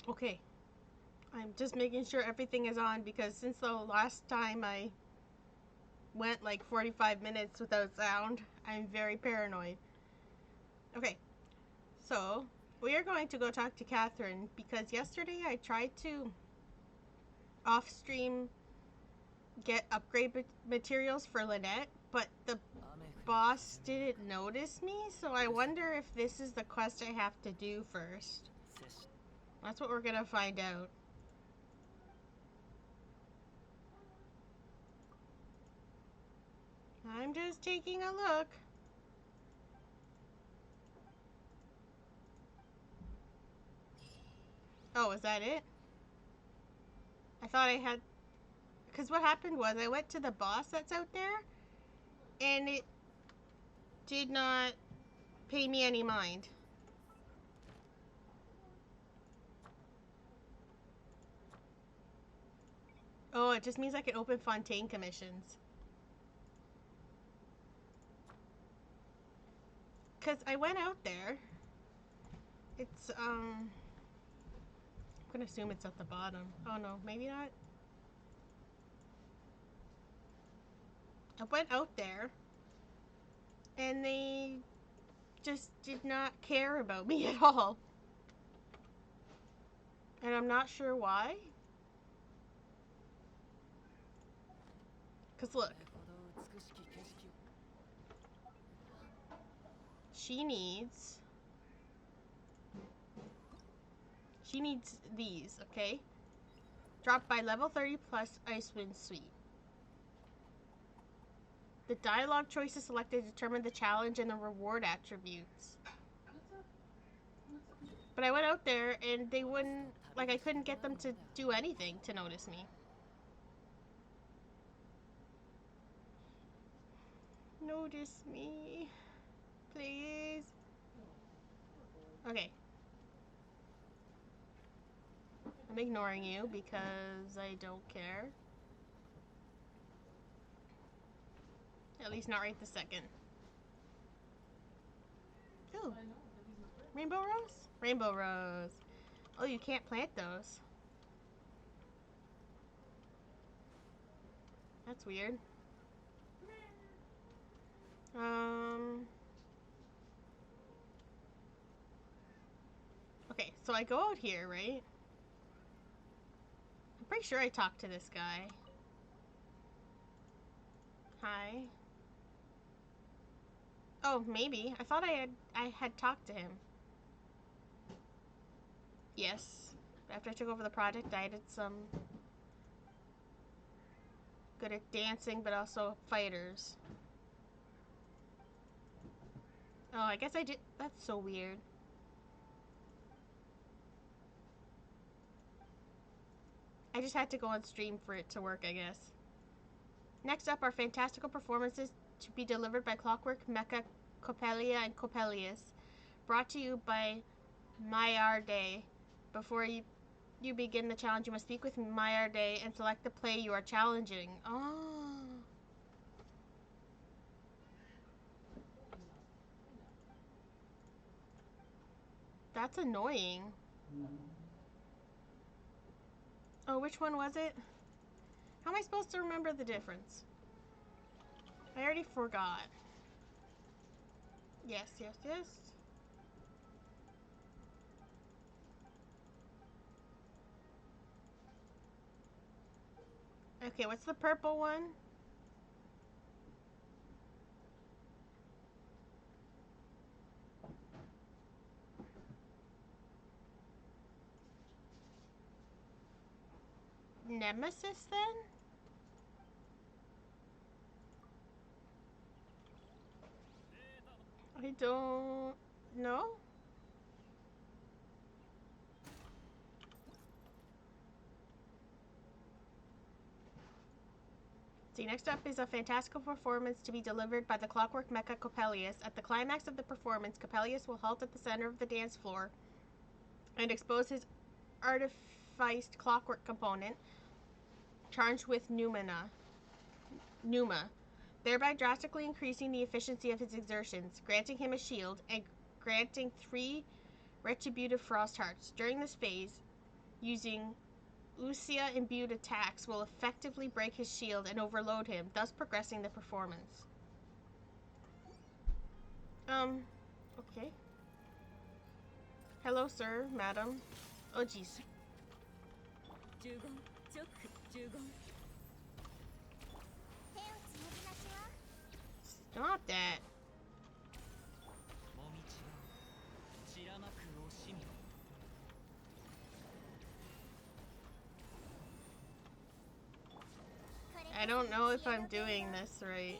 Okay. I'm just making sure everything is on because since the last time I went like 45 minutes without sound, I'm very paranoid. Okay, so we are going to go talk to Catherine because yesterday I tried to off stream get upgrade materials for Lynette, but the boss didn't notice me, so I wonder if this is the quest I have to do first. That's what we're gonna find out. I'm just taking a look. Oh, is that it? I thought I had. Because what happened was I went to the boss that's out there and it did not pay me any mind. Oh, it just means I can open Fontaine commissions. Because I went out there. It's, I'm gonna assume it's at the bottom. Oh no, maybe not. I went out there and they just did not care about me at all. And I'm not sure why. Because look, she needs. She needs these, okay? Dropped by level 30 plus Icewind Suite. The dialogue choices selected determine the challenge and the reward attributes. But I went out there and they wouldn't, like, I couldn't get them to do anything to notice me. Notice me, please. Okay. I'm ignoring you because I don't care. At least not right this second. Ooh. Rainbow Rose? Rainbow Rose. Oh, you can't plant those. That's weird. Um. Okay, so I go out here, right? I'm pretty sure I talked to this guy. Hi. Oh, maybe. I thought I had talked to him. Yes. After I took over the project, I did some good at dancing, but also fighters. Oh, I guess I did. That's so weird. I just had to go on stream for it to work, I guess. Next up are fantastical performances to be delivered by Clockwork, Mecha, Coppelia, and Coppelius. Brought to you by Mayarde. Before you begin the challenge, you must speak with Mayarde and select the play you are challenging. Oh. That's annoying. Oh, which one was it? How am I supposed to remember the difference? I already forgot. Yes, yes, yes. Okay, what's the purple one? Nemesis, then? I don't know. See, next up is a fantastical performance to be delivered by the Clockwork Mecha Coppelius. At the climax of the performance, Coppelius will halt at the center of the dance floor and expose his artificed clockwork component charged with pneuma, thereby drastically increasing the efficiency of his exertions, granting him a shield, and granting 3 retributive frost hearts. During this phase, using Usia imbued attacks will effectively break his shield and overload him, thus progressing the performance. Okay. Hello, sir, madam. Oh, jeez. Stop that. I don't know if I'm doing this right.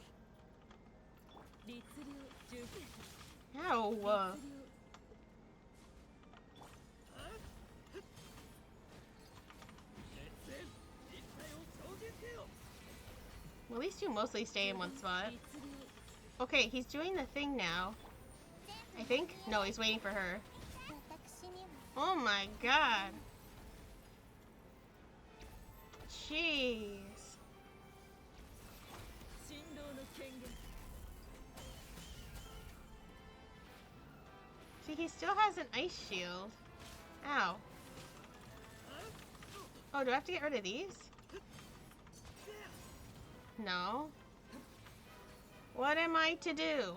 Ow! Well, at least you mostly stay in one spot. Okay, he's doing the thing now. I think? No, he's waiting for her. Oh my god. Jeez. See, he still has an ice shield. Ow. Oh, do I have to get rid of these? No. What am I to do?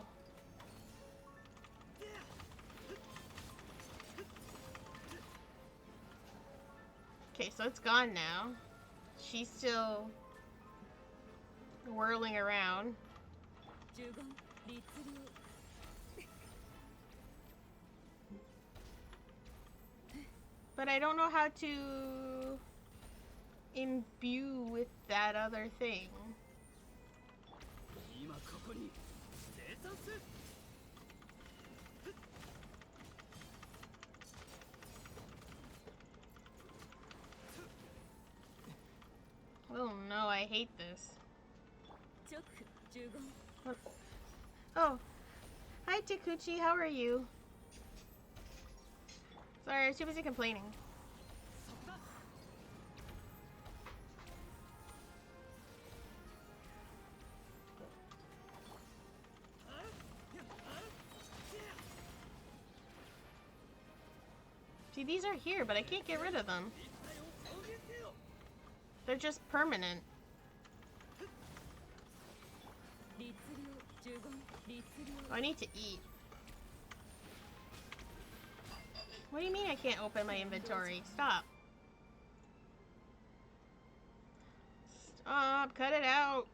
Okay, so it's gone now. She's still whirling around. But I don't know how to imbue with that other thing. Oh no, I hate this. Oh, hi Takuchi, how are you? Sorry, I was too busy complaining. See, these are here, but I can't get rid of them. They're just permanent. Oh, I need to eat. What do you mean I can't open my inventory? Stop. Stop, cut it out.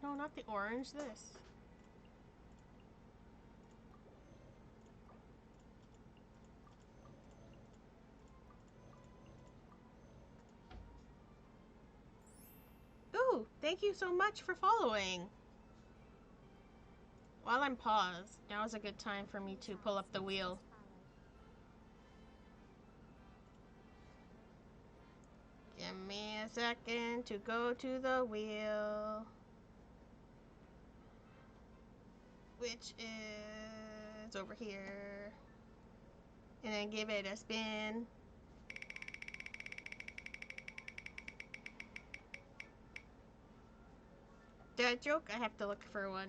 No, not the orange, this. Ooh, thank you so much for following. While I'm paused, now is a good time for me to pull up the wheel. Give me a second to go to the wheel. Which is over here. And then give it a spin. Dad joke? I have to look for one.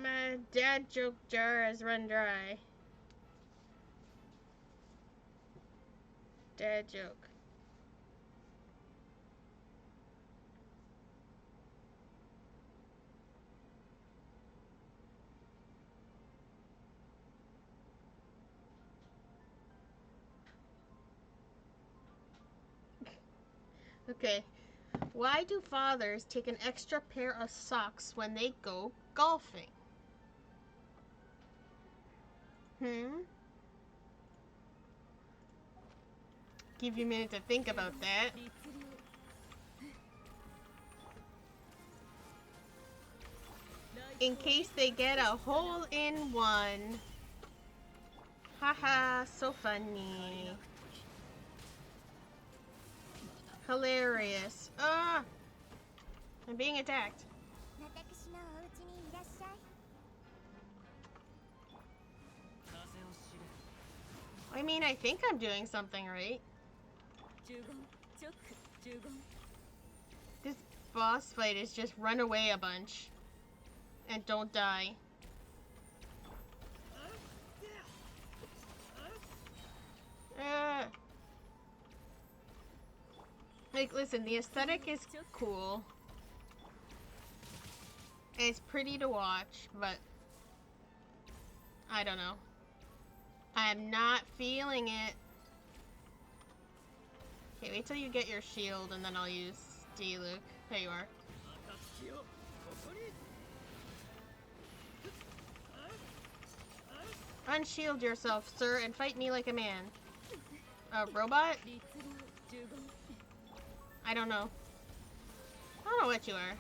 My dad joke jar has run dry. Dad joke. Okay. Why do fathers take an extra pair of socks when they go golfing? Give you a minute to think about that. In case they get a hole in one. Haha, so funny. Hilarious. Ah! I'm being attacked. I mean, I think I'm doing something right. This boss fight is just run away a bunch. And don't die. Like, listen, the aesthetic is cool. It's pretty to watch, but I don't know. I'm not feeling it. Okay, wait till you get your shield and then I'll use D-Luke. There you are. Unshield yourself, sir, and fight me like a man. A robot? I don't know. I don't know what you are.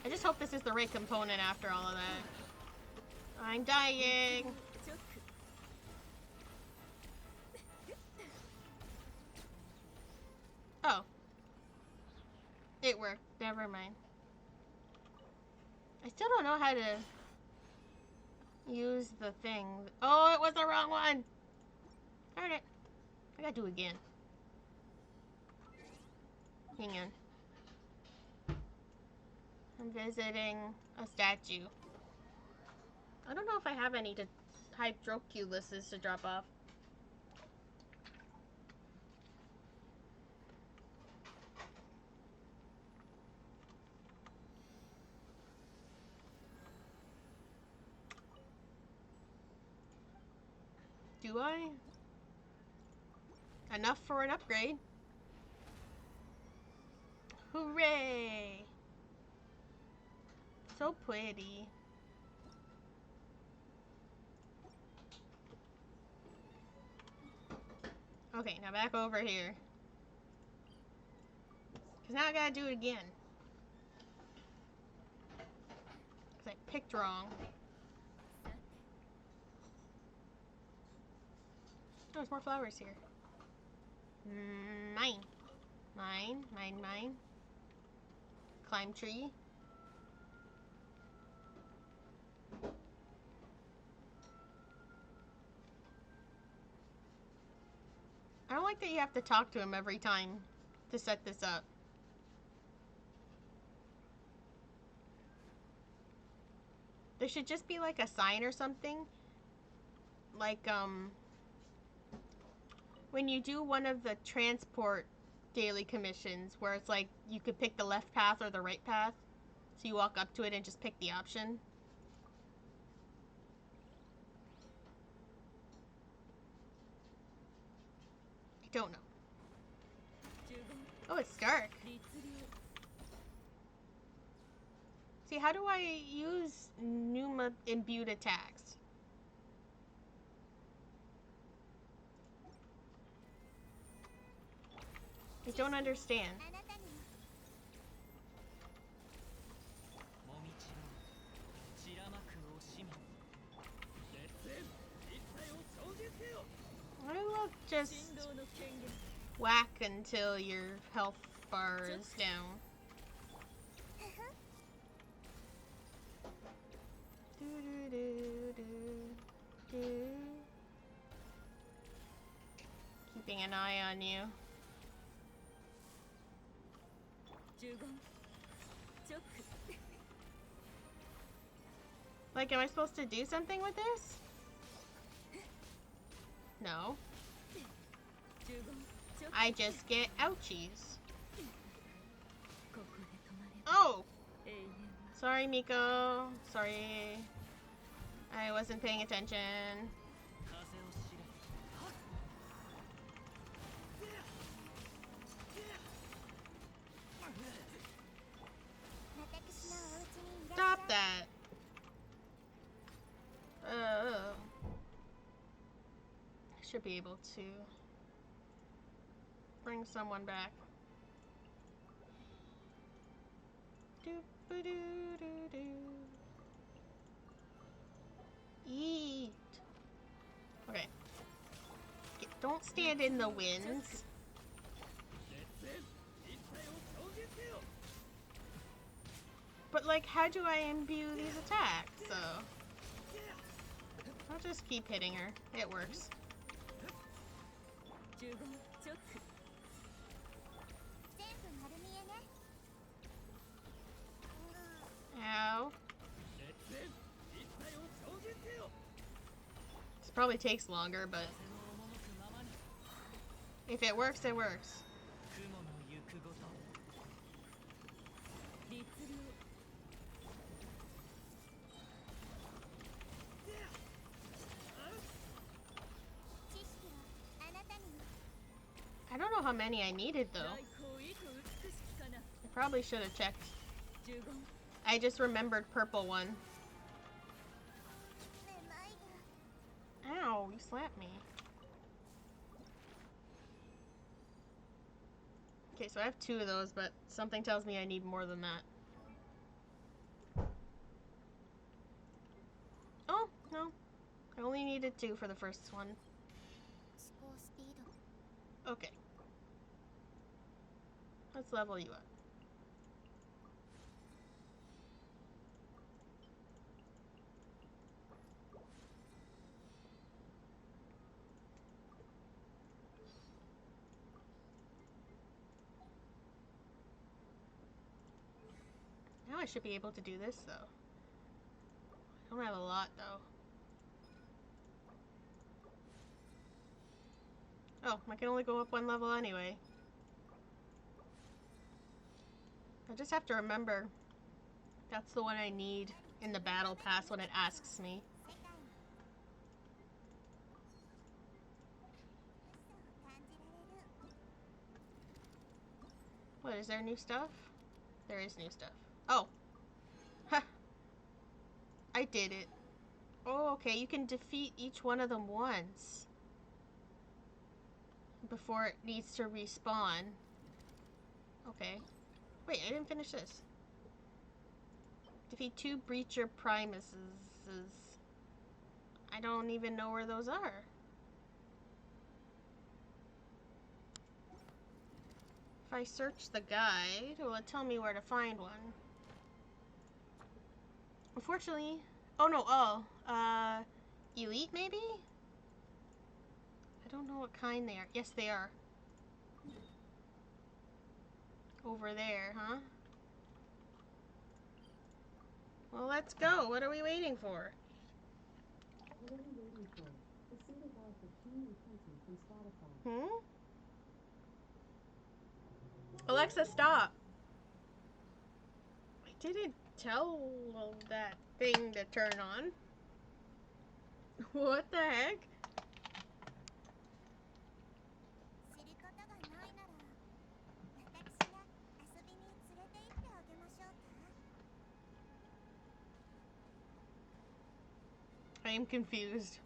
I just hope this is the right component after all of that. I'm dying! Oh. It worked. Never mind. I still don't know how to use the thing. Oh, it was the wrong one! Darn it. I gotta do it again. Hang on. I'm visiting a statue. I don't know if I have any to hydroculuses to drop off. Do I? Enough for an upgrade. Hooray! So pretty. Okay, now back over here. Because now I gotta do it again. Because I picked wrong. Oh, there's more flowers here. Mine. Mine, mine, mine. Climb tree. I don't like that you have to talk to him every time to set this up. There should just be like a sign or something. Like, when you do one of the transport daily commissions where it's like you could pick the left path or the right path. So you walk up to it and just pick the option. I don't know. Oh, it's dark. See, how do I use Numa imbued attacks? I don't understand. I will just whack until your health bar is down. Keeping an eye on you. Like, am I supposed to do something with this? No. I just get ouchies. Oh! Sorry, Miko. Sorry. I wasn't paying attention. Stop that. I should be able to bring someone back. Eat. Okay. Don't stand in the winds. But like, how do I imbue these attacks? So I'll just keep hitting her. It works. Ow. This probably takes longer, but If it works, it works. I don't know how many I needed though. I probably should have checked. I just remembered purple one. Ow, you slapped me. Okay, so I have 2 of those, but something tells me I need more than that. Oh, no. I only needed 2 for the first one. Okay. Let's level you up. Now I should be able to do this, though. I don't have a lot, though. Oh, I can only go up 1 level anyway. I just have to remember that's the one I need in the battle pass when it asks me. What, is there new stuff? There is new stuff. Oh. Ha! I did it. Oh, okay, you can defeat each one of them once before it needs to respawn. Okay. Wait, I didn't finish this. Defeat 2 Breacher Primuses. I don't even know where those are. If I search the guide, will it tell me where to find one? Unfortunately... Oh, no, Elite, maybe? I don't know what kind they are. Yes, they are. Over there, huh? Well, let's go. What are we waiting for? Hmm? Alexa, stop. I didn't tell that thing to turn on. What the heck? I am confused.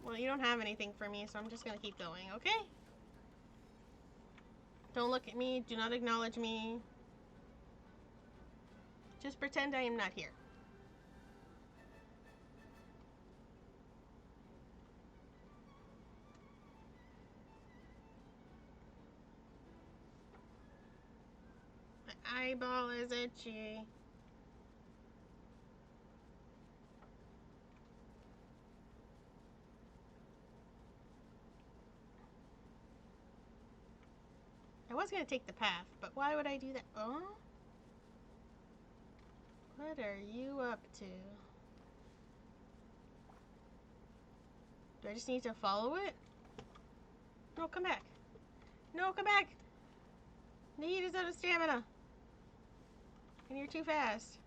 Well, you don't have anything for me, so I'm just gonna keep going, okay? Don't look at me. Do not acknowledge me. Just pretend I am not here. My eyeball is itchy. I was gonna take the path, but why would I do that? Oh? What are you up to? Do I just need to follow it? No, come back. No, come back! Need is out of stamina. And you're too fast.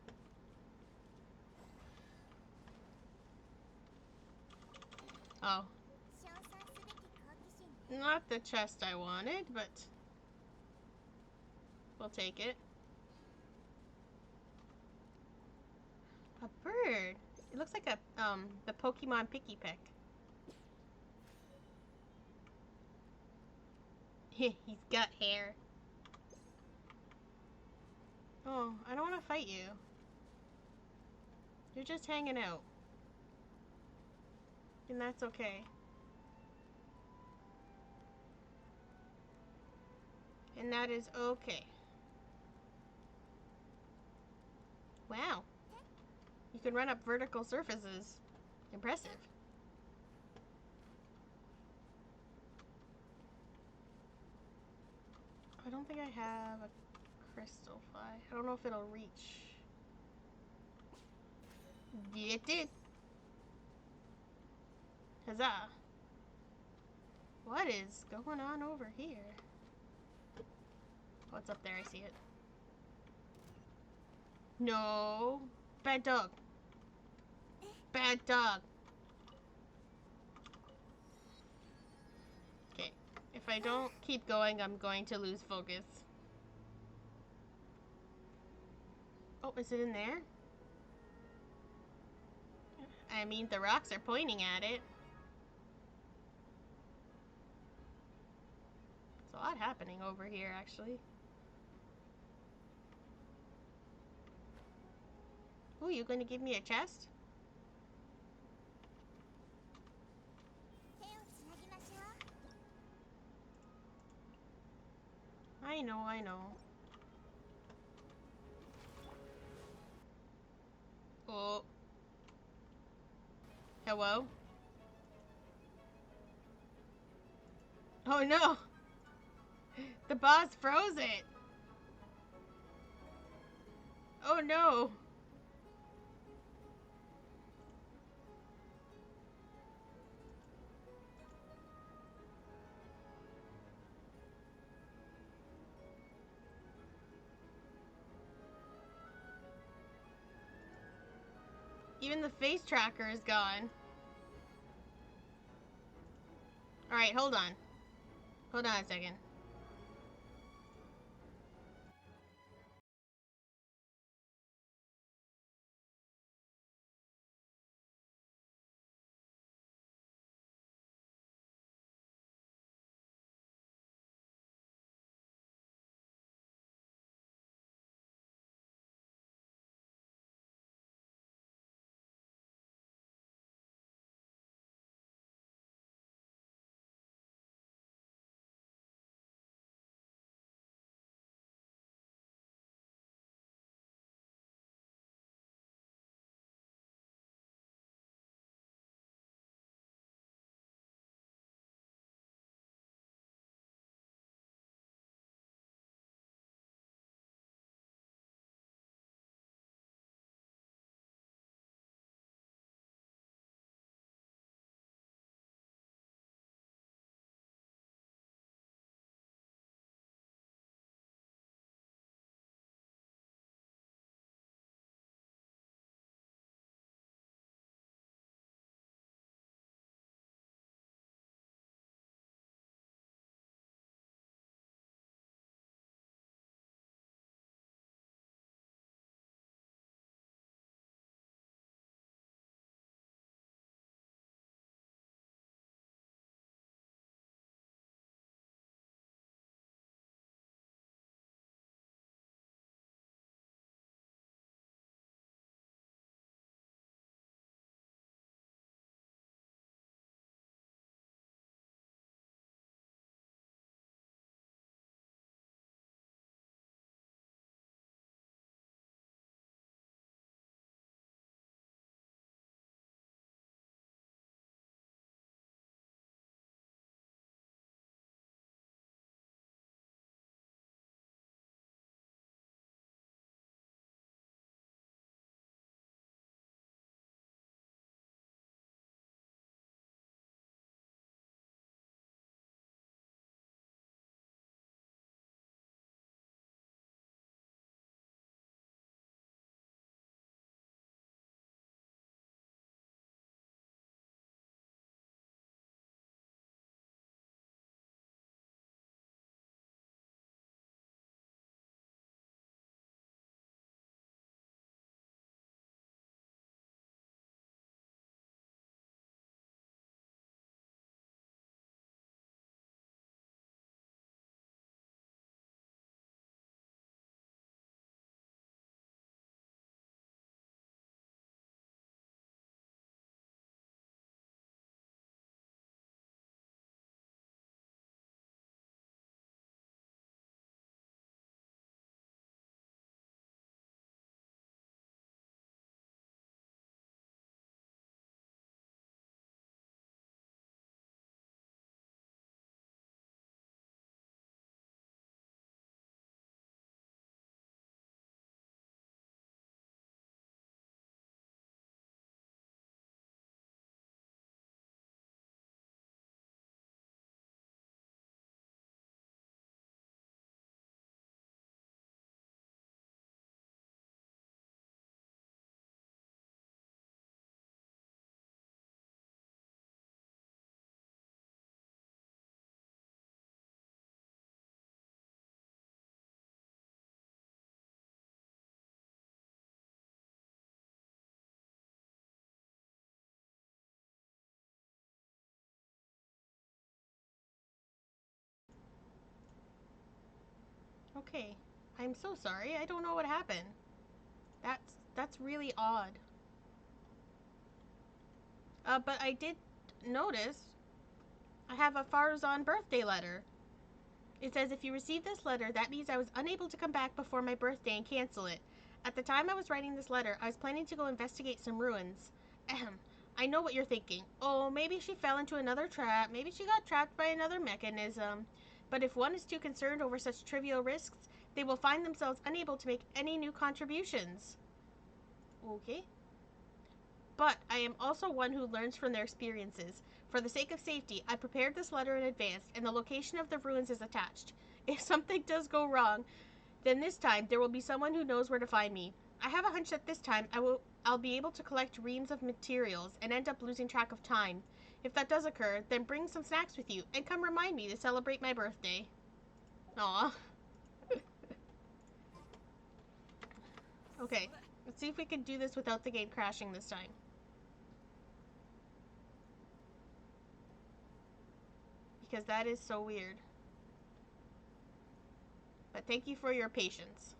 Oh. Not the chest I wanted, but we'll take it. A bird. It looks like a the Pokemon Picky Peck. He's got hair. Oh, I don't want to fight you. You're just hanging out. And that's okay. And that is okay. Wow. You can run up vertical surfaces. Impressive. I don't think I have a crystal fly. I don't know if it'll reach. It did. Huzzah. What is going on over here? Oh, it's up there. I see it. No. Bad dog. Bad dog. Okay. If I don't keep going, I'm going to lose focus. Oh, is it in there? I mean, the rocks are pointing at it. There's a lot happening over here, actually. Ooh, you gonna give me a chest? I know, I know. Oh. Hello? Oh no! The boss froze it! Oh no! Even the face tracker is gone. Alright, hold on. Hold on a second. Okay. I'm so sorry. I don't know what happened. That's really odd. But I did notice I have a Farzan birthday letter. It says, if you receive this letter, that means I was unable to come back before my birthday and cancel it. At the time I was writing this letter, I was planning to go investigate some ruins. Ahem. I know what you're thinking. Oh, maybe she fell into another trap. Maybe she got trapped by another mechanism. But if one is too concerned over such trivial risks, they will find themselves unable to make any new contributions. Okay. But I am also one who learns from their experiences. For the sake of safety, I prepared this letter in advance, and the location of the ruins is attached. If something does go wrong, then this time there will be someone who knows where to find me. I have a hunch that this time I'll be able to collect reams of materials and end up losing track of time. If that does occur, then bring some snacks with you and come remind me to celebrate my birthday. Aw. Okay, let's see if we can do this without the game crashing this time. Because that is so weird. But thank you for your patience.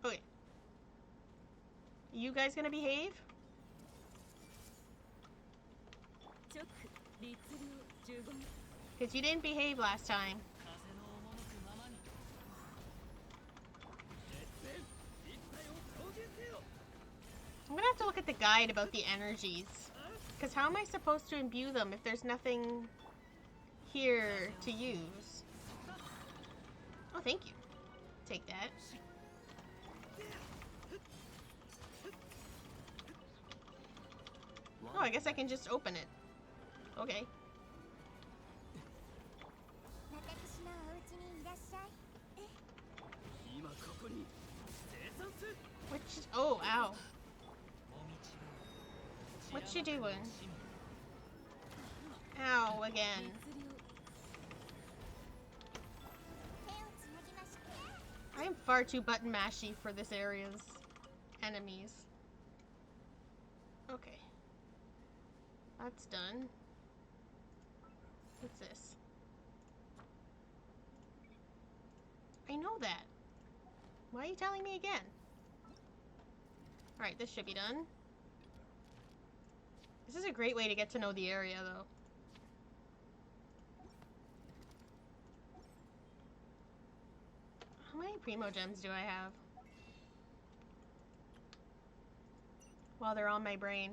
Okay. You guys gonna behave? Because you didn't behave last time. I'm gonna have to look at the guide about the energies. Because how am I supposed to imbue them if there's nothing here to use? Oh, thank you. Take that. Oh, I guess I can just open it. Okay. Oh, ow. What you doing? Ow, again. I am far too button mashy for this area's enemies. Okay. That's done. What's this? I know that. Why are you telling me again? Alright, this should be done. This is a great way to get to know the area, though. How many Primo Gems do I have? While they're on my brain.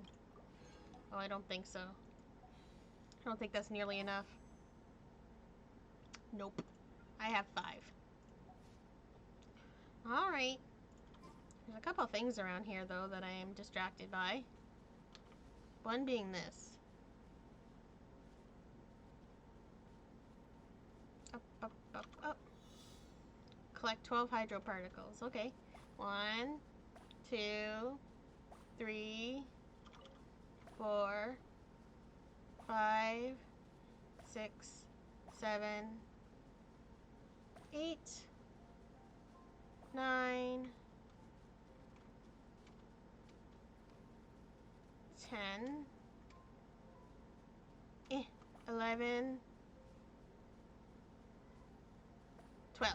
Oh, I don't think so. I don't think that's nearly enough. Nope. I have 5. Alright. There's a couple things around here, though, that I am distracted by. One being this. Up, up, up, up. Collect 12 hydro particles. Okay. 1, 2, 3, 4, 5, 6, 7, 8, 9, 10, 11, 12.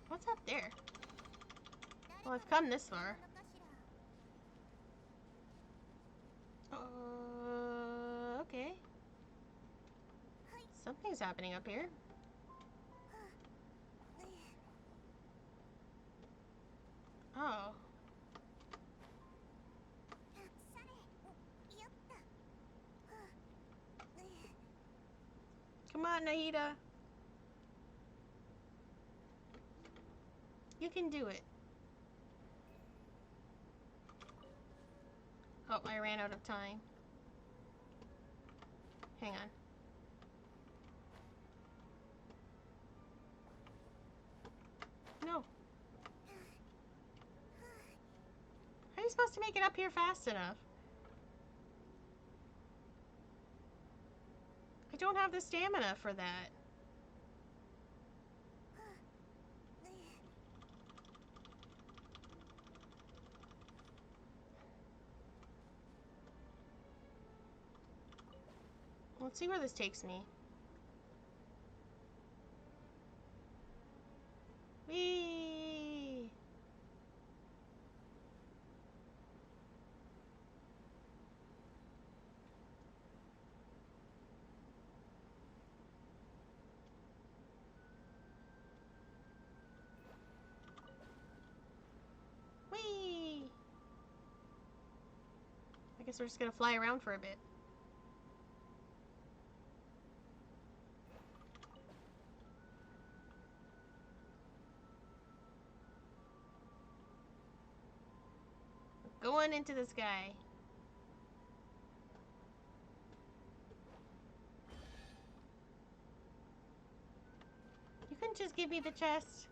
What's up there? Well, I've come this far. Okay. Something's happening up here. Oh. Come on, Nahida. You can do it. Oh, I ran out of time. Hang on. No. How are you supposed to make it up here fast enough? I don't have the stamina for that. Let's see where this takes me. Whee! Whee! I guess we're just gonna fly around for a bit. Going into the sky. You couldn't just give me the chest.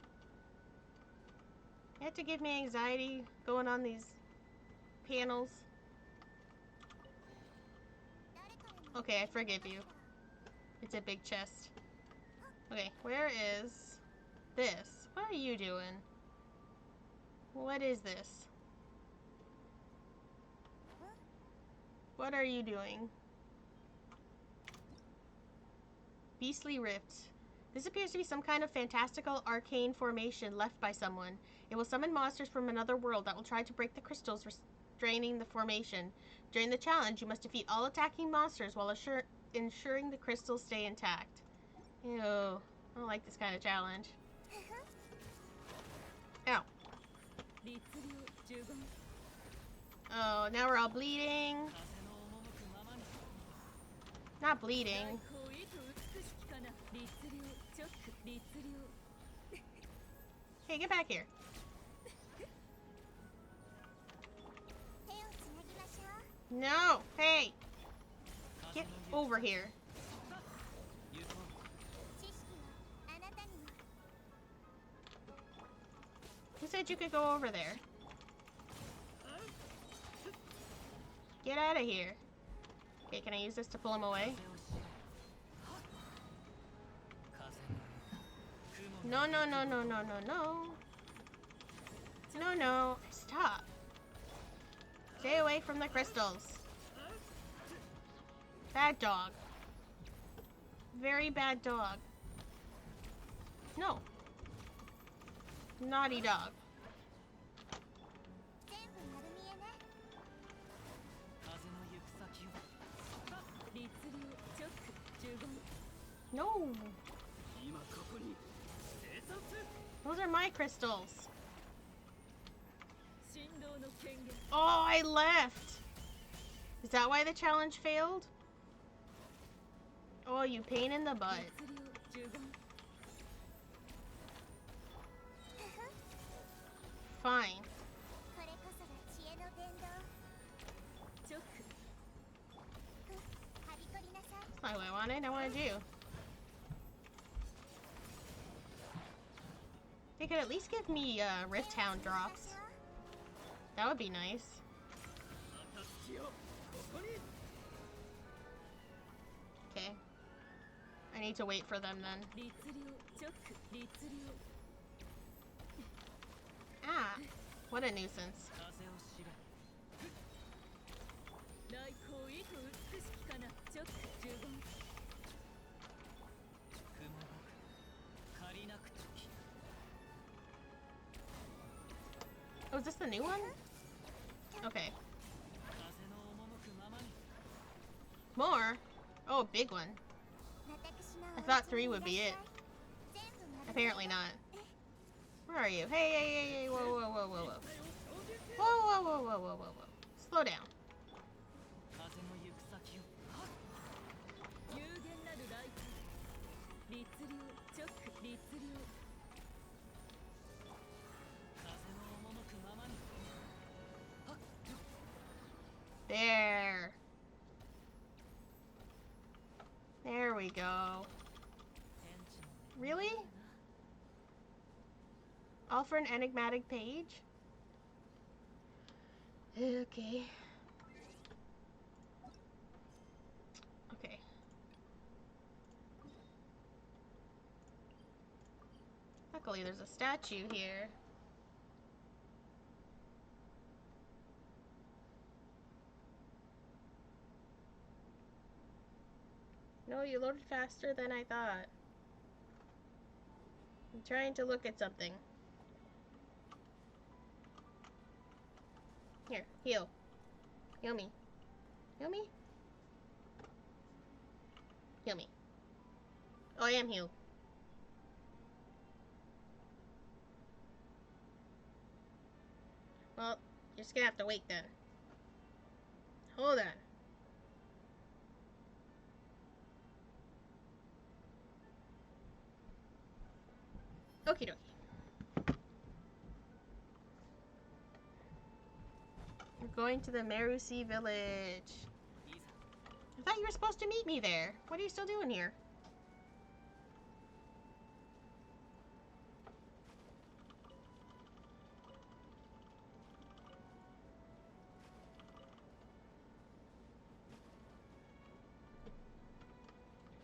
You had to give me anxiety going on these panels. Okay, I forgive you. It's a big chest. Okay, where is this? What are you doing? What is this? What are you doing? Beastly Rift. This appears to be some kind of fantastical arcane formation left by someone. It will summon monsters from another world that will try to break the crystals restraining the formation. During the challenge, you must defeat all attacking monsters while ensuring the crystals stay intact. Ew. I don't like this kind of challenge. Ow. Oh, now we're all bleeding. Not bleeding. Hey, get back here. No! Hey! Get over here. Who said you could go over there? Get out of here. Okay, can I use this to pull him away? No, no, no, no, no, no, no. No, no. Stop. Stay away from the crystals. Bad dog. Very bad dog. No. Naughty dog. No. Those are my crystals. Oh, I left. Is that why the challenge failed? Oh, you pain in the butt. Fine. That's not what I wanted. I wanted you. They could at least give me Rift Hound drops. That would be nice. Okay. I need to wait for them then. Ah, what a nuisance. Oh, is this the new one? Okay. More? Oh, big one. I thought 3 would be it. Apparently not. Where are you? Hey, hey, hey, hey, whoa, whoa, whoa, whoa, whoa. Whoa, whoa, whoa, whoa, whoa, whoa, whoa. Slow down. There. There we go. Really? All for an enigmatic page? Okay. Okay. Luckily, there's a statue here. Oh, you loaded faster than I thought. I'm trying to look at something. Here, heal. Heal me. Heal me? Heal me. Oh, I am healed. Well, you're just gonna have to wait then. Hold on. Okie dokie. We're going to the Merusi village. I thought you were supposed to meet me there. What are you still doing here?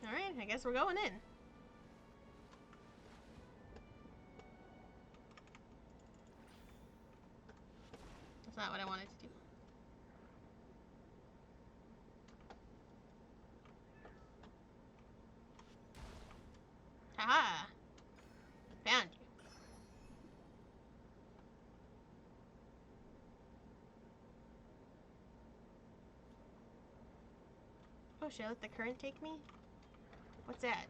Alright, I guess we're going in. That's not what I wanted to do. Haha! Found you. Oh, should I let the current take me? What's that?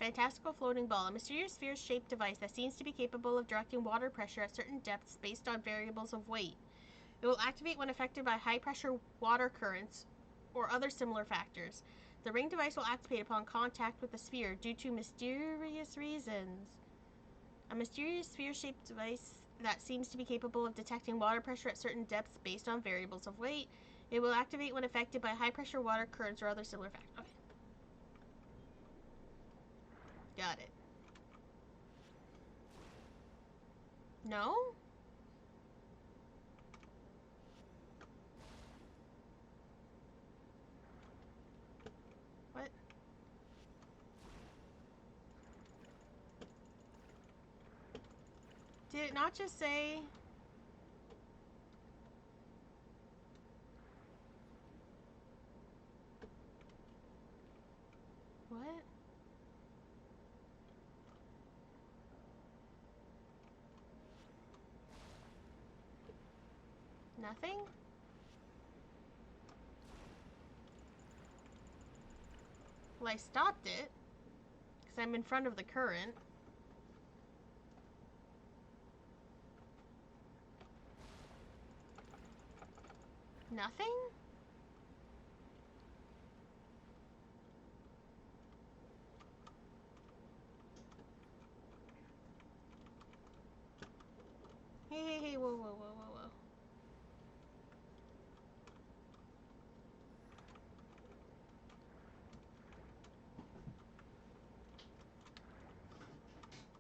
Fantastical floating ball, a mysterious sphere-shaped device that seems to be capable of directing water pressure at certain depths based on variables of weight. It will activate when affected by high-pressure water currents or other similar factors. The ring device will activate upon contact with the sphere due to mysterious reasons. A mysterious sphere-shaped device that seems to be capable of detecting water pressure at certain depths based on variables of weight. It will activate when affected by high-pressure water currents or other similar factors. Okay. Got it. No? What? Did it not just say... What? Nothing? Well, I stopped it. Because I'm in front of the current. Nothing? Hey, whoa, whoa, whoa, whoa, whoa.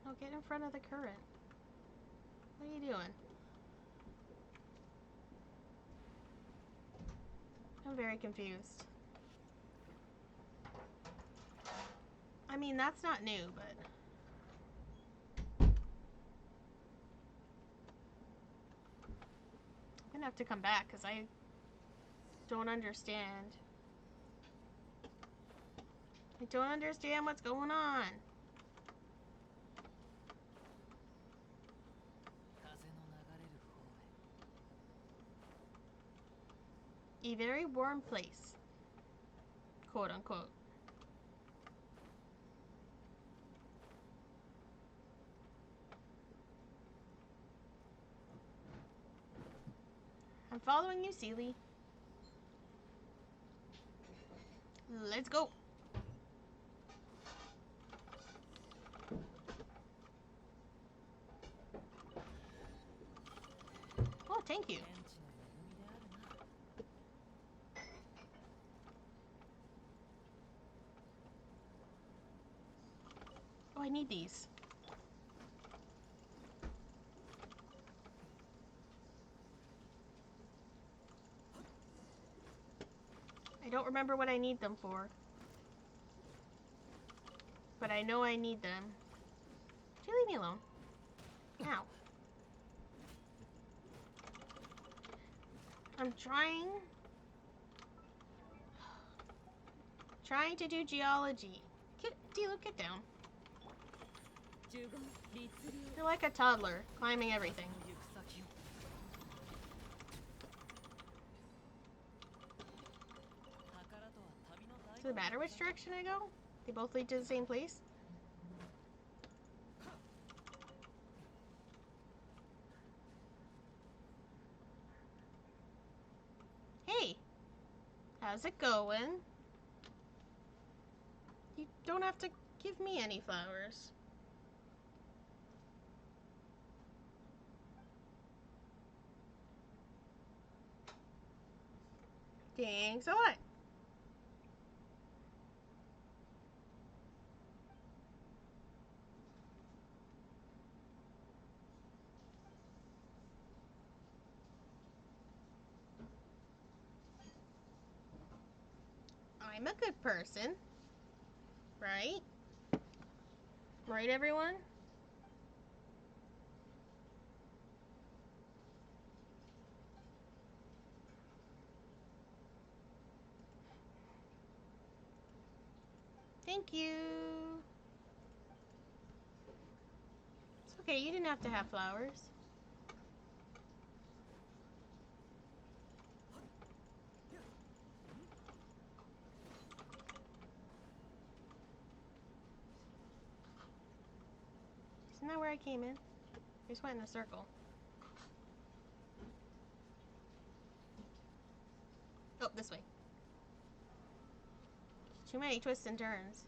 Oh, get in front of the current. What are you doing? I'm very confused. I mean, that's not new, but... I'm gonna have to come back, because I don't understand. I don't understand what's going on. A very warm place. Quote unquote. I'm following you, Seely. Let's go. Oh, thank you. Oh, I need these. I don't remember what I need them for. But I know I need them. Would you leave me alone? Ow. I'm trying. trying to do geology. Look, get down. You're like a toddler, climbing everything. Does it matter which direction I go? They both lead to the same place? Hey! How's it going? You don't have to give me any flowers. Thanks a lot. I'm a good person. Right? Right, everyone? Thank you. It's okay, you didn't have to have flowers. Isn't that where I came in? I just went in a circle. Oh, this way. Too many twists and turns.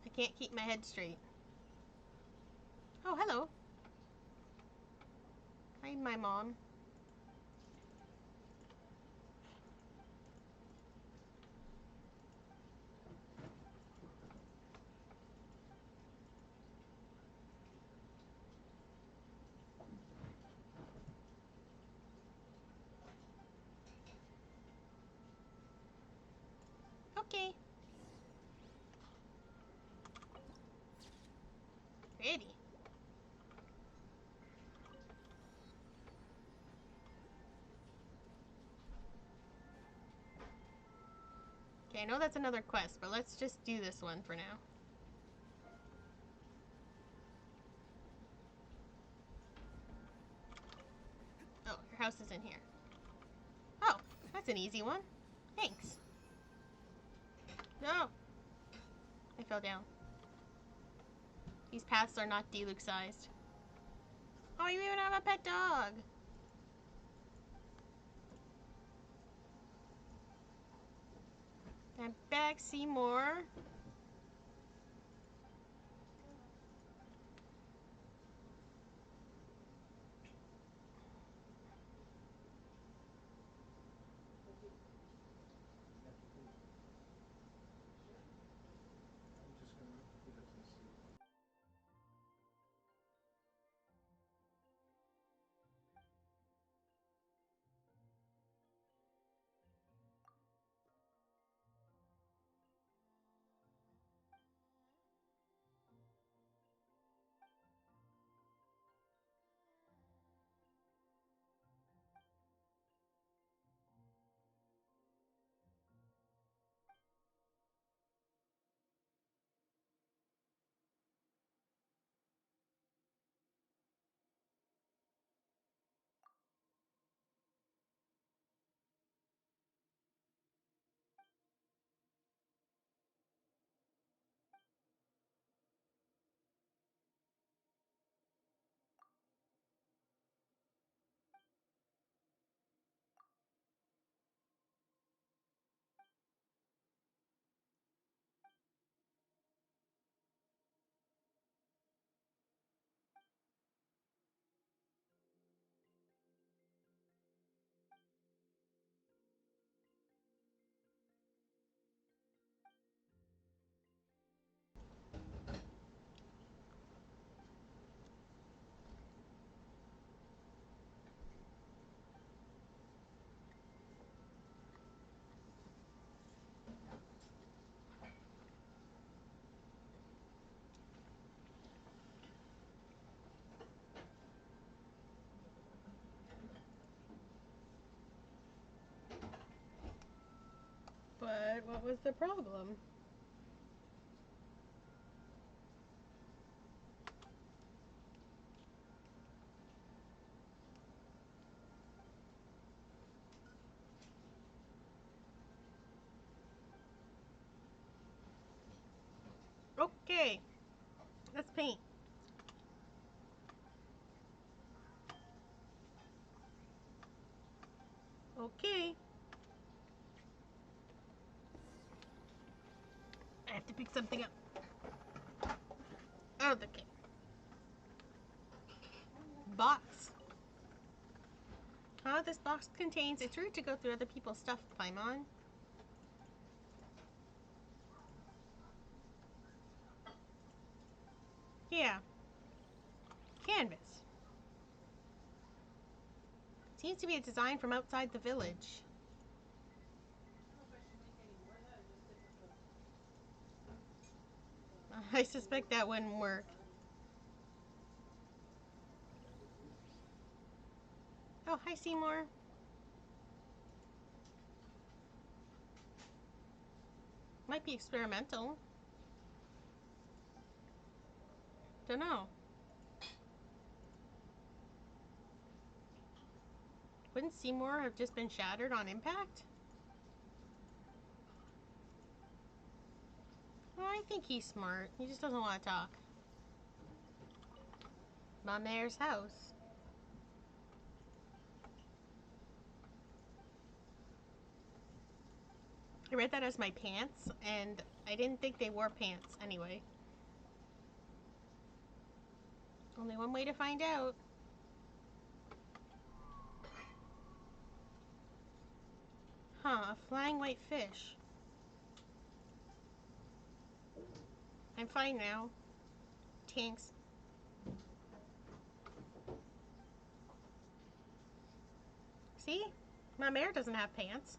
I can't keep my head straight. Oh, hello. Hi, my mom. Okay. Pretty. Okay, I know that's another quest, but let's just do this one for now. Oh, your house is in here. Oh, that's an easy one. Thanks. No! I fell down. These paths are not Diluc sized. Oh, you even have a pet dog! I'm back, Seymour. But what was the problem? Okay, let's paint. Okay. I have to pick something up. Oh, okay. Box. This box contains... It's rude to go through other people's stuff, Paimon. Yeah. Canvas. Seems to be a design from outside the village. I suspect that wouldn't work. Oh, hi, Seymour. Might be experimental. Dunno. Wouldn't Seymour have just been shattered on impact? Well, I think he's smart. He just doesn't want to talk. Ma Mare's house. I read that as my pants, and I didn't think they wore pants anyway. Only one way to find out. Huh, a flying white fish. I'm fine now. Thanks. See? Ma Mare doesn't have pants.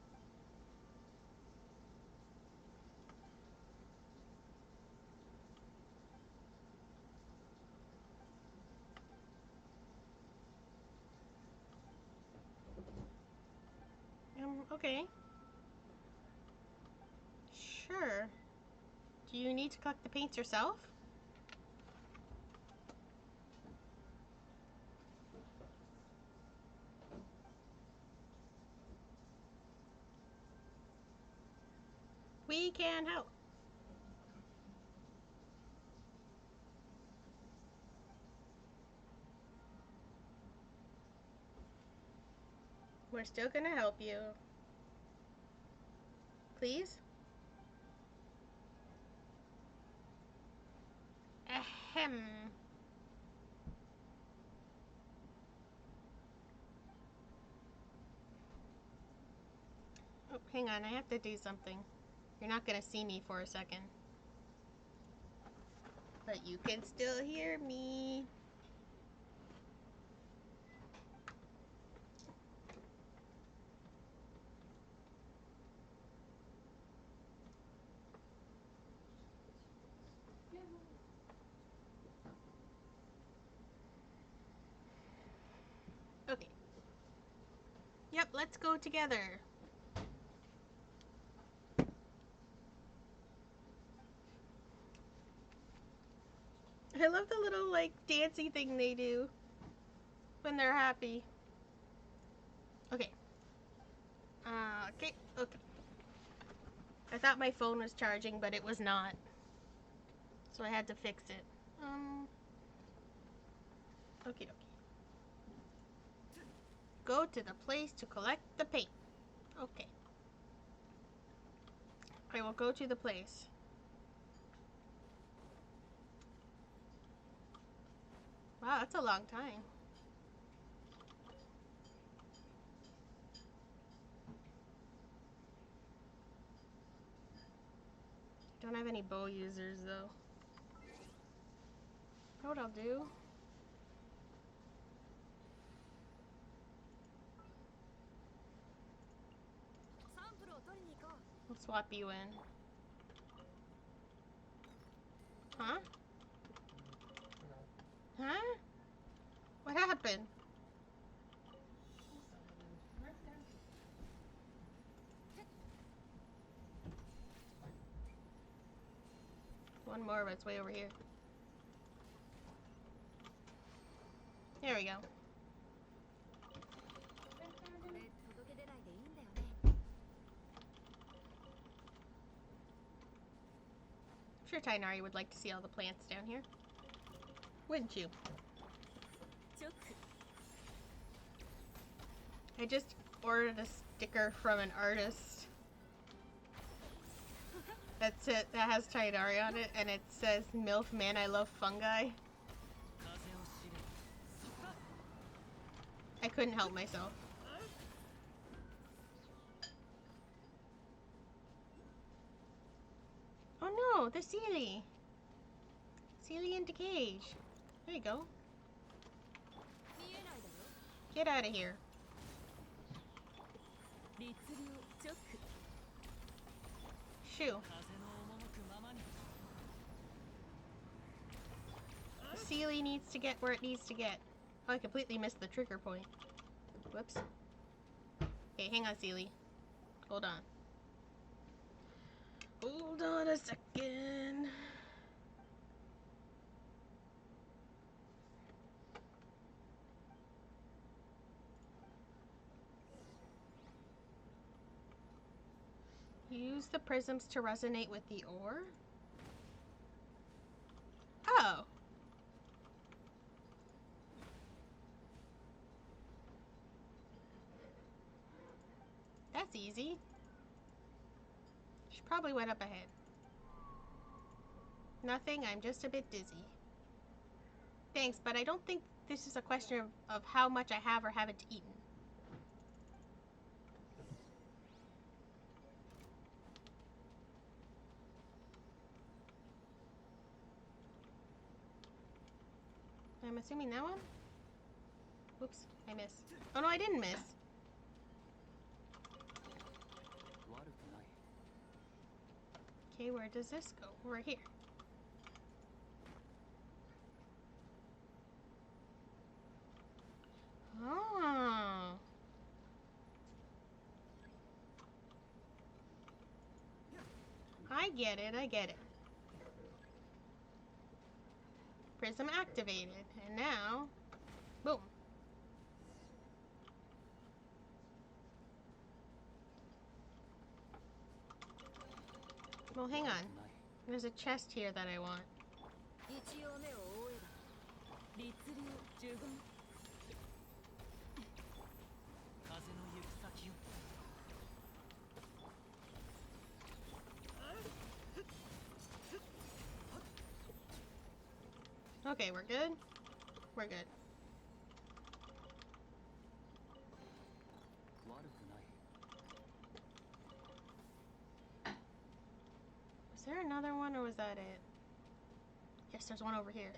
Okay. Sure. Do you need to collect the paints yourself? We can help. We're still gonna help you. Please? Ahem. Oh, hang on, I have to do something. You're not gonna see me for a second. But you can still hear me. Okay. Yep, let's go together. I love the little, like, dancey thing they do when they're happy. Okay. Okay. I thought my phone was charging, but it was not. So I had to fix it. Okay. Go to the place to collect the paint. Okay. I will go to the place. Wow, that's a long time. Don't have any bow users, though. You know what I'll do? I'll swap you in. Huh? Huh? What happened? one more, but it's way over here. There we go. I'm sure Tainari would like to see all the plants down here. Wouldn't you? I just ordered a sticker from an artist. That's it. That has Tainari on it, and it says, "MILF man, I love fungi." I couldn't help myself. Oh no, the Sealy! Sealy in the cage. There you go. Get out of here. Shoo. The Sealy needs to get where it needs to get. Oh, I completely missed the trigger point. Whoops. Okay, hang on, Sealy. Hold on. Hold on a second. Use the prisms to resonate with the ore? Oh. That's easy. She probably went up ahead. Nothing, I'm just a bit dizzy. Thanks, but I don't think this is a question of how much I have or haven't eaten. I'm assuming that one? Oops, I missed. Oh no, I didn't miss. Okay, where does this go? We're here. Oh. I get it, I get it. Prism activated, and now, boom. Well, hang on. There's a chest here that I want. Okay, we're good? We're good. Was there another one, or was that it? Yes, there's one over here.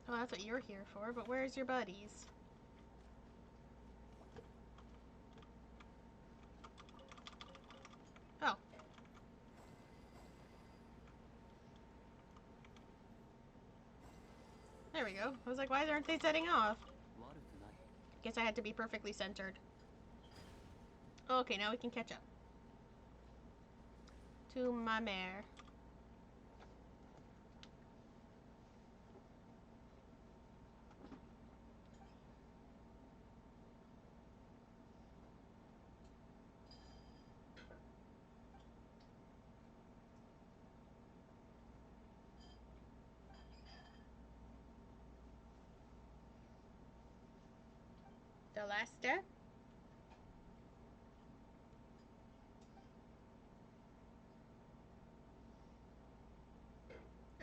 Oh, that's what you're here for, but where's your buddies? Oh. There we go. I was like, why aren't they setting off? Guess I had to be perfectly centered. Okay, now we can catch up. To my mare. The last step?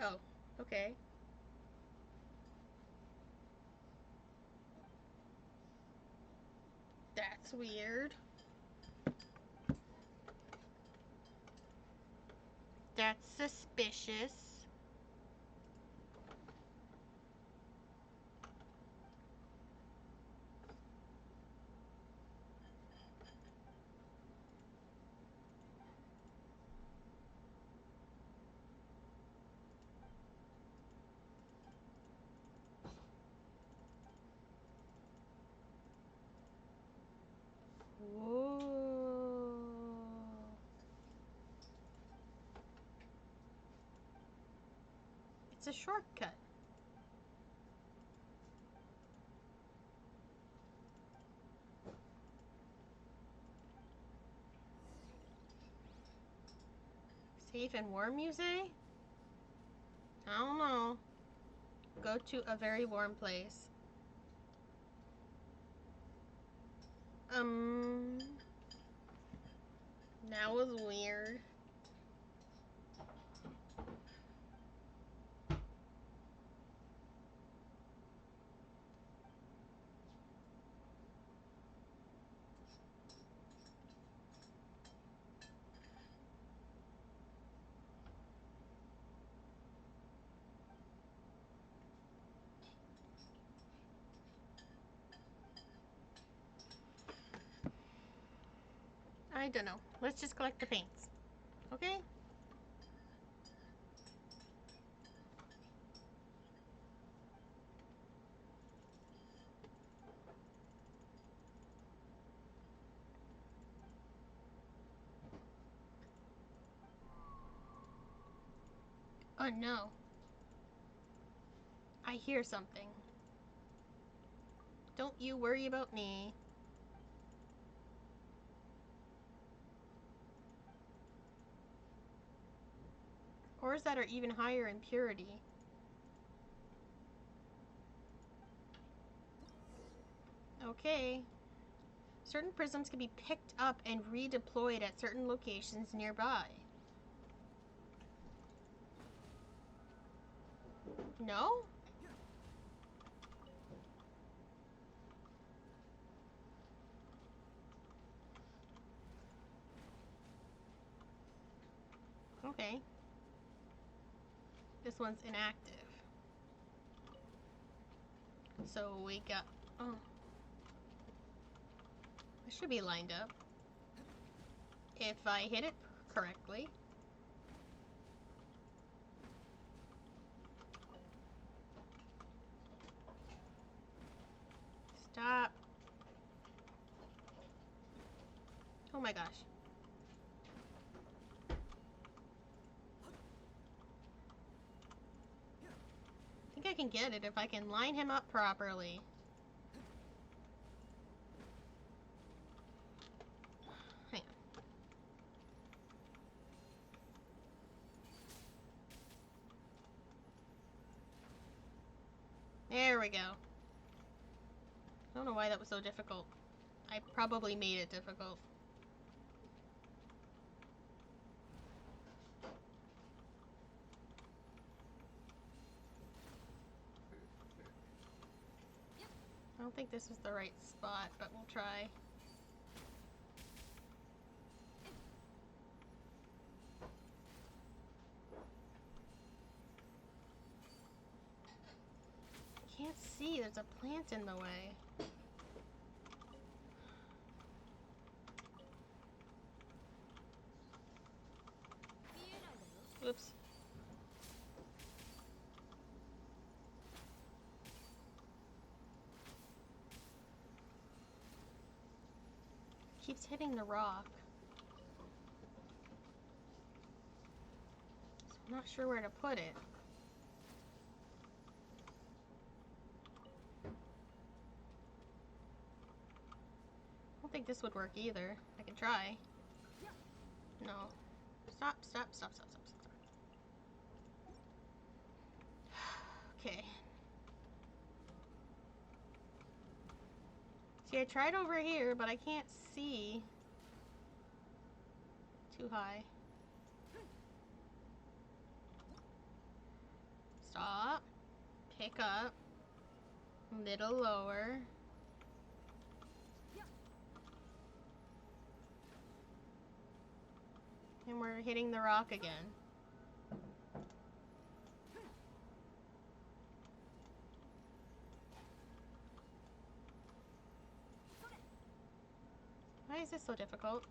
Oh, okay. That's weird. That's suspicious. Whoa. It's a shortcut. Safe and warm, you say? I don't know. Go to a very warm place. That was weird. I don't know. Let's just collect the paints. Okay? Oh no. I hear something. Don't you worry about me. Ores that are even higher in purity. Okay. Certain prisms can be picked up and redeployed at certain locations nearby. No? Okay. This one's inactive. So we got... Oh. It should be lined up. If I hit it correctly. Stop. Oh my gosh. I think I can get it if I can line him up properly. Hang on. There we go. I don't know why that was so difficult. I probably made it difficult. I don't think this is the right spot, but we'll try. Can't see, there's a plant in the way. Oops. Keeps hitting the rock. So I'm not sure where to put it. I don't think this would work either. I can try. No. Stop, stop, stop, stop, stop, stop. Okay. See, I tried over here, but I can't see. Too high. Stop. Pick up. Middle lower. And we're hitting the rock again. Why is this so difficult?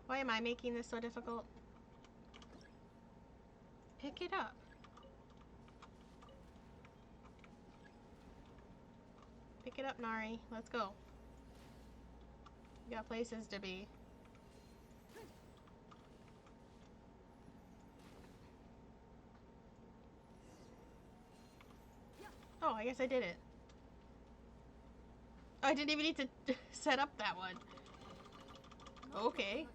Why am I making this so difficult? Pick it up. Pick it up, Nari. Let's go. We got places to be. Oh, I guess I did it. Oh, I didn't even need to set up that one. Okay.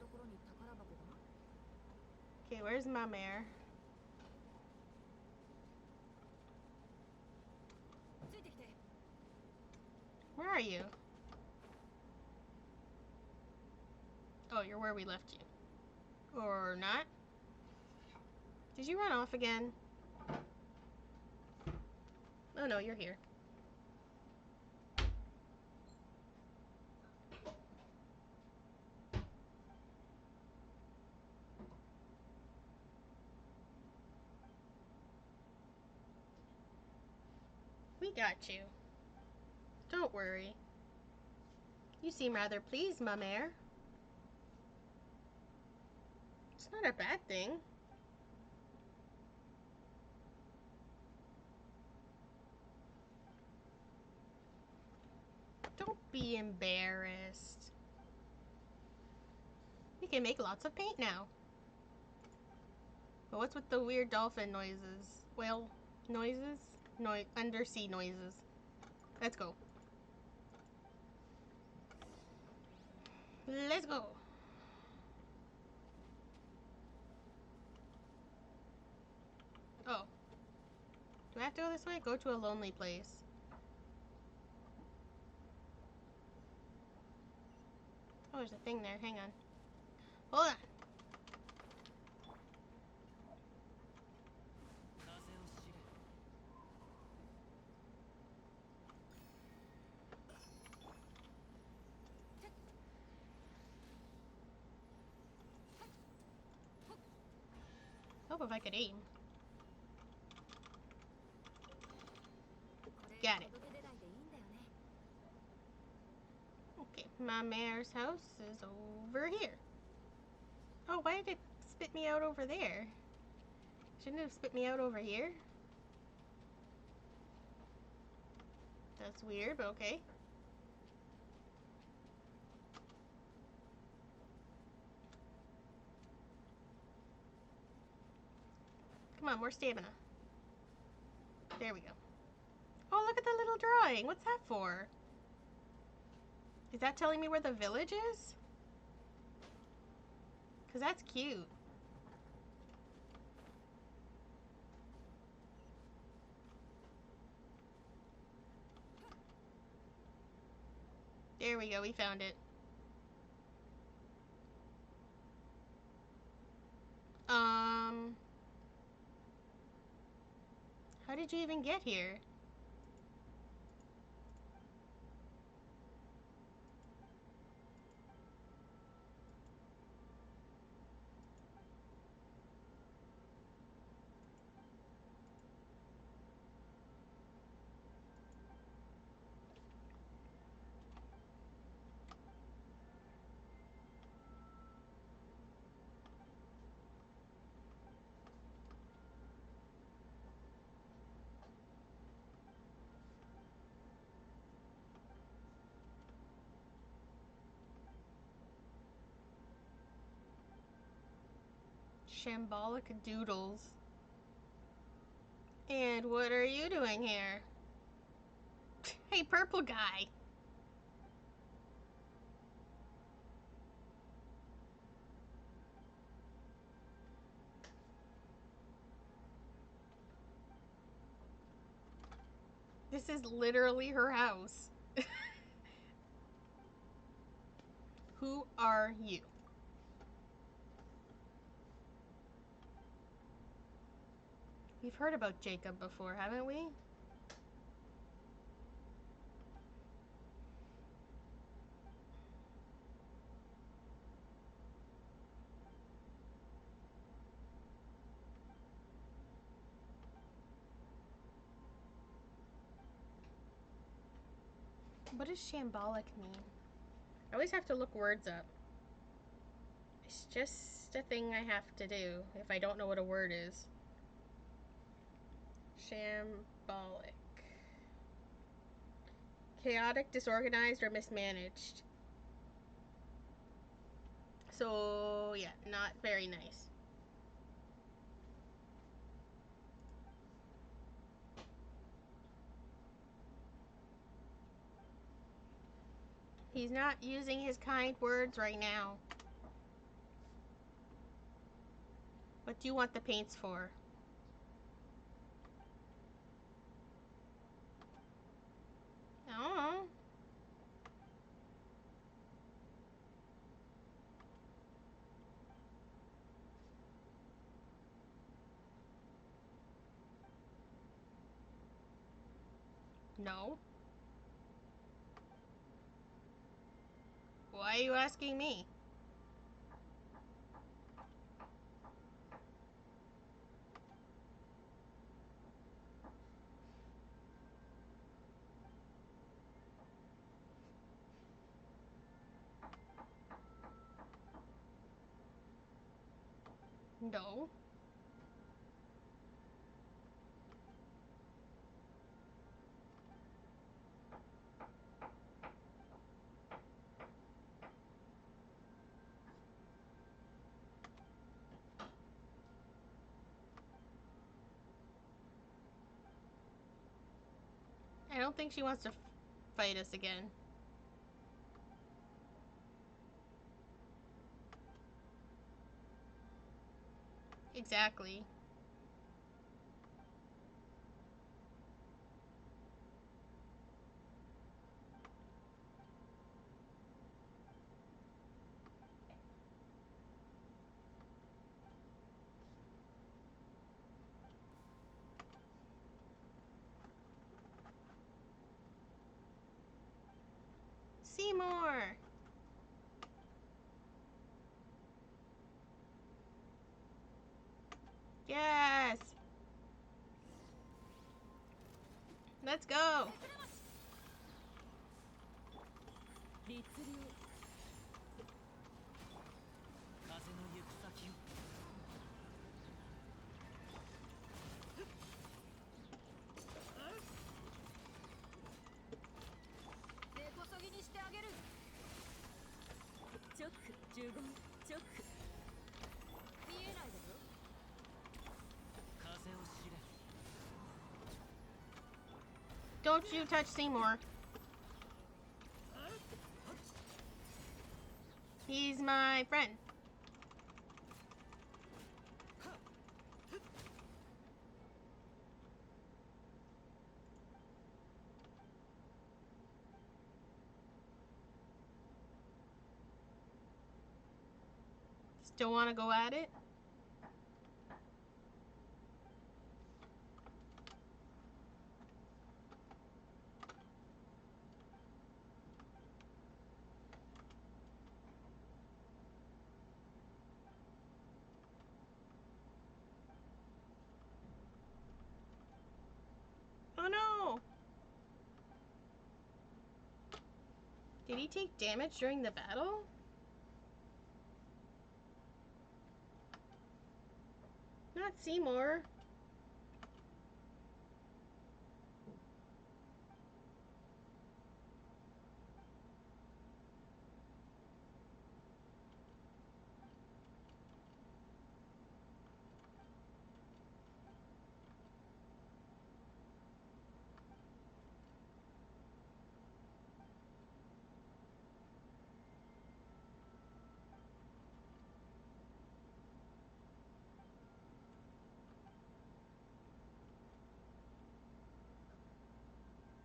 Okay, where's my mare? Where are you? Oh, you're where we left you. Or not? Did you run off again? Oh no, you're here. We got you. Don't worry. You seem rather pleased, my mare. It's not a bad thing. Don't be embarrassed. We can make lots of paint now. But what's with the weird dolphin noises? Whale noises? Undersea noises. Let's go. Let's go. Oh. Do I have to go this way? Go to a lonely place. Oh, there's a thing there. Hang on. Hold on. Oh, if I could aim. Got it. Okay, my mare's house is over here. Oh, why did it spit me out over there? Shouldn't it have spit me out over here? That's weird, but okay. Come on, more stamina. There we go. Oh, look at the little drawing. What's that for? Is that telling me where the village is? Because that's cute. There we go, we found it. How did you even get here? Shambolic doodles. And what are you doing here? Hey, purple guy. This is literally her house. Who are you? We've heard about Jacob before, haven't we? What does shambolic mean? I always have to look words up. It's just a thing I have to do if I don't know what a word is. Shambolic. Chaotic, disorganized, or mismanaged. So, yeah, not very nice. He's not using his kind words right now. What do you want the paints for? I don't know. No. Why are you asking me? No. I don't think she wants to fight us again. Exactly. Seymour! Yes! Let's go! Don't you touch Seymour. He's my friend. Still want to go at it? Oh no! Did he take damage during the battle? Not Seymour.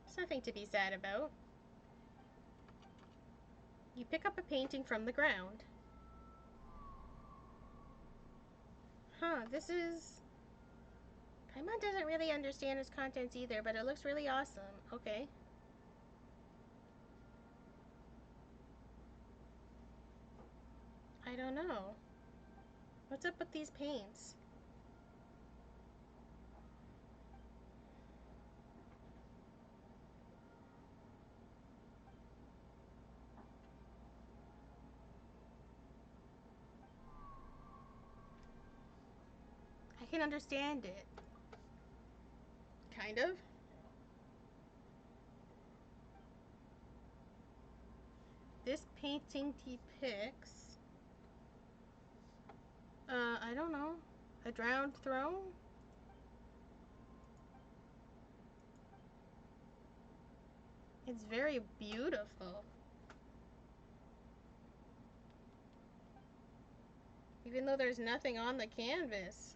It's nothing to be sad about. You pick up a painting from the ground. Huh, this is... Paimon doesn't really understand its contents either, but it looks really awesome. Okay. I don't know. What's up with these paints? I can understand it. Kind of. This painting depicts... I don't know. A drowned throne? It's very beautiful. Even though there's nothing on the canvas.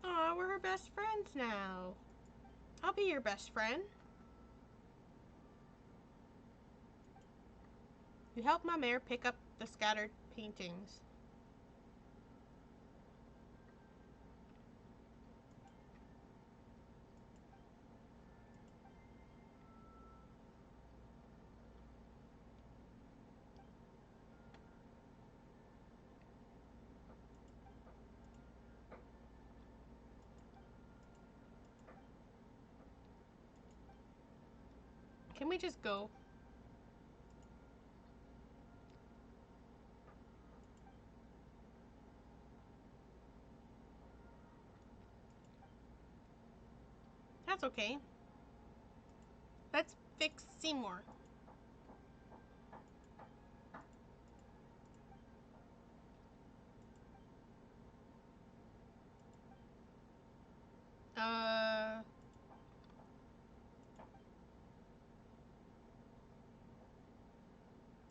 Aw, we're her best friends now. I'll be your best friend. You help my mare pick up the scattered paintings. Can we just go? That's okay. Let's fix Seymour.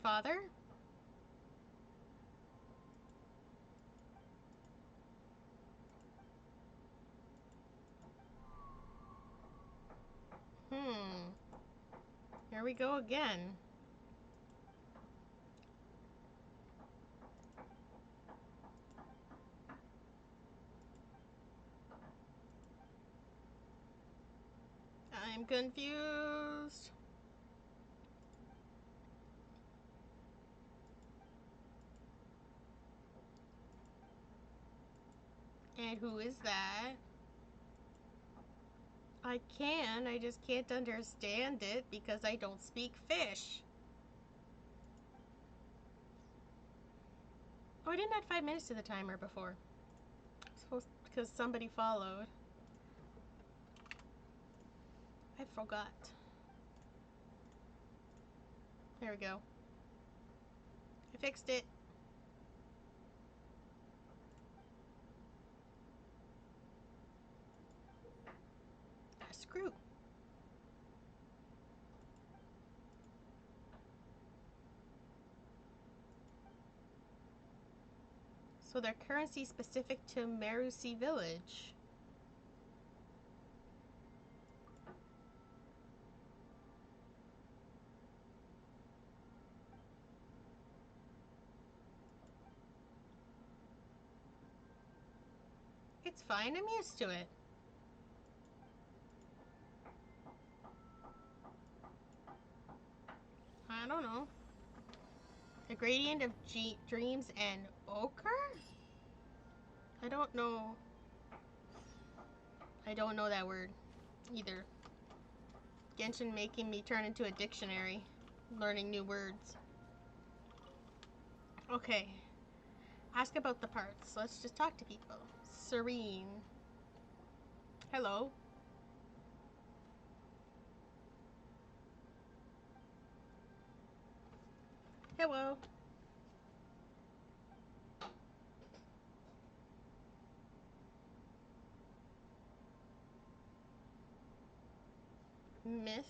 Father? Here we go again. I'm confused. And who is that? I just can't understand it because I don't speak fish. Oh, I didn't add 5 minutes to the timer before. Supposed because somebody followed. I forgot. There we go. I fixed it. A screw. So they're currency specific to Marusi village. It's fine, I'm used to it. I don't know. A gradient of dreams and ochre? I don't know. I don't know that word either. Genshin making me turn into a dictionary, learning new words. Okay. Ask about the parts. Let's just talk to people. Serene. Hello. Hello. Miss.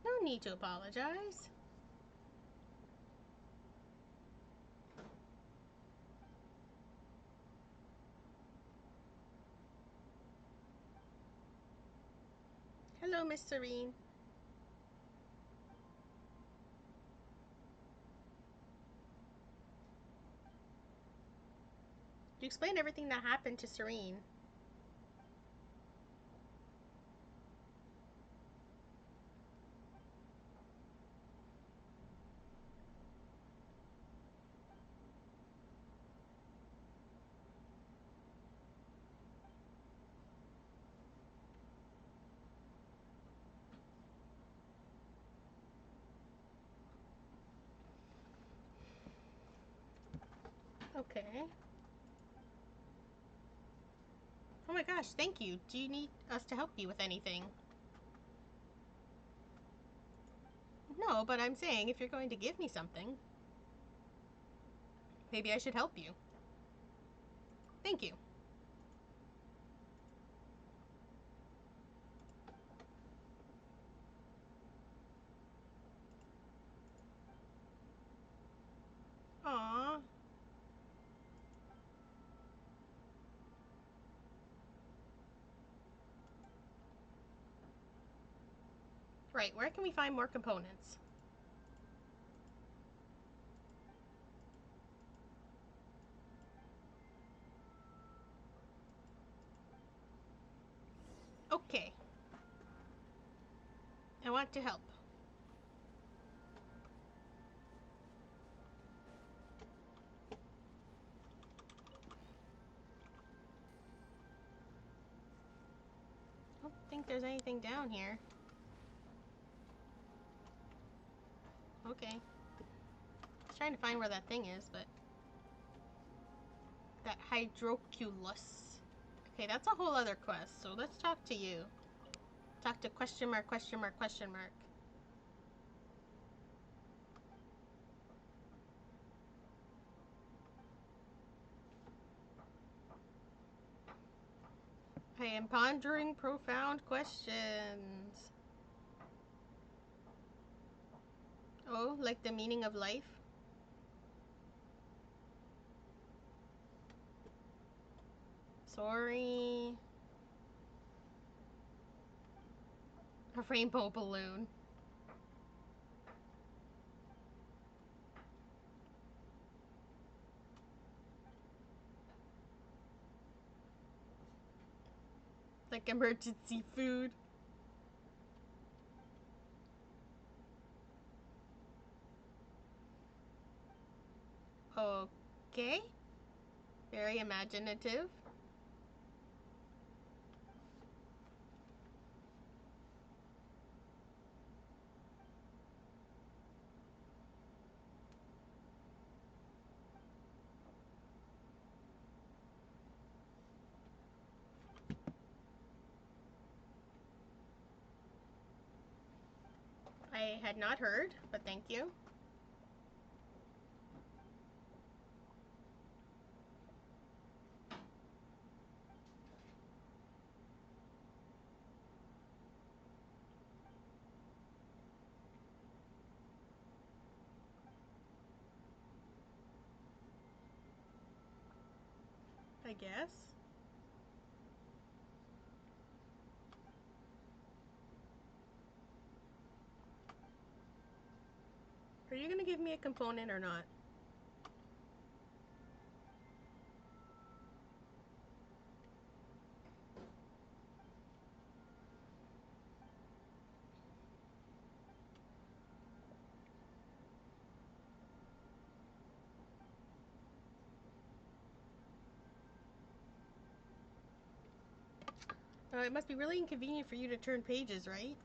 No need to apologize. Hello, Miss Serene. You explained everything that happened to Serene. Okay. Oh my gosh, thank you. Do you need us to help you with anything? No, but I'm saying if you're going to give me something, maybe I should help you. Thank you. Aww. Right, where can we find more components? Okay. I want to help. I don't think there's anything down here. Okay. I was trying to find where that thing is, but... That hydroculus. Okay, that's a whole other quest, so let's talk to you. Talk to question mark, question mark, question mark. I am pondering profound questions. Oh, like the meaning of life? Sorry. A rainbow balloon. Like emergency food. Okay. Very imaginative. I had not heard, but thank you. I guess. Are you gonna give me a component or not? It must be really inconvenient for you to turn pages, right?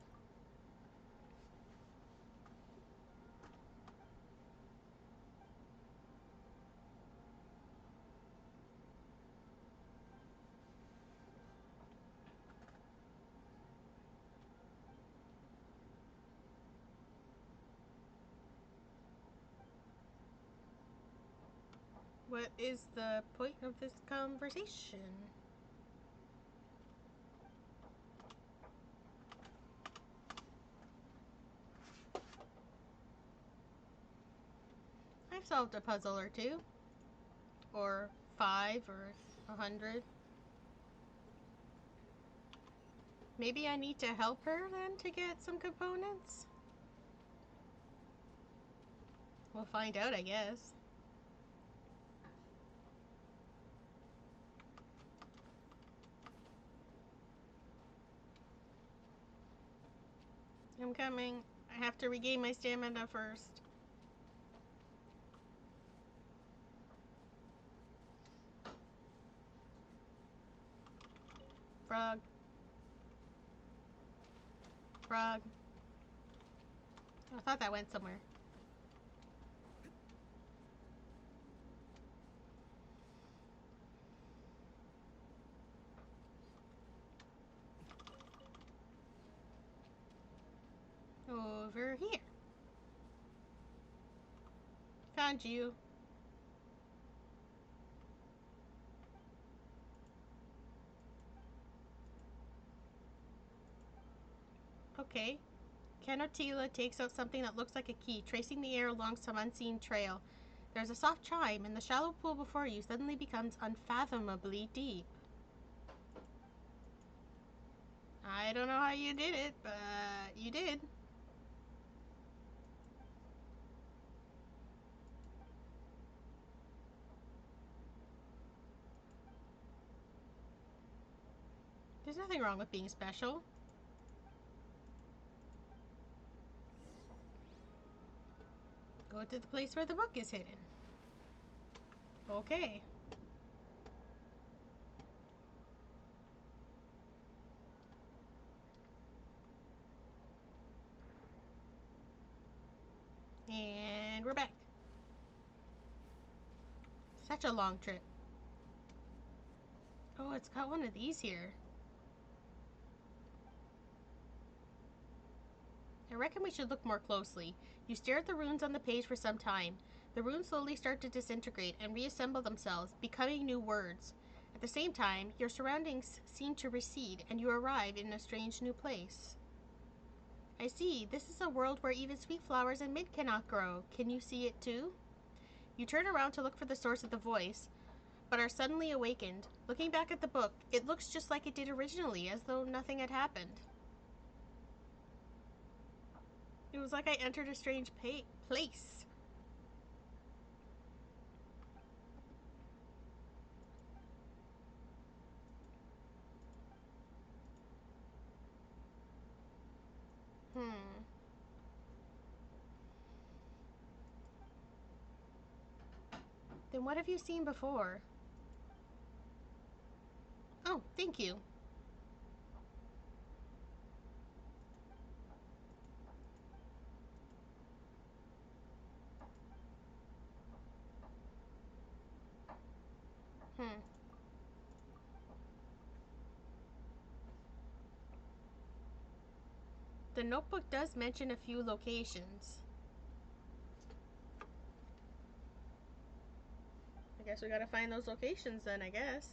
What is the point of this conversation? I've solved a puzzle or two. Or 5 or 100. Maybe I need to help her then to get some components? We'll find out, I guess. I'm coming. I have to regain my stamina first. Frog. Frog. I thought that went somewhere. Over here. Found you. Okay. Canotila takes out something that looks like a key, tracing the air along some unseen trail. There's a soft chime, and the shallow pool before you suddenly becomes unfathomably deep. I don't know how you did it, but you did. There's nothing wrong with being special. Go to the place where the book is hidden. Okay. And we're back. Such a long trip. Oh, it's got one of these here. I reckon we should look more closely. You stare at the runes on the page for some time. The runes slowly start to disintegrate and reassemble themselves, becoming new words. At the same time, your surroundings seem to recede, and you arrive in a strange new place. I see. This is a world where even sweet flowers and mint cannot grow. Can you see it too? You turn around to look for the source of the voice, but are suddenly awakened. Looking back at the book, it looks just like it did originally, as though nothing had happened. It was like I entered a strange place. Then what have you seen before? Oh, thank you. Hmm. The notebook does mention a few locations. I guess we gotta find those locations then, I guess.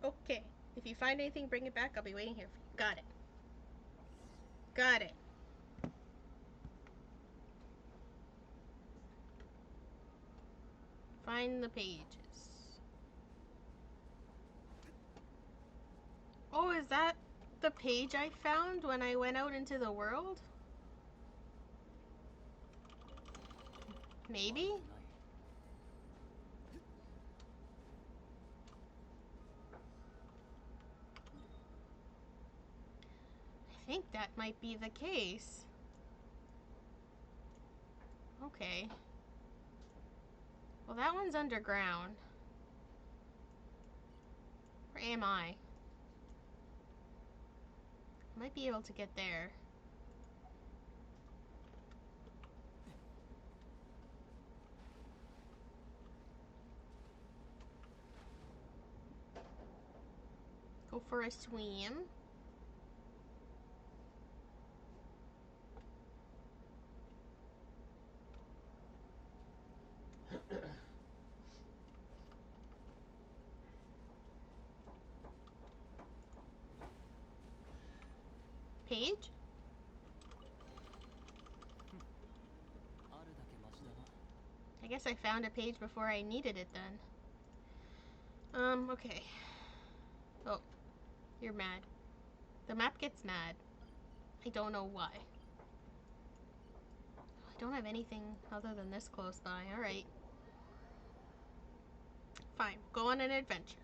Okay. If you find anything, bring it back. I'll be waiting here for you. Got it. Got it. Find the pages. Oh, is that the page I found when I went out into the world? Maybe? I think that might be the case. Okay. Well, that one's underground. Where am I? Might be able to get there. Go for a swim. Page? I guess I found a page before I needed it then. Okay. Oh, you're mad. The map gets mad. I don't know why. I don't have anything other than this close by. Alright. Fine. Go on an adventure.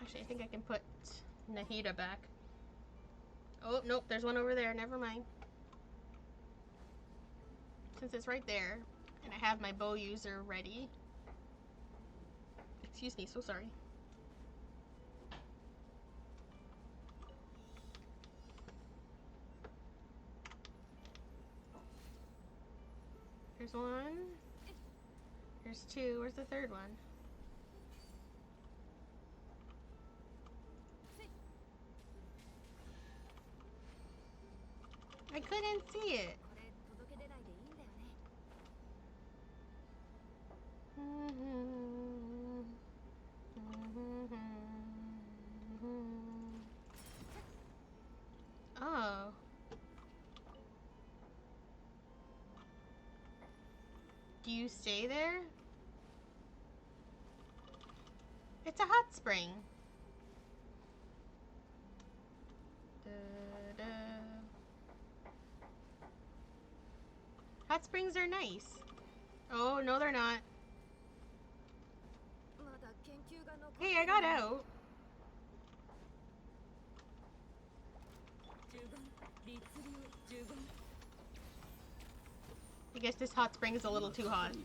Actually, I think I can put Nahida back. Oh, nope. There's one over there. Never mind. Since it's right there, and I have my bow user ready. Excuse me, so sorry. There's one. There's two. Where's the third one? I couldn't see it. Oh. Do you stay there? It's a hot spring. Da, da. Hot springs are nice. Oh, no they're not. Hey, I got out. I guess this hot spring is a little too hot.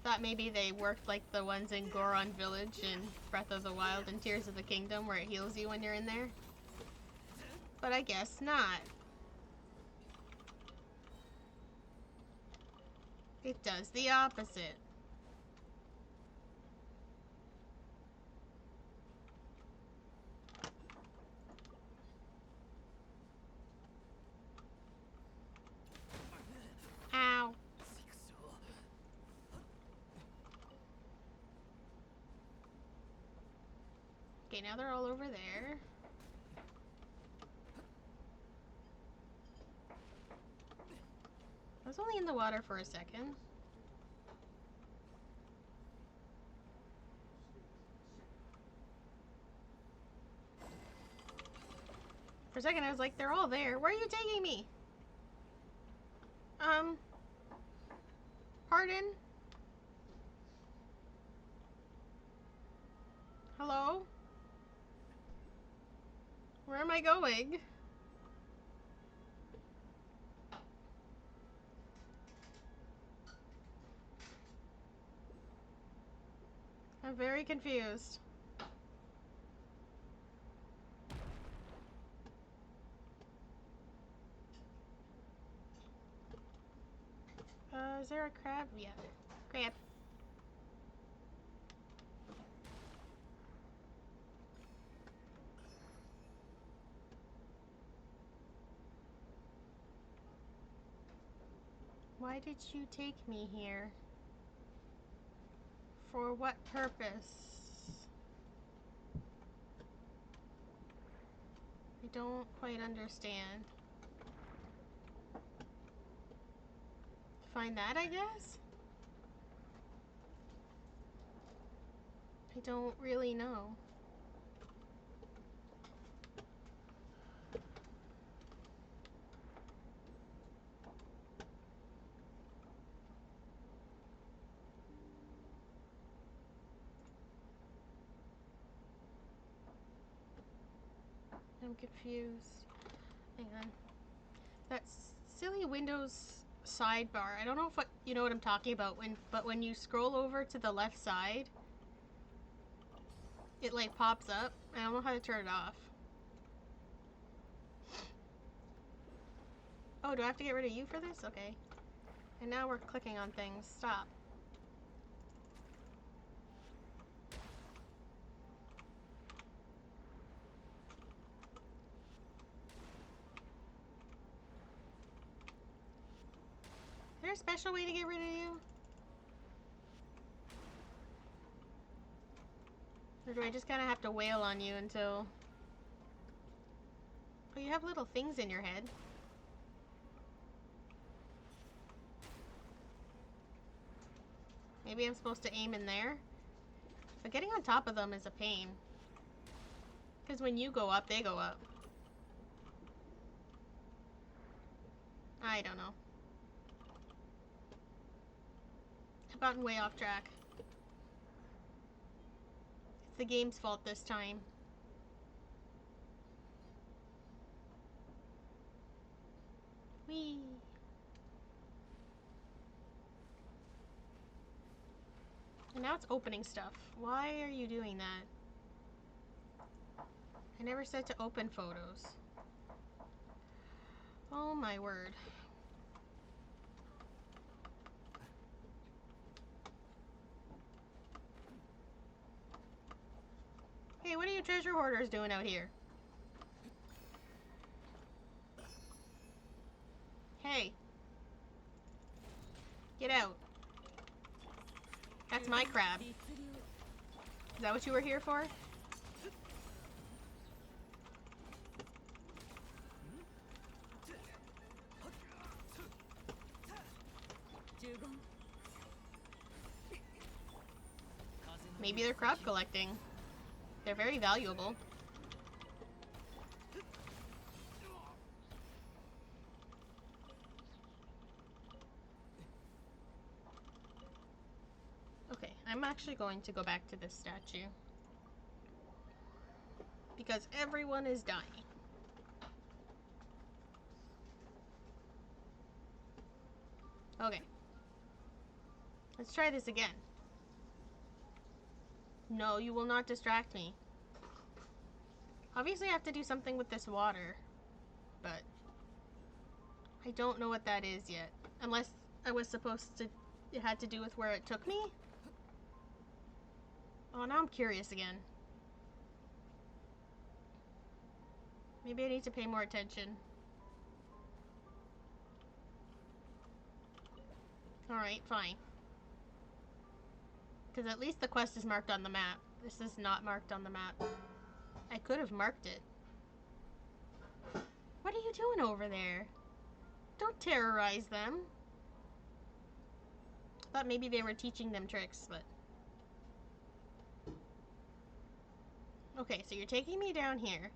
Thought maybe they worked like the ones in Goron Village in Breath of the Wild and Tears of the Kingdom where it heals you when you're in there. But I guess not. It does the opposite. Ow. Okay, now they're all over there. I was only in the water for a second. For a second I was like, they're all there. Where are you taking me? Pardon? Hello? Where am I going? I'm very confused. Is there a crab? Yeah. Crab. Why did you take me here? For what purpose? I don't quite understand. Find that, I guess? I don't really know. I'm confused. Hang on. That's silly Windows sidebar. I don't know if you know what I'm talking about, but when you scroll over to the left side, it like pops up. I don't know how to turn it off. Oh, do I have to get rid of you for this? Okay. And now we're clicking on things. Stop. Is there a special way to get rid of you? Or do I just kind of have to wail on you until... Oh, you have little things in your head. Maybe I'm supposed to aim in there? But getting on top of them is a pain. Because when you go up, they go up. I don't know. I've gotten way off track. It's the game's fault this time. Whee! And now it's opening stuff. Why are you doing that? I never said to open photos. Oh my word. Hey, what are you treasure hoarders doing out here? Hey. Get out. That's my crab. Is that what you were here for? Maybe they're crab collecting. They're very valuable. Okay, I'm actually going to go back to this statue. Because everyone is dying. Okay. Let's try this again. No, you will not distract me. Obviously I have to do something with this water. But I don't know what that is yet. Unless I was supposed to... It had to do with where it took me? Oh, now I'm curious again. Maybe I need to pay more attention. Alright, fine. Because at least the quest is marked on the map. This is not marked on the map. I could have marked it. What are you doing over there? Don't terrorize them. I thought maybe they were teaching them tricks, but... Okay, so you're taking me down here.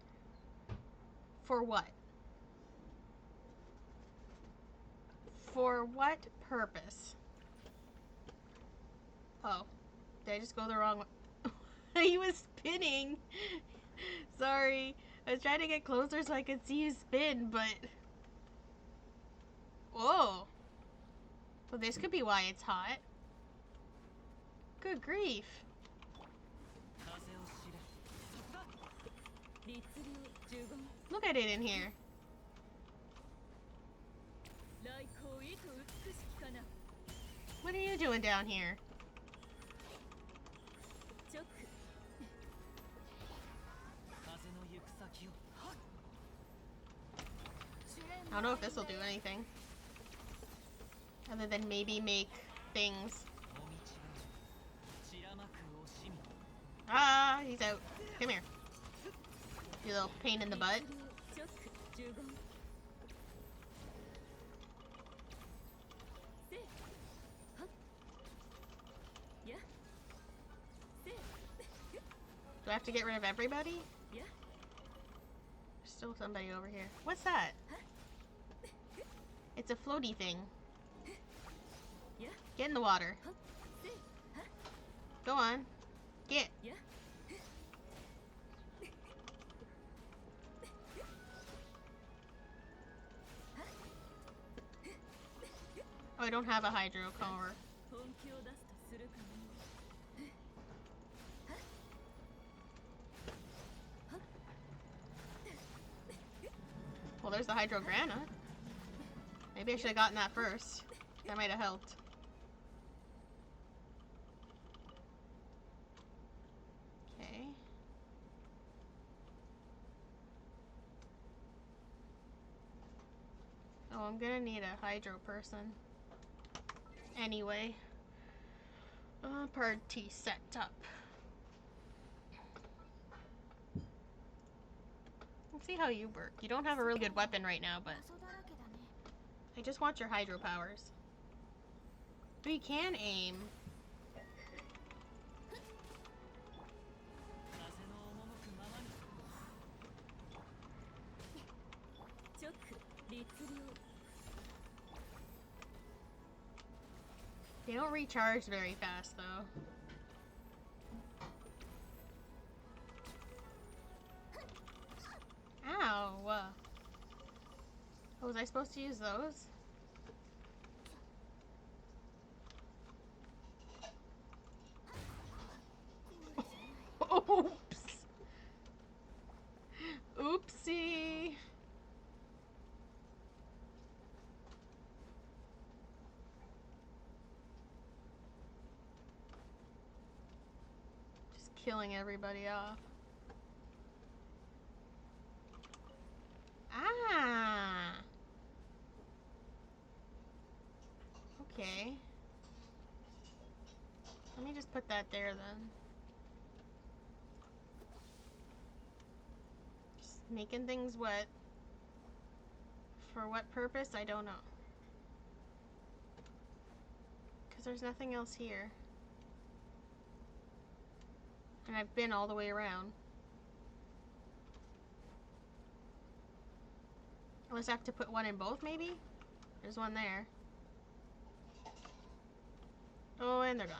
For what? For what purpose? Oh. Did I just go the wrong way? He was spinning. Sorry. I was trying to get closer so I could see you spin, but... Whoa. Well, this could be why it's hot. Good grief. Look at it in here. What are you doing down here? I don't know if this will do anything. Other than maybe make things. Ah, he's out. Come here. You little pain in the butt. Do I have to get rid of everybody? There's still somebody over here. What's that? It's a floaty thing. Get in the water. Go on. Get. Oh, I don't have a hydro cover. Well, there's the hydrograna. Maybe I should have gotten that first. That might have helped. Okay. Oh, I'm gonna need a hydro person. Anyway. Party set up. Let's see how you work. You don't have a really good weapon right now, but I just want your hydro powers. But you can aim. They don't recharge very fast, though. Ow! Oh, was I supposed to use those? Oops! Oopsie! Just killing everybody off. Ah! Okay. Let me just put that there then. Just making things wet. For what purpose, I don't know. Because there's nothing else here. And I've been all the way around. Unless I have to put one in both, maybe? There's one there. Oh, and they're gone.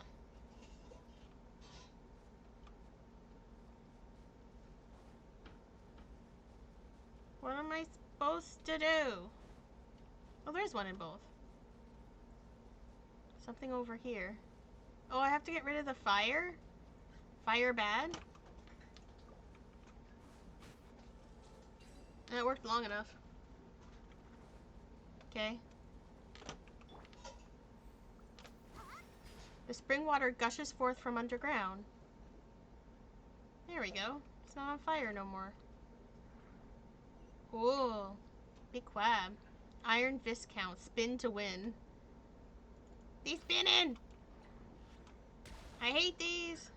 What am I supposed to do? Oh, there's one in both. Something over here. Oh, I have to get rid of the fire? Fire bad? That worked long enough. Okay. The spring water gushes forth from underground. There we go. It's not on fire no more. Cool. Big quab. Iron Viscount. Spin to win. He's spinning! I hate these!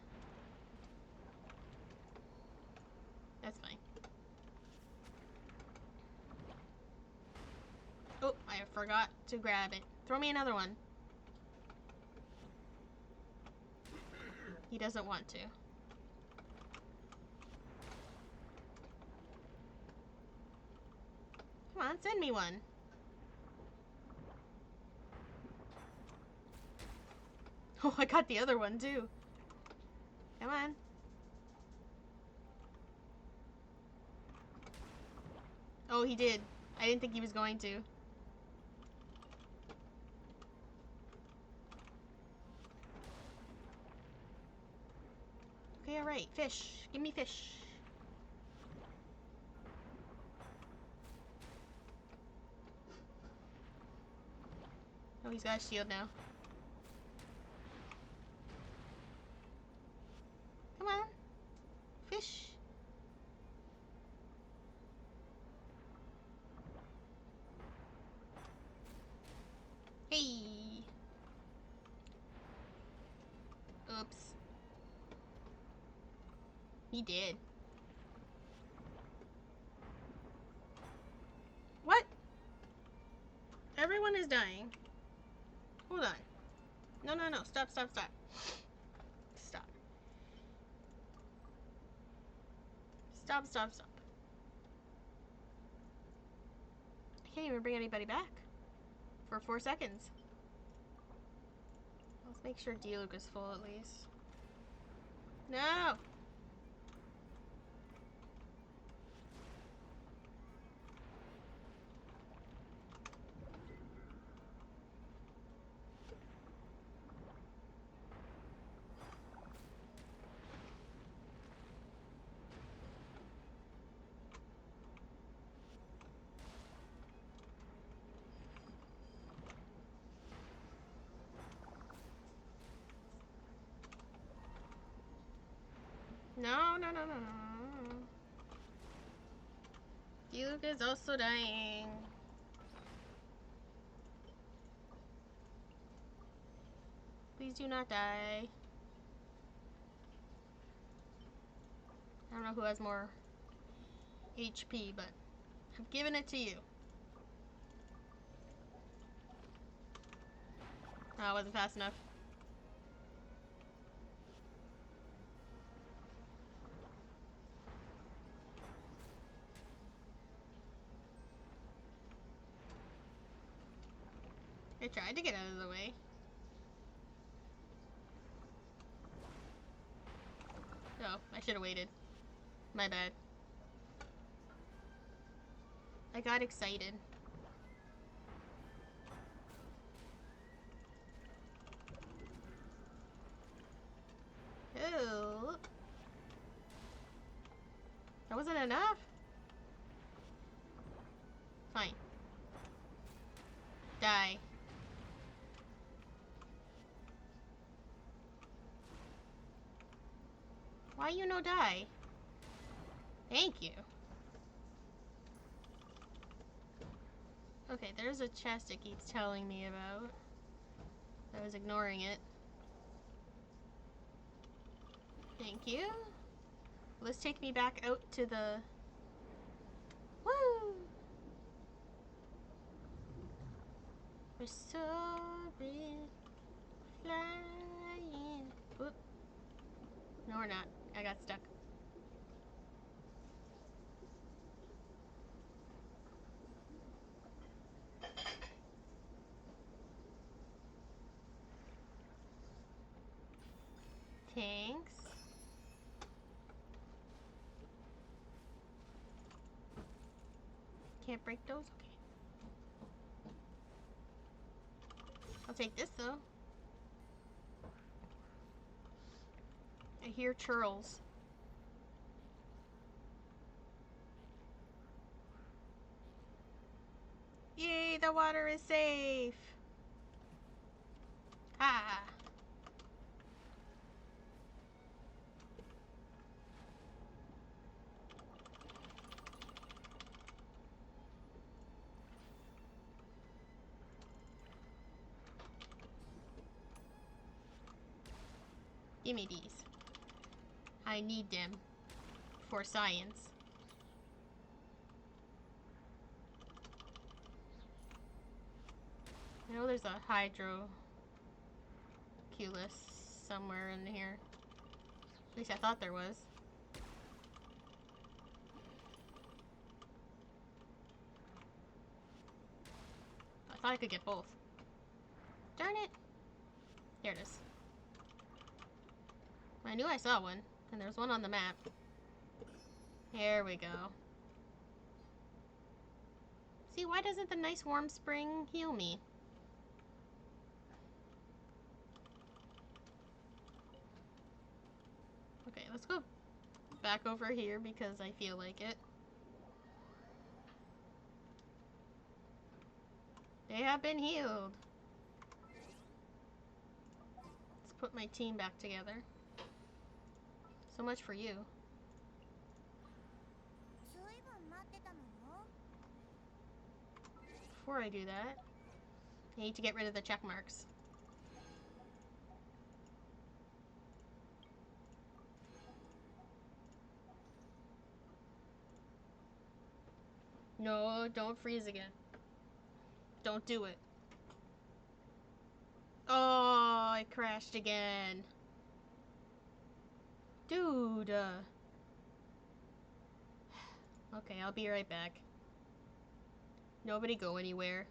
That's fine. Oh, I forgot to grab it. Throw me another one. He doesn't want to. Come on, send me one. Oh, I got the other one too. Come on. Oh, he did. I didn't think he was going to. Okay, alright. Fish. Give me fish. Oh, he's got a shield now. Come on. Fish. Hey. Oops. He did. What? Everyone is dying. Hold on. No, no, no. Stop, stop, stop. Stop. Stop, stop, stop. I can't even bring anybody back. For 4 seconds. Let's make sure D-Luke is full at least. No! No, no, no, no, no. D-Luke is also dying. Please do not die. I don't know who has more HP, but I've given it to you. Oh, I wasn't fast enough. I tried to get out of the way. Oh, I should have waited. My bad. I got excited. Ew. That wasn't enough? Fine. Die. Why you no die? Thank you. Okay, there's a chest it keeps telling me about. I was ignoring it. Thank you. Let's take me back out to the... Woo! We're soaring, flying. Oop. No, we're not. I got stuck. Thanks. Can't break those? Okay. I'll take this though. I hear churls. Yay, the water is safe. Ah. Give me these. I need them for science. I know there's a hydroculus somewhere in here. At least I thought there was. I thought I could get both. Darn it! Here it is. I knew I saw one, and there's one on the map. Here we go. See, why doesn't the nice warm spring heal me? Okay, let's go back over here because I feel like it. They have been healed. Let's put my team back together. So much for you. Before I do that, I need to get rid of the check marks. No, don't freeze again. Don't do it. Oh, I crashed again. Dude. Okay, I'll be right back. Nobody go anywhere.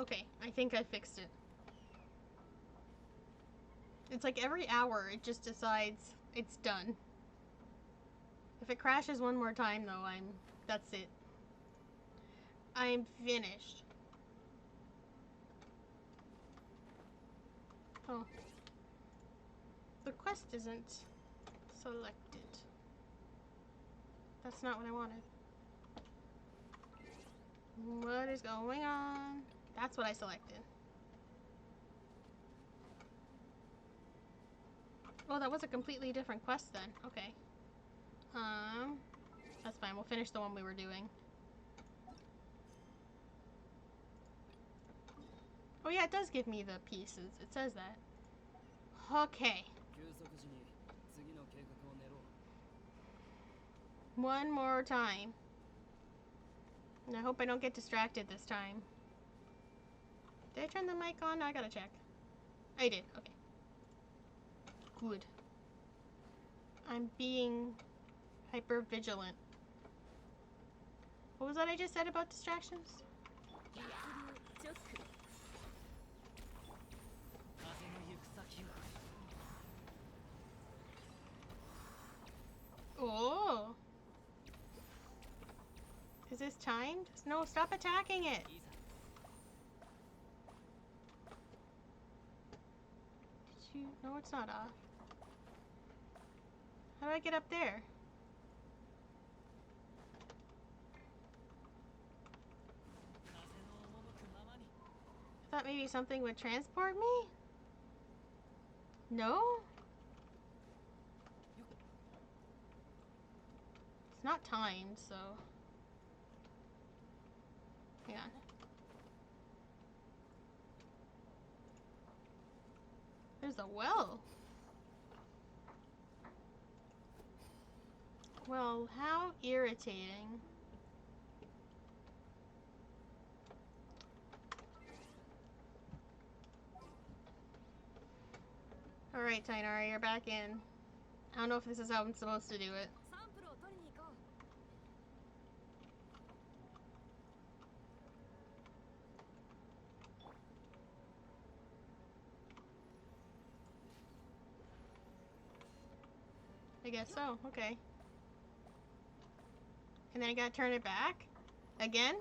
Okay, I think I fixed it. It's like every hour it just decides it's done. If it crashes one more time though, that's it. I'm finished. Oh. The quest isn't selected. That's not what I wanted. What is going on? That's what I selected. Oh, that was a completely different quest then. Okay. That's fine. We'll finish the one we were doing. Oh yeah, it does give me the pieces. It says that. Okay. One more time. And I hope I don't get distracted this time. Did I turn the mic on? I gotta check. I did. Okay. Good. I'm being hyper vigilant. What was that I just said about distractions? Oh. Is this timed? No, stop attacking it. Did you? No, it's not off. How do I get up there? I thought maybe something would transport me? No? It's not timed, so... Hang on. There's a well. Well, how irritating. Alright, Tainara, you're back in. I don't know if this is how I'm supposed to do it. I guess so, okay. And then I gotta turn it back? Again?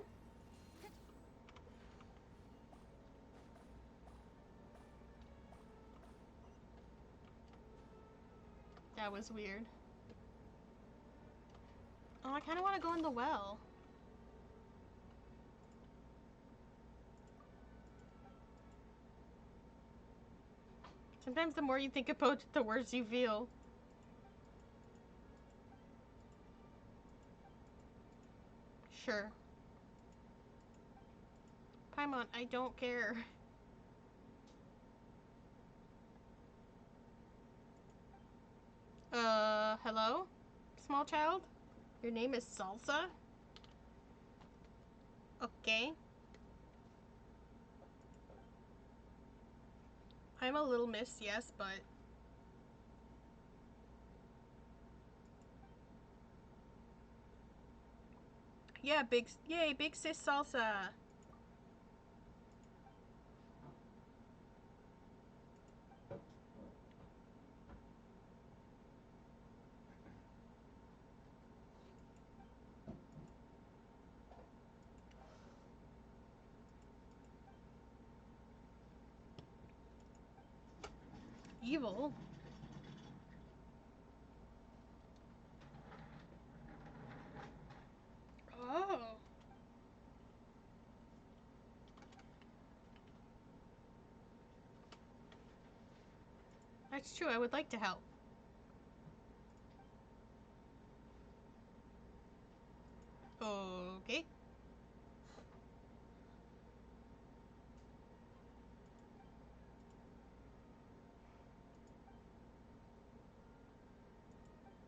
That was weird. Oh, I kinda wanna go in the well. Sometimes the more you think about it, the worse you feel. Sure. Paimon, I don't care. Hello? Small child? Your name is Salsa? Okay. I'm a little miss, yes, but... Yeah, yay, big sis Salsa! Evil? Oh. That's true, I would like to help. Okay.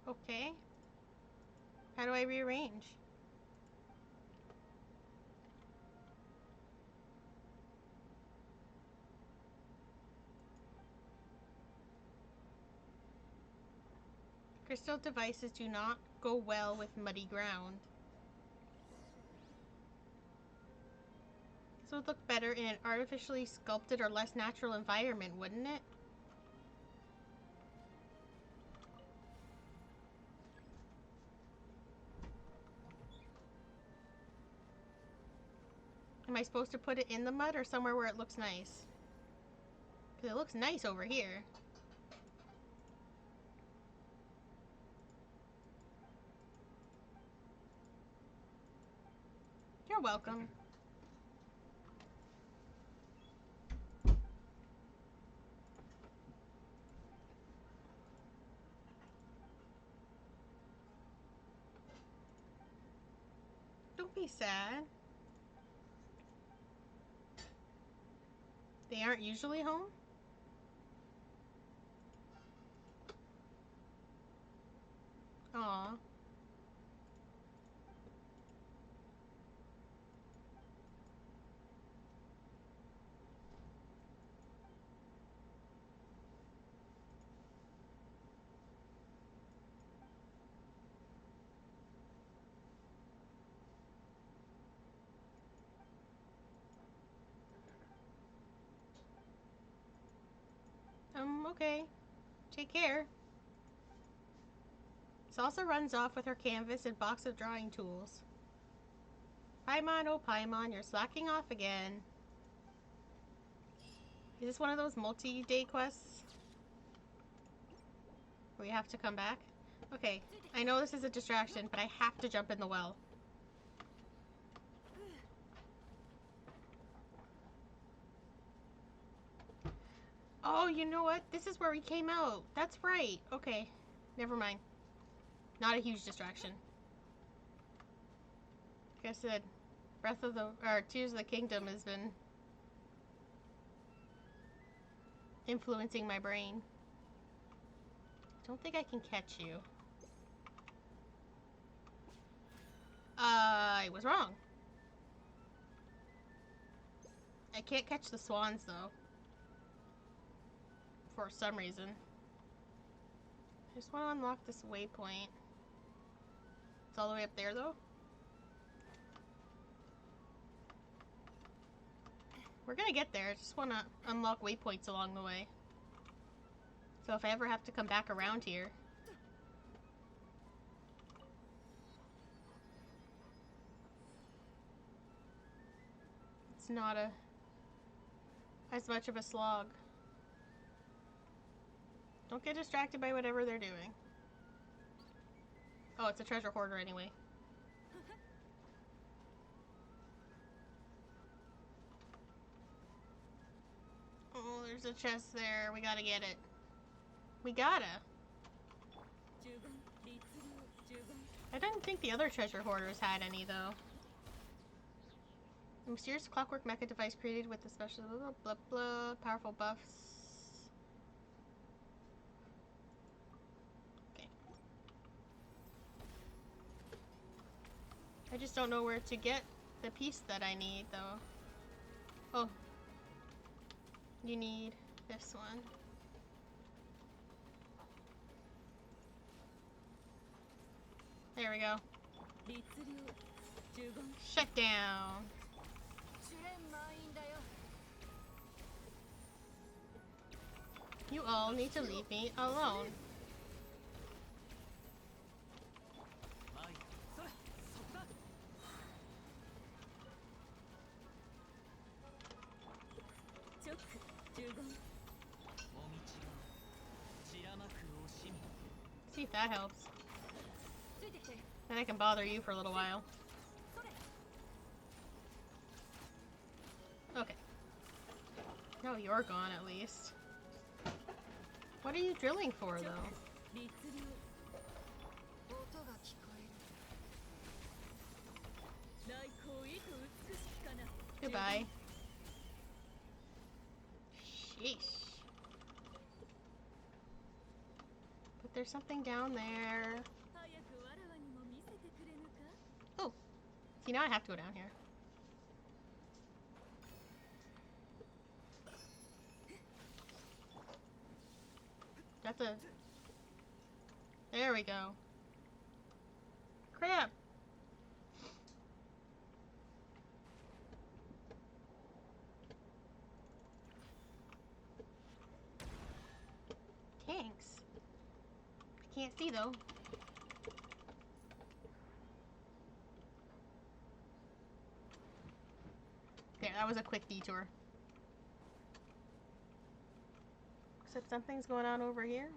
Okay. How do I rearrange? Crystal devices do not go well with muddy ground. This would look better in an artificially sculpted or less natural environment, wouldn't it? Am I supposed to put it in the mud or somewhere where it looks nice? Because it looks nice over here. You're welcome. Don't be sad. They aren't usually home? Aw. Okay. Take care. Salsa runs off with her canvas and box of drawing tools. Paimon, oh Paimon, you're slacking off again. Is this one of those multi-day quests? Where you have to come back? Okay, I know this is a distraction, but I have to jump in the well. Oh, you know what? This is where we came out. That's right. Okay, never mind. Not a huge distraction. Like I said, Tears of the Kingdom has been influencing my brain. Don't think I can catch you. I was wrong. I can't catch the swans though. For some reason. I just want to unlock this waypoint. It's all the way up there though. We're gonna get there. I just want to unlock waypoints along the way. So if I ever have to come back around here. It's not as much of a slog. Don't get distracted by whatever they're doing. Oh, it's a treasure hoarder anyway. Oh, there's a chest there. We gotta get it. We gotta. I didn't think the other treasure hoarders had any, though. A mysterious clockwork mecha device created with a special blah blah blah powerful buffs. Okay. I just don't know where to get the piece that I need, though. Oh. You need this one. There we go. Shut down. You all need to leave me alone. See if that helps. Then I can bother you for a little while. Okay. Now you're gone at least. What are you drilling for, though? Goodbye. Sheesh. But there's something down there. Oh. See, now I have to go down here. That's a... There we go. Crap! can't see though. There, that was a quick detour. Except something's going on over here.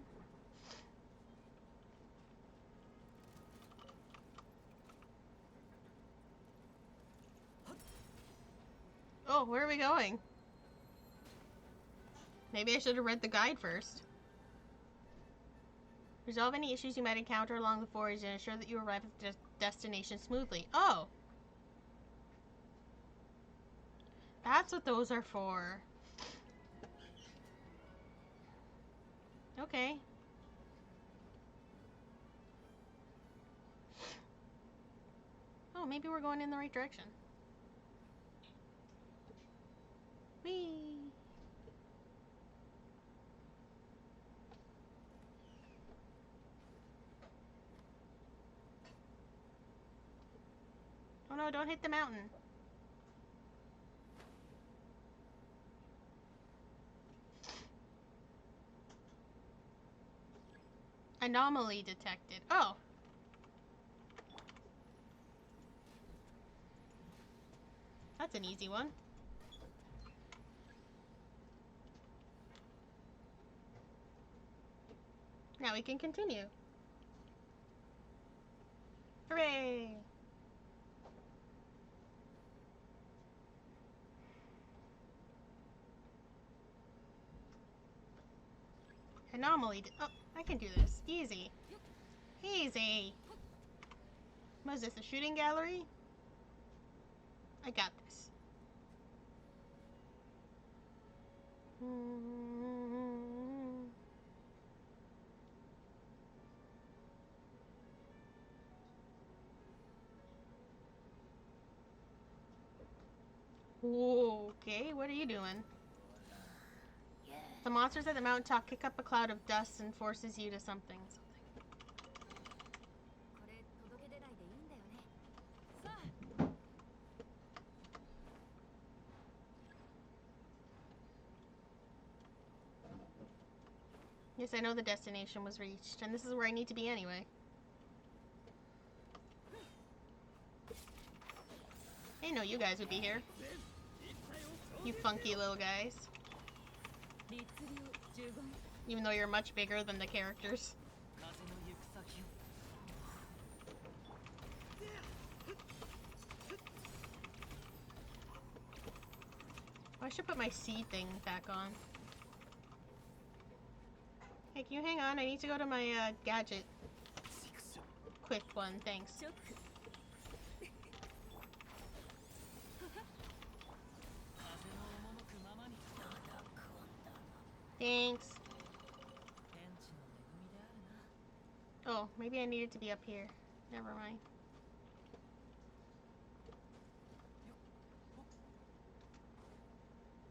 Oh, where are we going? Maybe I should have read the guide first. Resolve any issues you might encounter along the voyage and ensure that you arrive at the destination smoothly. Oh! That's what those are for. Okay. Oh, maybe we're going in the right direction. Whee! Oh no, don't hit the mountain. Anomaly detected. Oh! That's an easy one. Now we can continue. Hooray! Anomaly. Oh, I can do this. Easy. Easy. What is this, a shooting gallery? I got this. Whoa, okay, what are you doing? The monsters at the mountaintop kick up a cloud of dust and forces you to something. Yes, I know the destination was reached, and this is where I need to be anyway. I didn't know you guys would be here. You funky little guys. Even though you're much bigger than the characters. Oh, I should put my seed thing back on. Hey, can you hang on? I need to go to my gadget. Quick one, thanks. Thanks. Oh, maybe I needed to be up here. Never mind.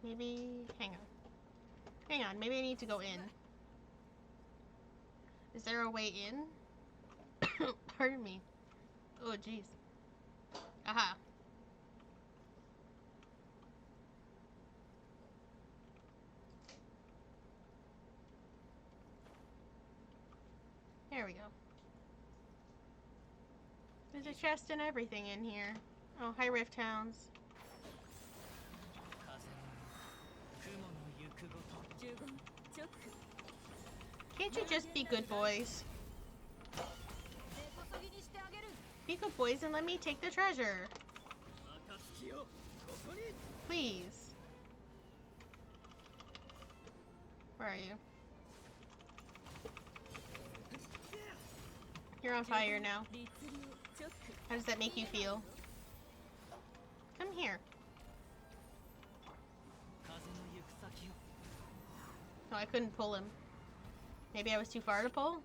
Maybe... hang on. Hang on, maybe I need to go in. Is there a way in? Pardon me. Oh, jeez. Aha. There we go. There's a chest and everything in here. Oh, hi Rift Hounds. Can't you just be good boys? Be good boys and let me take the treasure. Please. Where are you? You're on fire now. How does that make you feel? Come here. Oh, I couldn't pull him. Maybe I was too far to pull?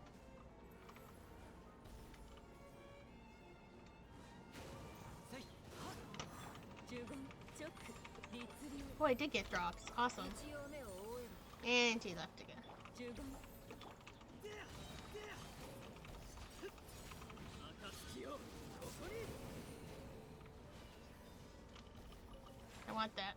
Oh, I did get drops. Awesome. And he left again. I want that.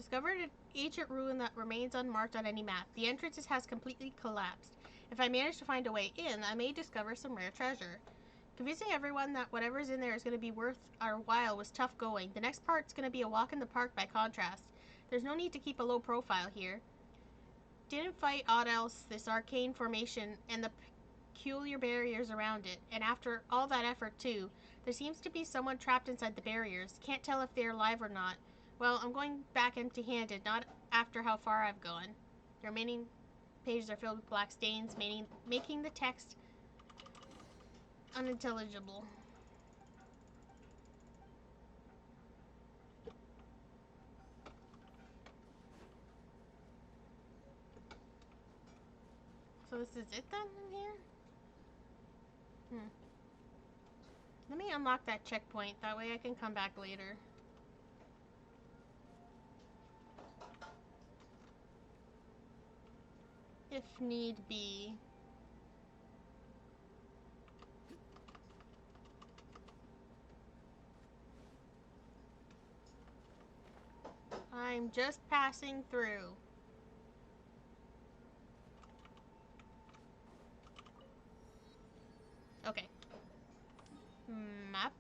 Discovered an ancient ruin that remains unmarked on any map. The entrance has completely collapsed. If I manage to find a way in, I may discover some rare treasure. Convincing everyone that whatever's in there is going to be worth our while was tough going. The next part's going to be a walk in the park by contrast. There's no need to keep a low profile here. Didn't fight aught else this arcane formation and the peculiar barriers around it, and after all that effort too, there seems to be someone trapped inside the barriers. Can't tell if they're alive or not. Well, I'm going back empty-handed, not after how far I've gone. The remaining pages are filled with black stains, making the text unintelligible. So this is it then in here? Let me unlock that checkpoint, that way I can come back later. If need be. I'm just passing through. Okay. Map.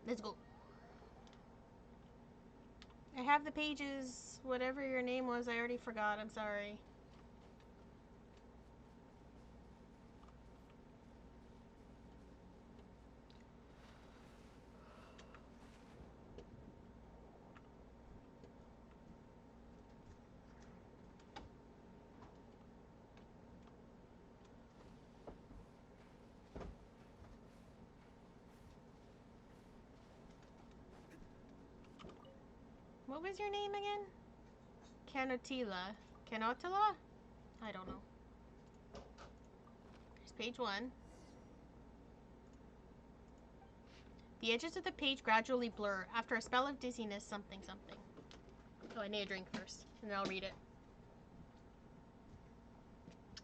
Let's go. I have the pages. Whatever your name was, I already forgot. I'm sorry. What was your name again? Canotila. Canotila? I don't know. Here's page 1. The edges of the page gradually blur. After a spell of dizziness, something. Oh, I need a drink first, and then I'll read it.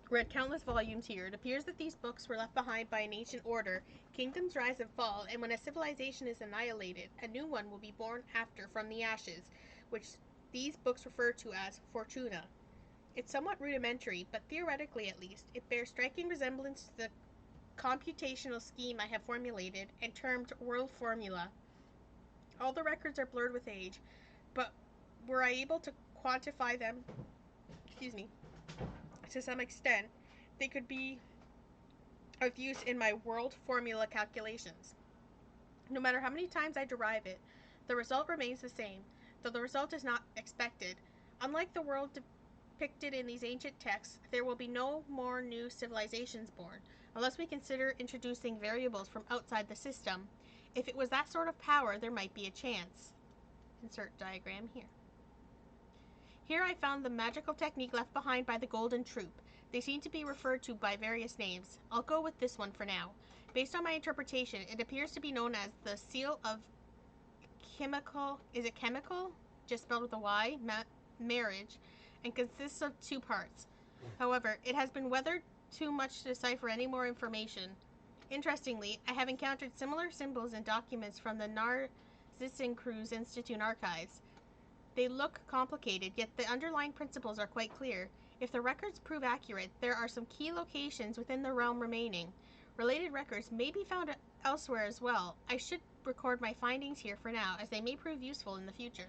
Read countless volumes here. It appears that these books were left behind by an ancient order. Kingdoms rise and fall, and when a civilization is annihilated, a new one will be born after from the ashes, which these books refer to as Fortuna. It's somewhat rudimentary, but theoretically at least, it bears striking resemblance to the computational scheme I have formulated and termed world formula. All the records are blurred with age, but were I able to quantify them, to some extent, they could be of use in my world formula calculations. No matter how many times I derive it, the result remains the same, though the result is not expected. Unlike the world depicted in these ancient texts, there will be no more new civilizations born, unless we consider introducing variables from outside the system. If it was that sort of power, there might be a chance. Insert diagram here. Here I found the magical technique left behind by the Golden Troop. They seem to be referred to by various names. I'll go with this one for now. Based on my interpretation, it appears to be known as the Seal of Chemical, is it chemical? Just spelled with a Y, marriage, and consists of 2 parts. However, it has been weathered too much to decipher any more information. Interestingly, I have encountered similar symbols in documents from the Narzissen-Cruz Institute archives. They look complicated, yet the underlying principles are quite clear. If the records prove accurate, there are some key locations within the realm remaining. Related records may be found elsewhere as well. I should record my findings here for now, as they may prove useful in the future.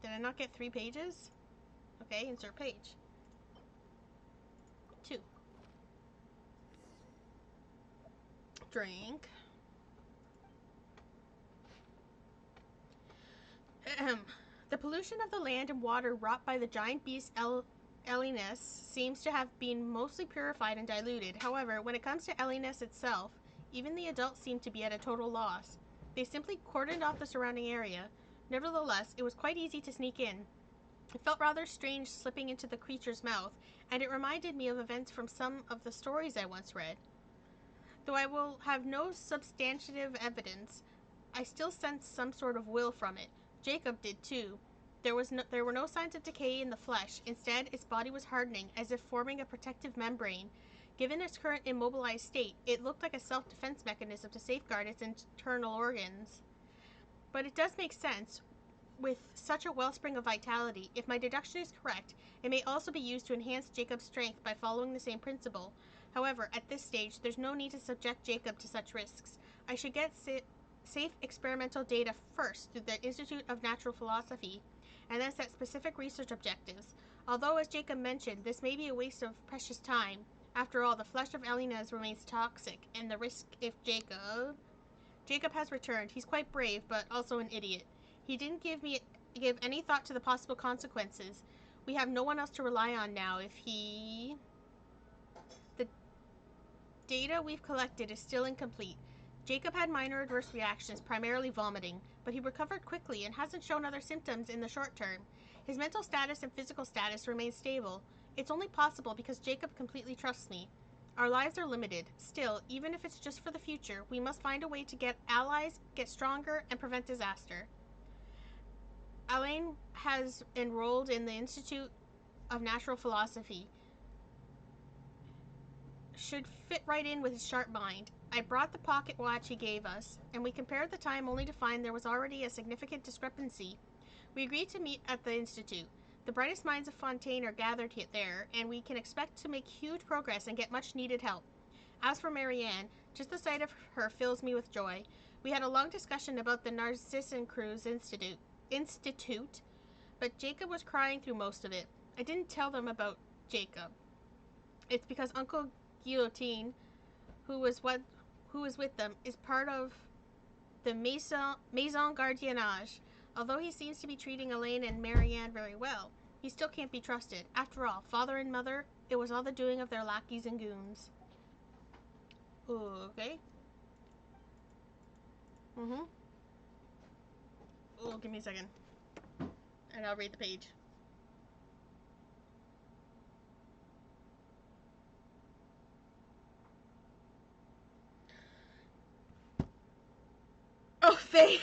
Did I not get 3 pages? Okay, insert page. 2. Drink. The pollution of the land and water wrought by the giant beast Elinus seems to have been mostly purified and diluted. However, when it comes to Elinus itself, even the adults seem to be at a total loss. They simply cordoned off the surrounding area. Nevertheless, it was quite easy to sneak in. It felt rather strange slipping into the creature's mouth, and it reminded me of events from some of the stories I once read. Though I will have no substantive evidence, I still sensed some sort of will from it. Jacob did too. There were no signs of decay in the flesh. Instead, its body was hardening, as if forming a protective membrane. Given its current immobilized state, it looked like a self-defense mechanism to safeguard its internal organs. But it does make sense. With such a wellspring of vitality, if my deduction is correct, it may also be used to enhance Jacob's strength by following the same principle. However, at this stage, there's no need to subject Jacob to such risks. I should get safe experimental data first through the Institute of Natural Philosophy, and then set specific research objectives. Although, as Jacob mentioned, this may be a waste of precious time. After all, the flesh of Elinas remains toxic, and the risk if Jacob has returned. He's quite brave, but also an idiot. He didn't give any thought to the possible consequences. We have no one else to rely on now. The data we've collected is still incomplete. Jacob had minor adverse reactions, primarily vomiting, but he recovered quickly and hasn't shown other symptoms in the short term. His mental status and physical status remain stable. It's only possible because Jacob completely trusts me. Our lives are limited. Still, even if it's just for the future, we must find a way to get allies, get stronger, and prevent disaster. Alain has enrolled in the Institute of Natural Philosophy. Should fit right in with his sharp mind. I brought the pocket watch he gave us, and we compared the time only to find there was already a significant discrepancy. We agreed to meet at the Institute. The brightest minds of Fontaine are gathered there, and we can expect to make huge progress and get much needed help. As for Marianne, just the sight of her fills me with joy. We had a long discussion about the Narcissan Cruz Institute, but Jacob was crying through most of it. I didn't tell them about Jacob. It's because Uncle Guillotine, who was with them, is part of the Maison Gardiennage. Although he seems to be treating Elaine and Marianne very well, he still can't be trusted. After all, father and mother, it was all the doing of their lackeys and goons. Okay. Oh, give me a second. And I'll read the page. Oh, Faye!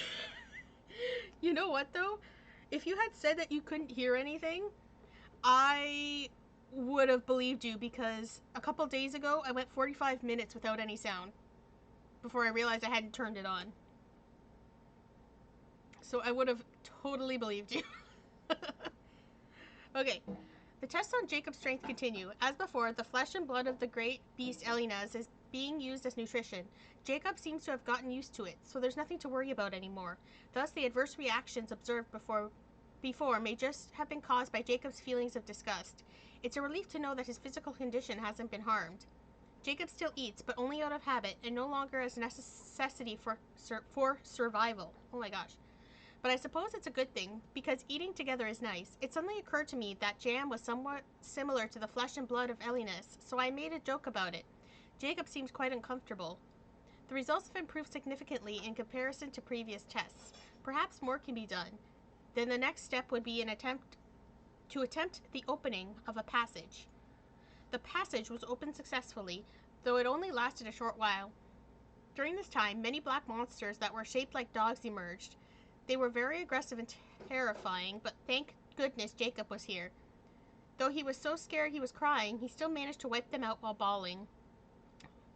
You know what, though? If you had said that you couldn't hear anything, I would have believed you, because a couple days ago, I went 45 minutes without any sound before I realized I hadn't turned it on. So I would have totally believed you. Okay. The tests on Jacob's strength continue. As before, the flesh and blood of the great beast Elinas is being used as nutrition. Jacob seems to have gotten used to it, so there's nothing to worry about anymore. Thus, the adverse reactions observed before may just have been caused by Jacob's feelings of disgust. It's a relief to know that his physical condition hasn't been harmed. Jacob still eats, but only out of habit and no longer as necessity for survival. Oh my gosh. But I suppose it's a good thing, because eating together is nice. It suddenly occurred to me that jam was somewhat similar to the flesh and blood of Elinas, so I made a joke about it. Jacob seems quite uncomfortable. The results have improved significantly in comparison to previous tests. Perhaps more can be done. Then the next step would be an attempt the opening of a passage. The passage was opened successfully, though it only lasted a short while. During this time, many black monsters that were shaped like dogs emerged. They were very aggressive and terrifying, but thank goodness Jacob was here. Though he was so scared he was crying, he still managed to wipe them out while bawling.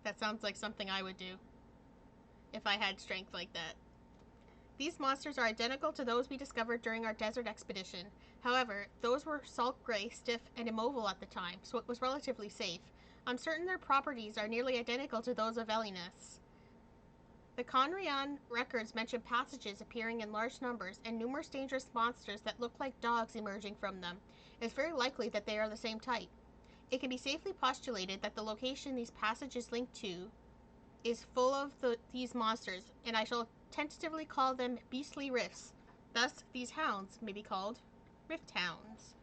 That sounds like something I would do, if I had strength like that. These monsters are identical to those we discovered during our desert expedition. However, those were salt gray, stiff, and immobile at the time, so it was relatively safe. I'm certain their properties are nearly identical to those of Elinas. The Conrian records mention passages appearing in large numbers and numerous dangerous monsters that look like dogs emerging from them. It's very likely that they are the same type. It can be safely postulated that the location these passages link to is full of these monsters, and I shall tentatively call them beastly rifts. Thus, these hounds may be called rift hounds.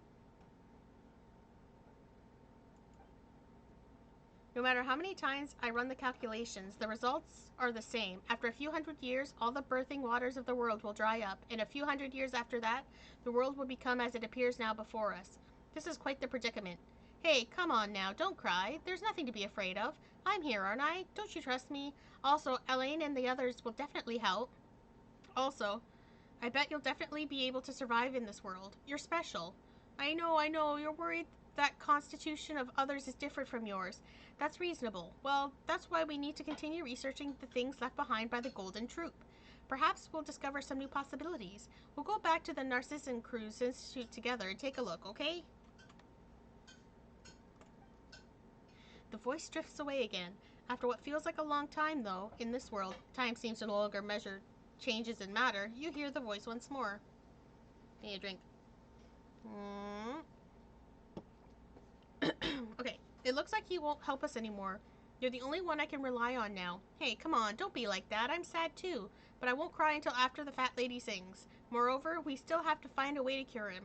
No matter how many times I run the calculations, the results are the same. After a few hundred years, all the birthing waters of the world will dry up, and a few hundred years after that, the world will become as it appears now before us. This is quite the predicament. Hey, come on now, don't cry. There's nothing to be afraid of. I'm here, aren't I? Don't you trust me? Also, Elaine and the others will definitely help. Also, I bet you'll definitely be able to survive in this world. You're special. I know, you're worried that constitution of others is different from yours. That's reasonable. Well, that's why we need to continue researching the things left behind by the Golden Troop. Perhaps we'll discover some new possibilities. We'll go back to the Narcissan Cruise Institute together and take a look, okay? The voice drifts away again. After what feels like a long time, though, in this world, time seems to no longer measure changes in matter, you hear the voice once more. Need a drink. Okay, it looks like he won't help us anymore. You're the only one I can rely on now. Hey, come on, don't be like that. I'm sad too. But I won't cry until after the fat lady sings. Moreover, we still have to find a way to cure him.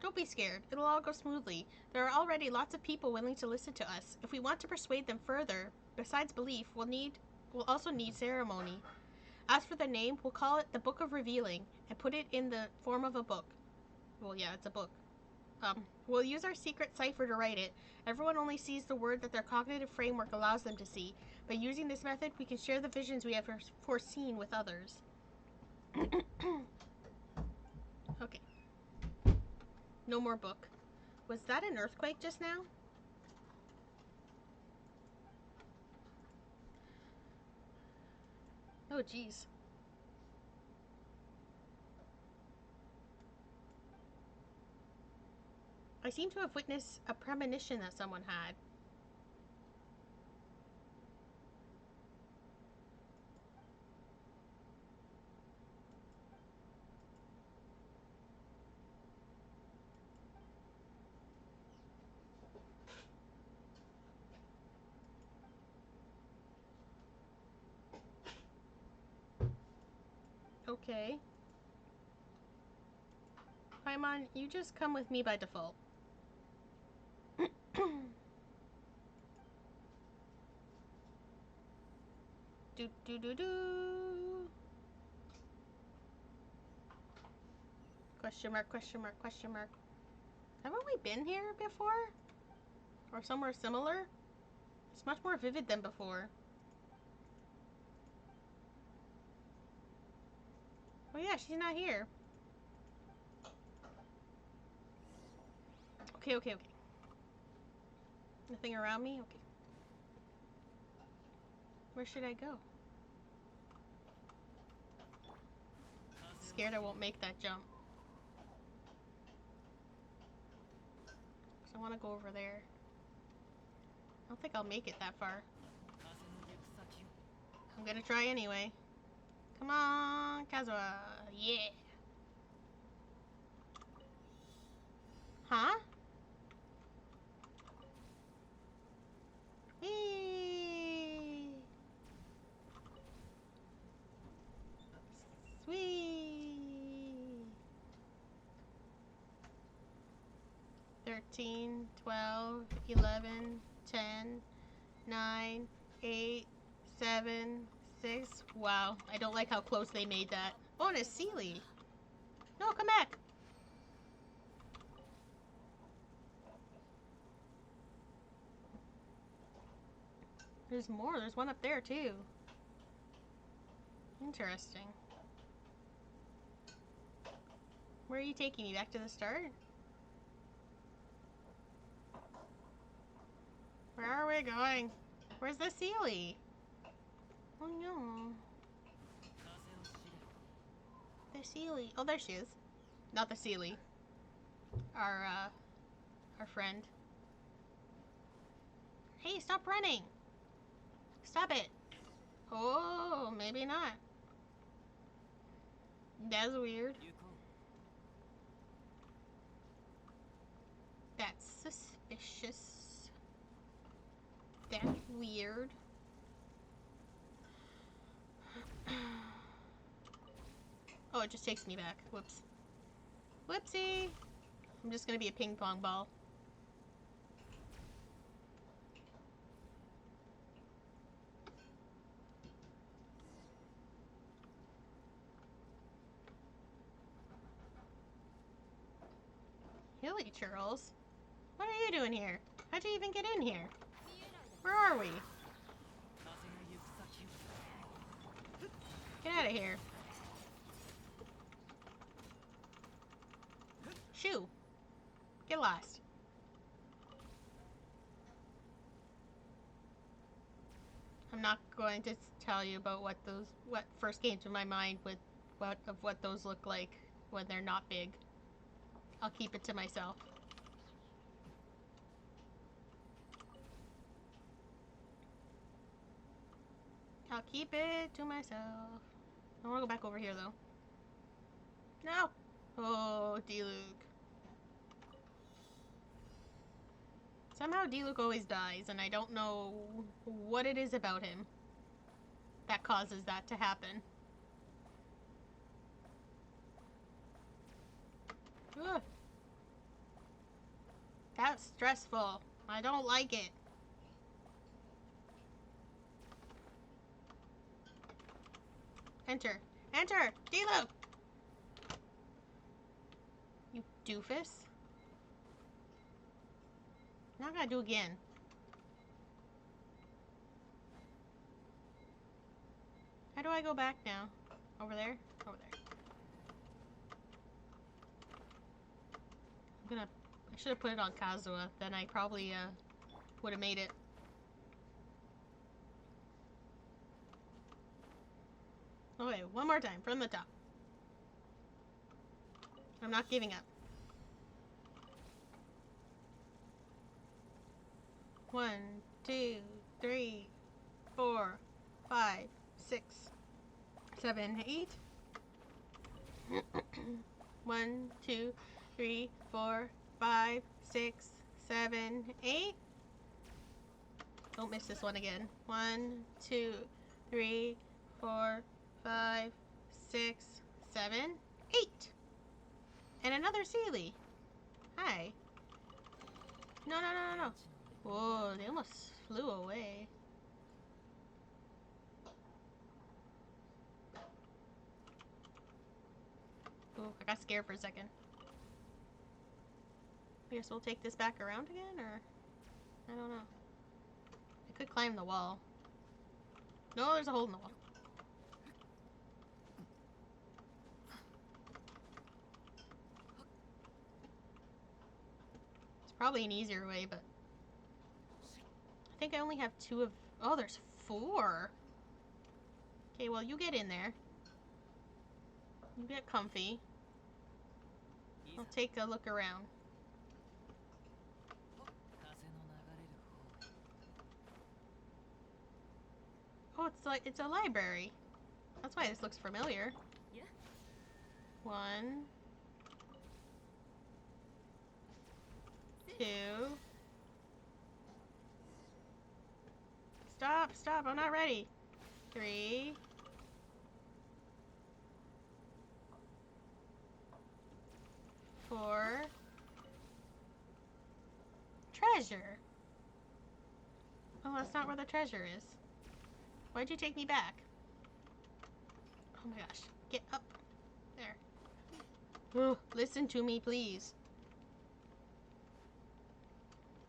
Don't be scared. It'll all go smoothly. There are already lots of people willing to listen to us. If we want to persuade them further, besides belief, we'll also need ceremony. As for the name, we'll call it the Book of Revealing and put it in the form of a book. Well, yeah, it's a book. We'll use our secret cipher to write it. Everyone only sees the word that their cognitive framework allows them to see. By using this method, we can share the visions we have foreseen with others. Okay. No more book. Was that an earthquake just now? Oh, jeez. I seem to have witnessed a premonition that someone had. Okay. Paimon, you just come with me by default. Do do do do. Question mark, question mark, question mark. Haven't we been here before? Or somewhere similar? It's much more vivid than before. Oh yeah, she's not here. Okay, okay, okay. Nothing around me? Okay. Where should I go? Scared I won't make that jump. So I want to go over there. I don't think I'll make it that far. I'm gonna try anyway. Come on, Kazuha. Yeah. Huh? Whee! Sweet. 13, 12, 11, 10, 9, 8, 7, 6. Wow, I don't like how close they made that. Oh, and a Sealy. No, come back. There's more. There's one up there, too. Interesting. Where are you taking me? Back to the start? Where are we going? Where's the Sealy? Oh no. The Sealy. Oh, there she is. Not the Sealy. Our friend. Hey, stop running! Stop it! Oh, maybe not. That's weird. That's suspicious. That's weird. Oh, it just takes me back. Whoops. Whoopsie! I'm just gonna be a ping pong ball. Hilly churls? What are you doing here? How'd you even get in here? Where are we? Get out of here. Shoo! Get lost. I'm not going to tell you about what first came to my mind with what those look like when they're not big. I'll keep it to myself. I'll keep it to myself. I want to go back over here though. No! Oh, D-Luke. Somehow D-Luke always dies, and I don't know what it is about him that causes that to happen. Ugh. That's stressful. I don't like it. Enter. Enter! D-Luke! You doofus. Now I gotta do again. How do I go back now? Over there? Over there. I should have put it on Kazuha. Then I probably would have made it. Okay, one more time from the top. I'm not giving up. 1, 2, 3, 4, 5, 6, 7, 8. 1, 2, 3, 4, 5, 6, 7, 8. Don't miss this one again. 1, 2, 3, 4, 5, 6, 7, 8. And another Sealy. Hi. No, no, no, no, no. Whoa, they almost flew away. Ooh, I got scared for a second. I guess we'll take this back around again, or... I don't know. I could climb the wall. No, there's a hole in the wall. It's probably an easier way, but... I think I only have 2 of... Oh, there's 4! Okay, well, you get in there. You get comfy. I'll take a look around. Oh, it's a library. That's why this looks familiar. 1, 2. Stop, I'm not ready. 3. 4. Treasure. Oh, that's not where the treasure is. Why'd you take me back? Oh my gosh. Get up. There. Ugh, listen to me, please.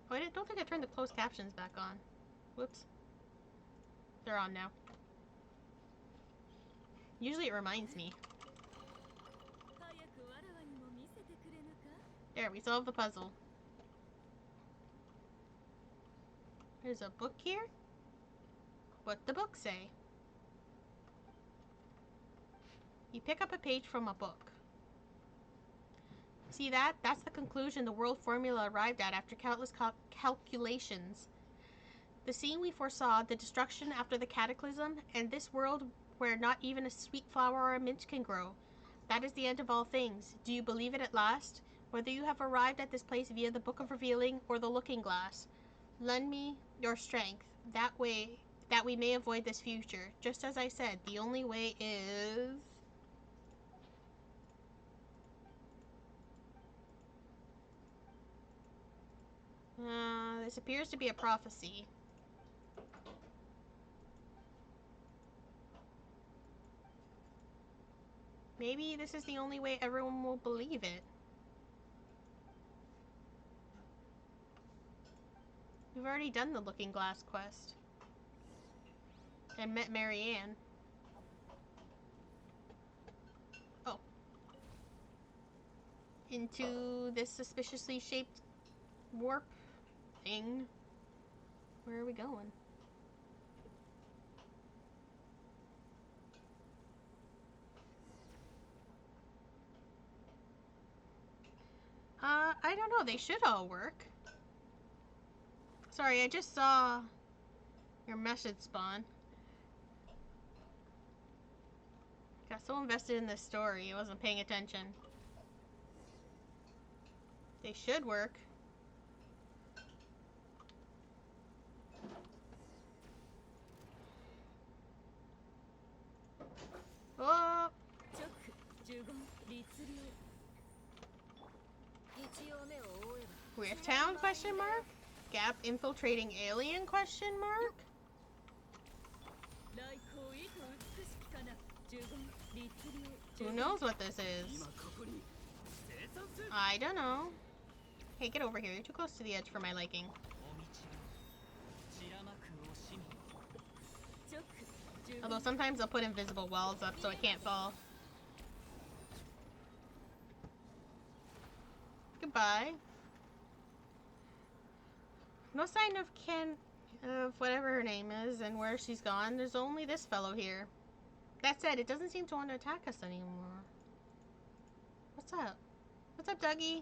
Oh, I don't think I turned the closed captions back on. Whoops. They're on now. Usually it reminds me. There, we solved the puzzle. There's a book here? What'd the book say? You pick up a page from a book. See that? That's the conclusion the world formula arrived at after countless calculations. The scene we foresaw, the destruction after the cataclysm, and this world where not even a sweet flower or a mint can grow. That is the end of all things. Do you believe it at last? Whether you have arrived at this place via the Book of Revealing or the Looking Glass, lend me your strength. That we may avoid this future. Just as I said, the only way is... this appears to be a prophecy. Maybe this is the only way everyone will believe it. We've already done the Looking Glass quest. And met Marianne. Oh. Into this suspiciously shaped warp thing. Where are we going? I don't know. They should all work. Sorry, I just saw your message spawn. Got so invested in this story, I wasn't paying attention. They should work. Oh! Rift Town? Question mark? Gap infiltrating alien? Question mark? Who knows what this is? I don't know. Hey, get over here. You're too close to the edge for my liking. Although sometimes I'll put invisible walls up so I can't fall. Goodbye. No sign of whatever her name is and where she's gone. There's only this fellow here. That said, it doesn't seem to want to attack us anymore. What's up? What's up, Dougie?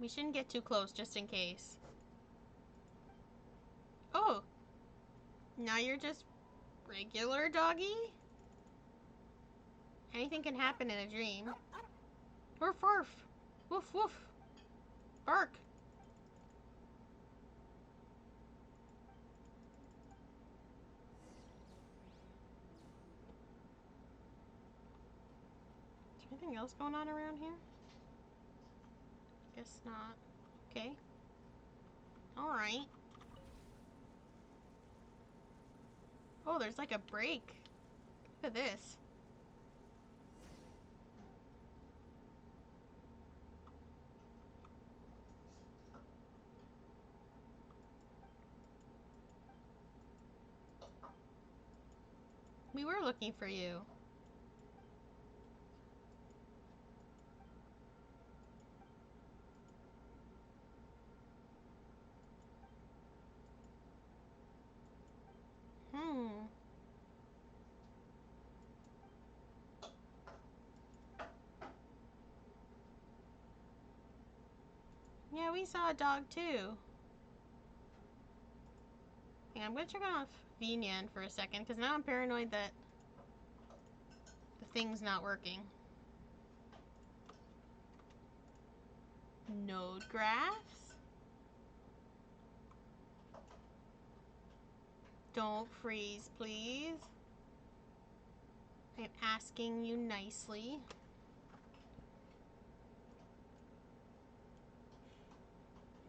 We shouldn't get too close just in case. Oh! Now you're just regular doggy? Anything can happen in a dream. Woof woof! Woof woof! Bark! Is there anything else going on around here? Guess not. Okay. Alright. Oh, there's like a break. Look at this. We were looking for you. Yeah, we saw a dog too. Hang on, I'm gonna turn off VNAN for a second because now I'm paranoid that the thing's not working. Node graphs? Don't freeze, please. I'm asking you nicely.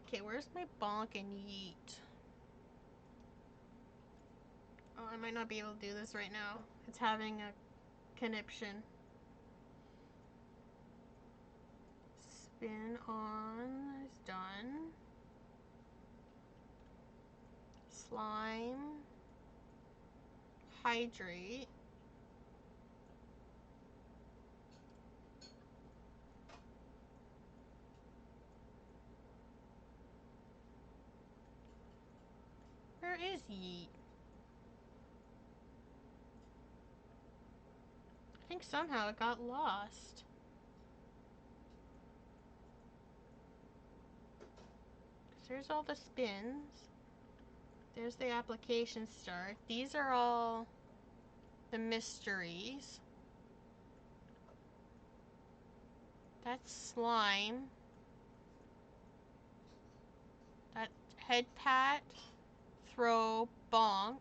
Okay, where's my bonk and yeet? Oh, I might not be able to do this right now. It's having a conniption. Spin on is done. Slime. Hydrate. Where is yeet? I think somehow it got lost. There's all the spins. There's the application start. These are all the mysteries. That's slime. That head pat, throw, bonk.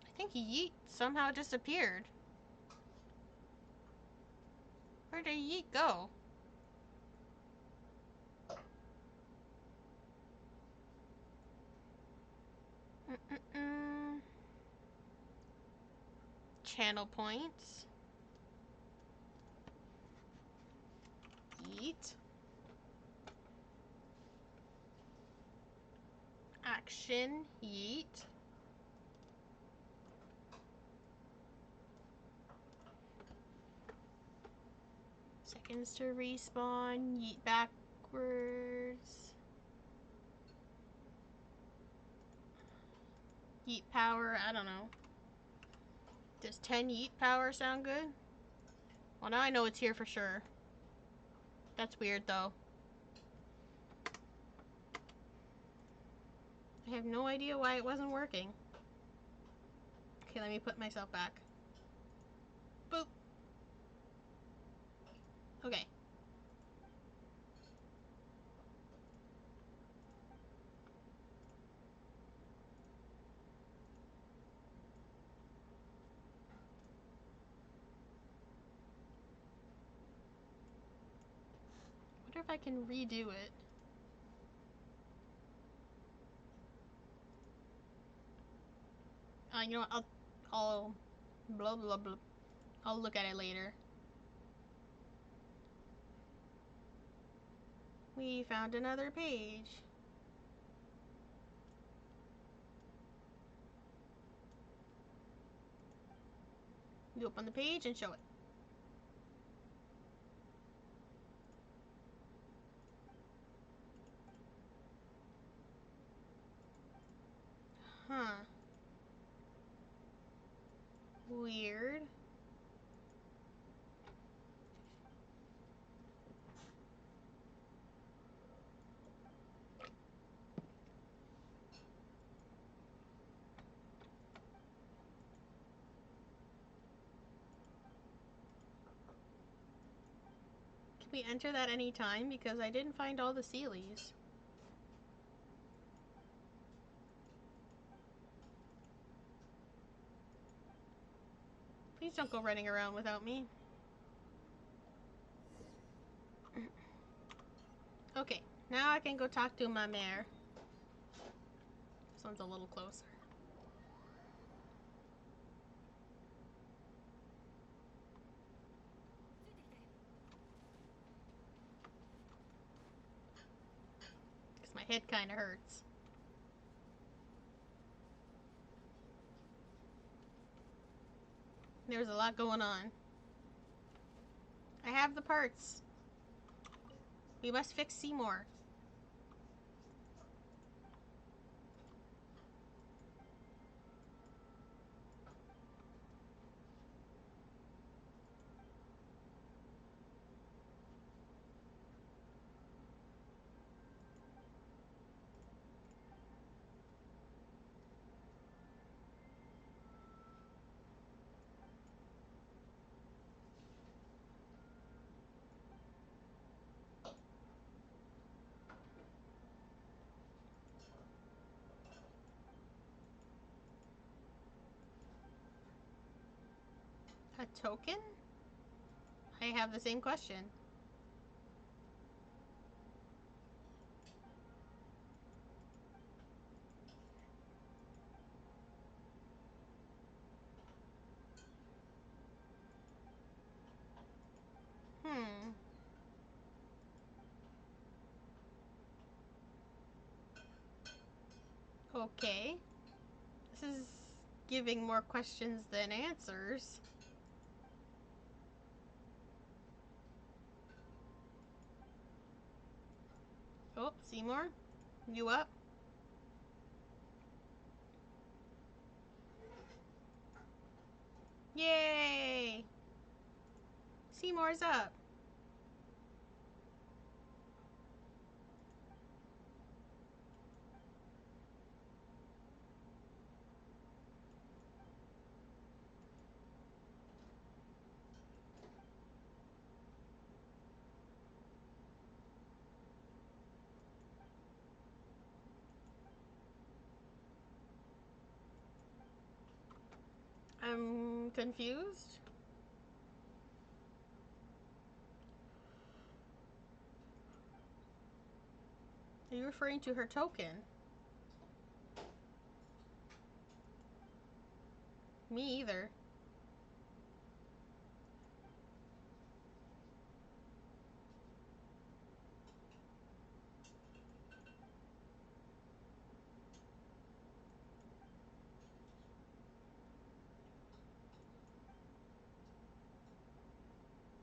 I think yeet somehow disappeared. Where did yeet go? Channel points. Yeet. Action. Yeet. Seconds to respawn. Yeet backwards. Yeet power. I don't know. Does 10 yeet power sound good? Well, now I know it's here for sure. That's weird, though. I have no idea why it wasn't working. Okay, let me put myself back. Boop. Okay. Wonder if I can redo it. You know what? I'll blah blah blah. I'll look at it later. We found another page. You open the page and show it. Huh. Weird. Can we enter that any time? Because I didn't find all the Sealies. Please don't go running around without me. Okay, now I can go talk to my mare. This one's a little closer. Because my head kind of hurts. There's a lot going on. I have the parts. We must fix Seymour. A token? I have the same question. Hmm. Okay. This is giving more questions than answers. Oh, Seymour? You up? Yay! Seymour's up. I'm confused. Are you referring to her token? Me either.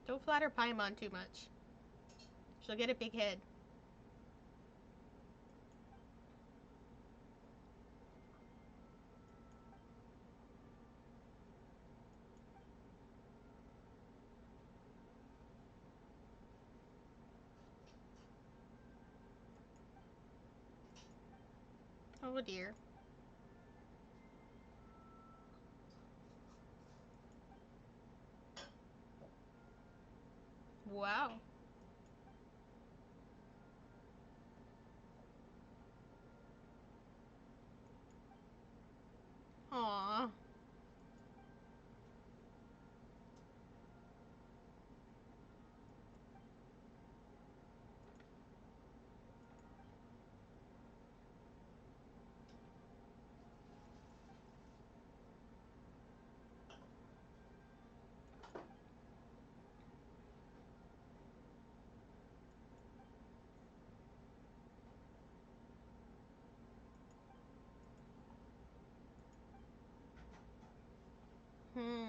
Don't flatter Paimon too much. She'll get a big head. Oh dear. Wow. Aww. Hmm.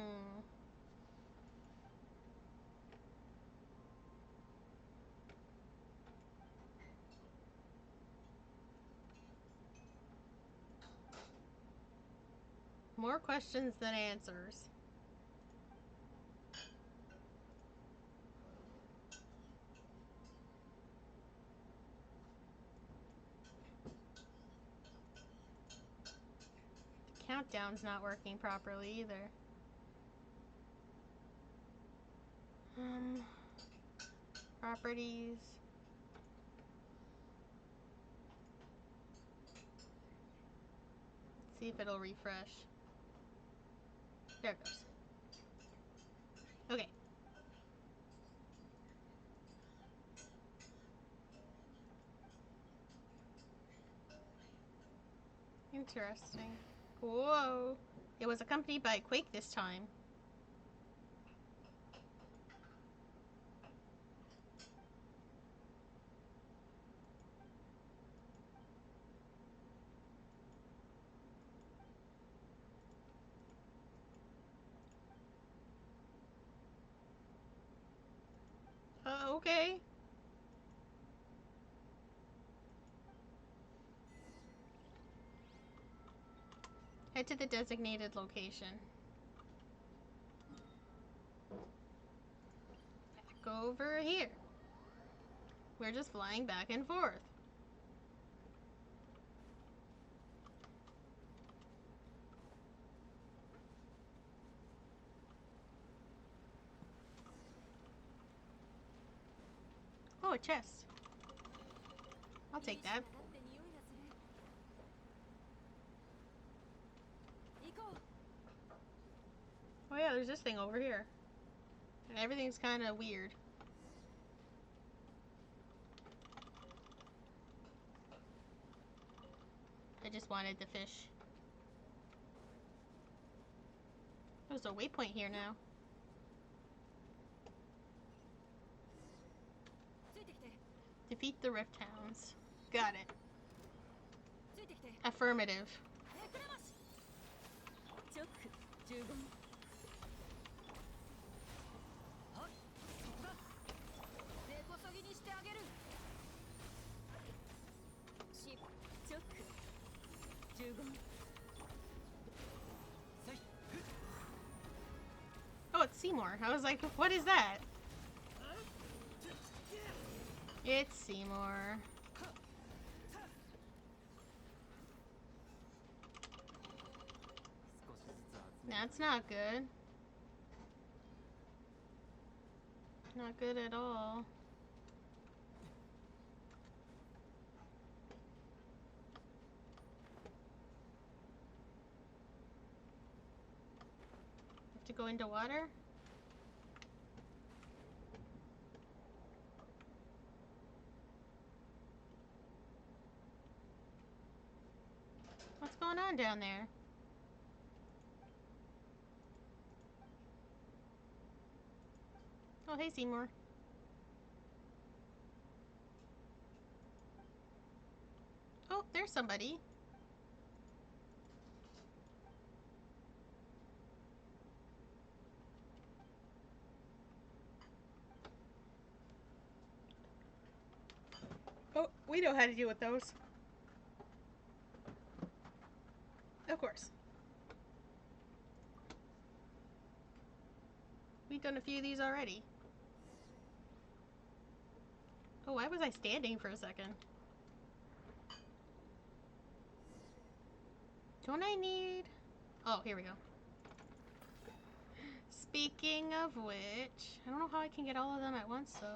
More questions than answers. Countdown's not working properly either. Um, Properties. Let's see if it'll refresh. There it goes. Okay. Interesting. Whoa. It was accompanied by a quake this time. Okay. Head to the designated location. Back over here. We're just flying back and forth. Oh, a chest. I'll take that. Oh yeah, there's this thing over here. And everything's kind of weird. I just wanted the fish. There's a waypoint here now. Defeat the Rift Hounds. Got it. Affirmative. Oh, it's Seymour. I was like, what is that? It's Seymour. That's not good. Not good at all. Have to go into water? What's going on down there? Oh, hey, Seymour. Oh, there's somebody. Oh, we know how to deal with those. Of course. We've done a few of these already. Oh, why was I standing for a second? Don't I need... Oh, here we go. Speaking of which, I don't know how I can get all of them at once, though.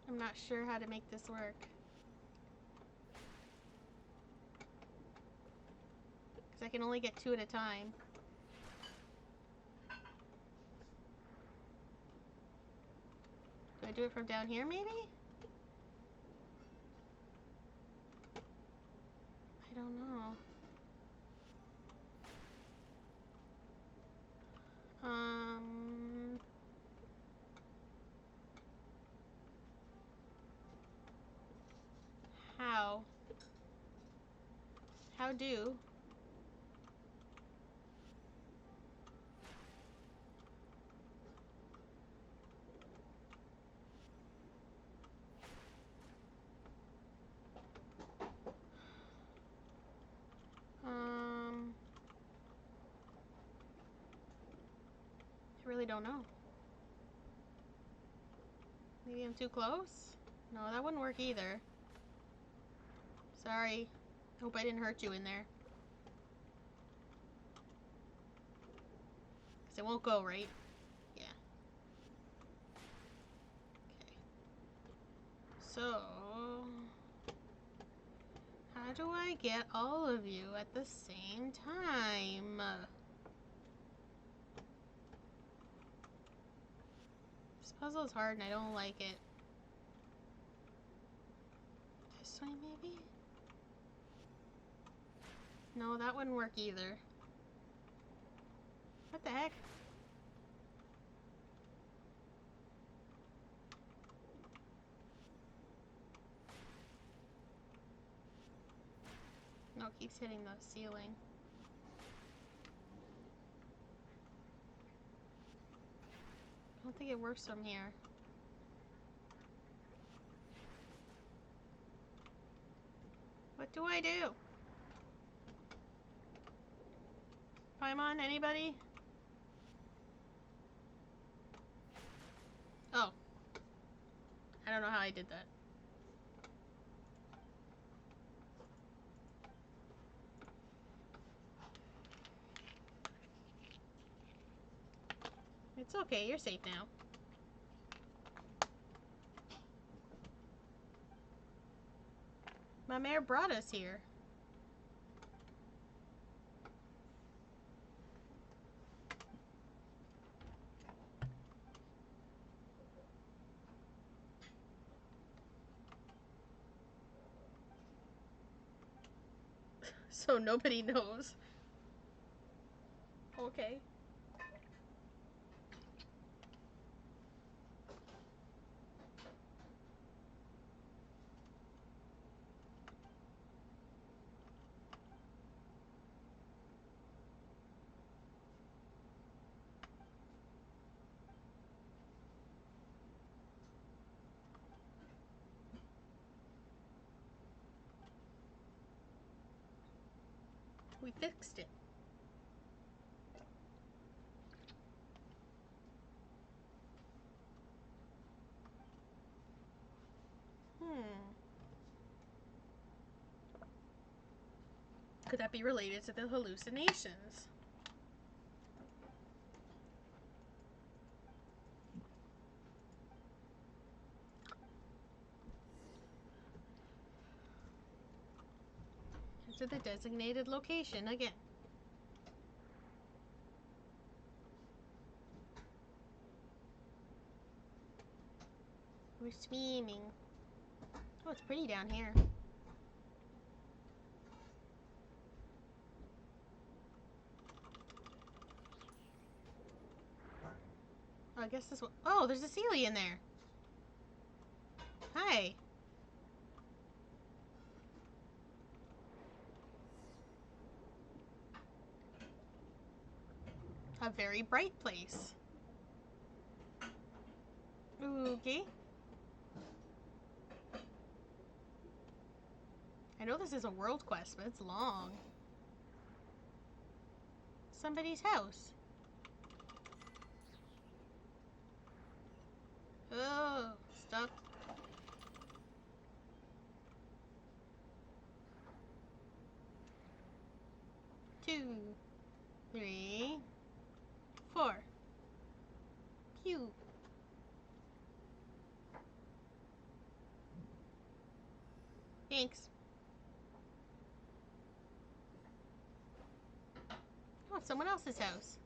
I'm not sure how to make this work. Because I can only get 2 at a time. Do I do it from down here, maybe? I don't know. How? How do? I really don't know. Maybe I'm too close? No, that wouldn't work either. Sorry. Hope I didn't hurt you in there. Because it won't go, right? Yeah. Okay. So... how do I get all of you at the same time? This puzzle is hard and I don't like it. This way, maybe? No, that wouldn't work either. What the heck? No, it keeps hitting the ceiling. I don't think it works from here. What do I do? Paimon, anybody? Oh. I don't know how I did that. It's okay, you're safe now. My mare brought us here. So nobody knows. Okay. We fixed it. Could that be related to the hallucinations? To the designated location again. We're swimming. Oh, it's pretty down here. Oh, I guess this one. Oh, there's a Sealy in there. Hi. A very bright place. Okay. I know this is a world quest, but it's long. Somebody's house. Oh, stuck. Two, three, four. Pew. Thanks. Oh, it's someone else's house.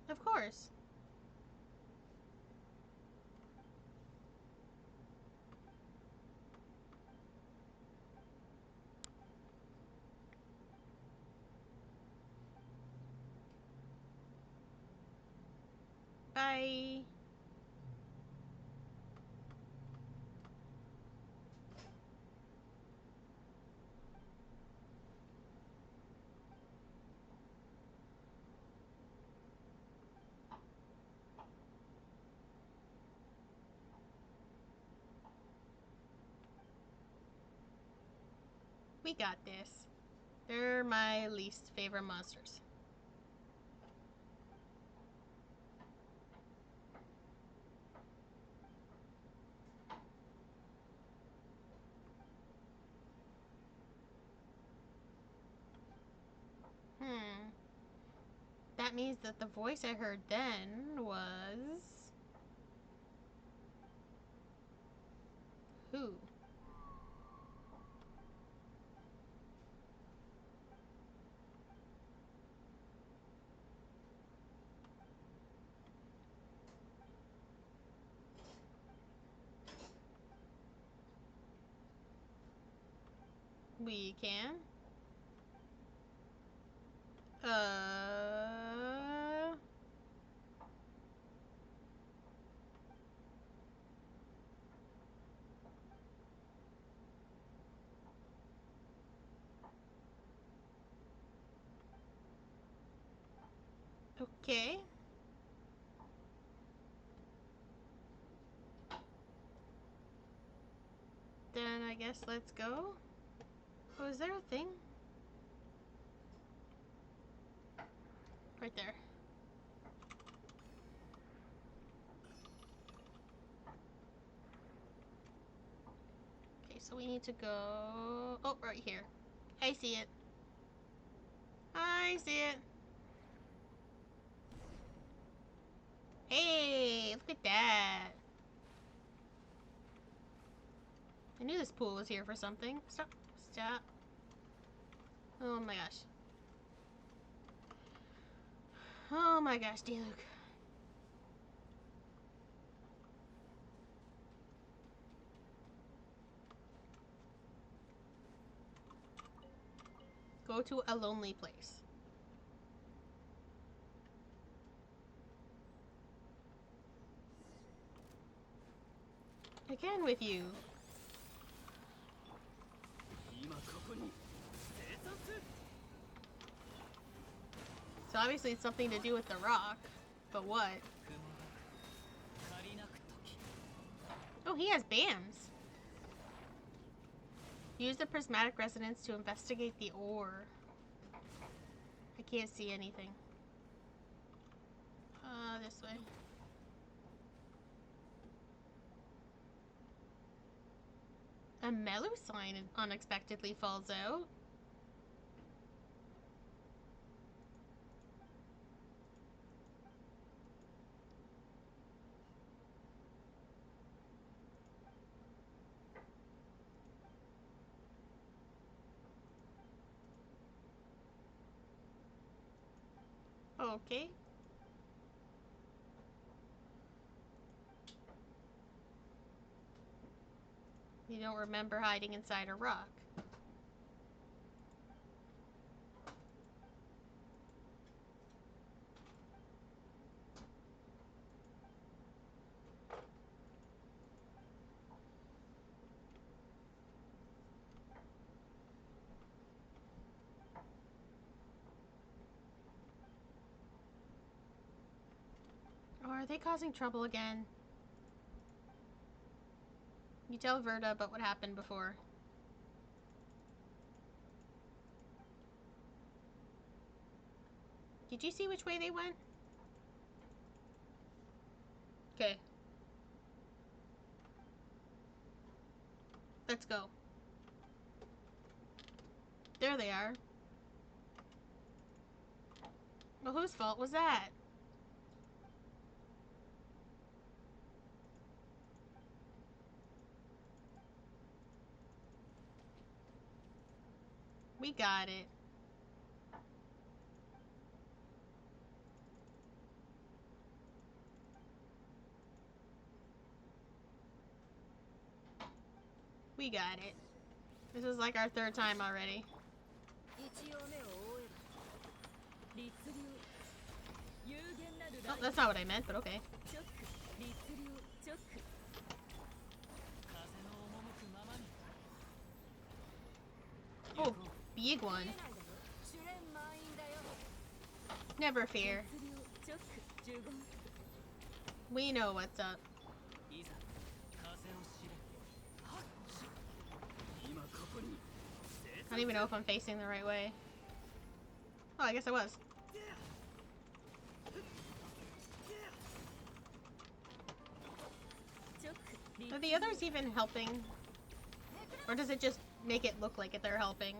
Of course. Bye. We got this. They're my least favorite monsters. That means that the voice I heard then was... Who? We can. Okay. Then I guess let's go. Oh, is there a thing? Right there. Okay, so we need to go... Oh, right here. I see it. I see it. Hey, look at that. I knew this pool was here for something. Stop. Stop. Oh my gosh. Oh my gosh, D-Luke. Go to a lonely place. Again with you. So obviously it's something to do with the rock. But what? Oh, he has BAMs. Use the prismatic resonance to investigate the ore. I can't see anything. This way. A Melu sign unexpectedly falls out. Okay. You don't remember hiding inside a rock. they causing trouble again? You tell Verda about what happened before. Did you see which way they went? Okay. Let's go. There they are. Well, whose fault was that? We got it. We got it. This is like our third time already. Oh, that's not what I meant, but okay. Oh, big one. Never fear. We know what's up. I don't even know if I'm facing the right way. Oh, I guess I was. Are the others even helping? Or does it just make it look like they're helping?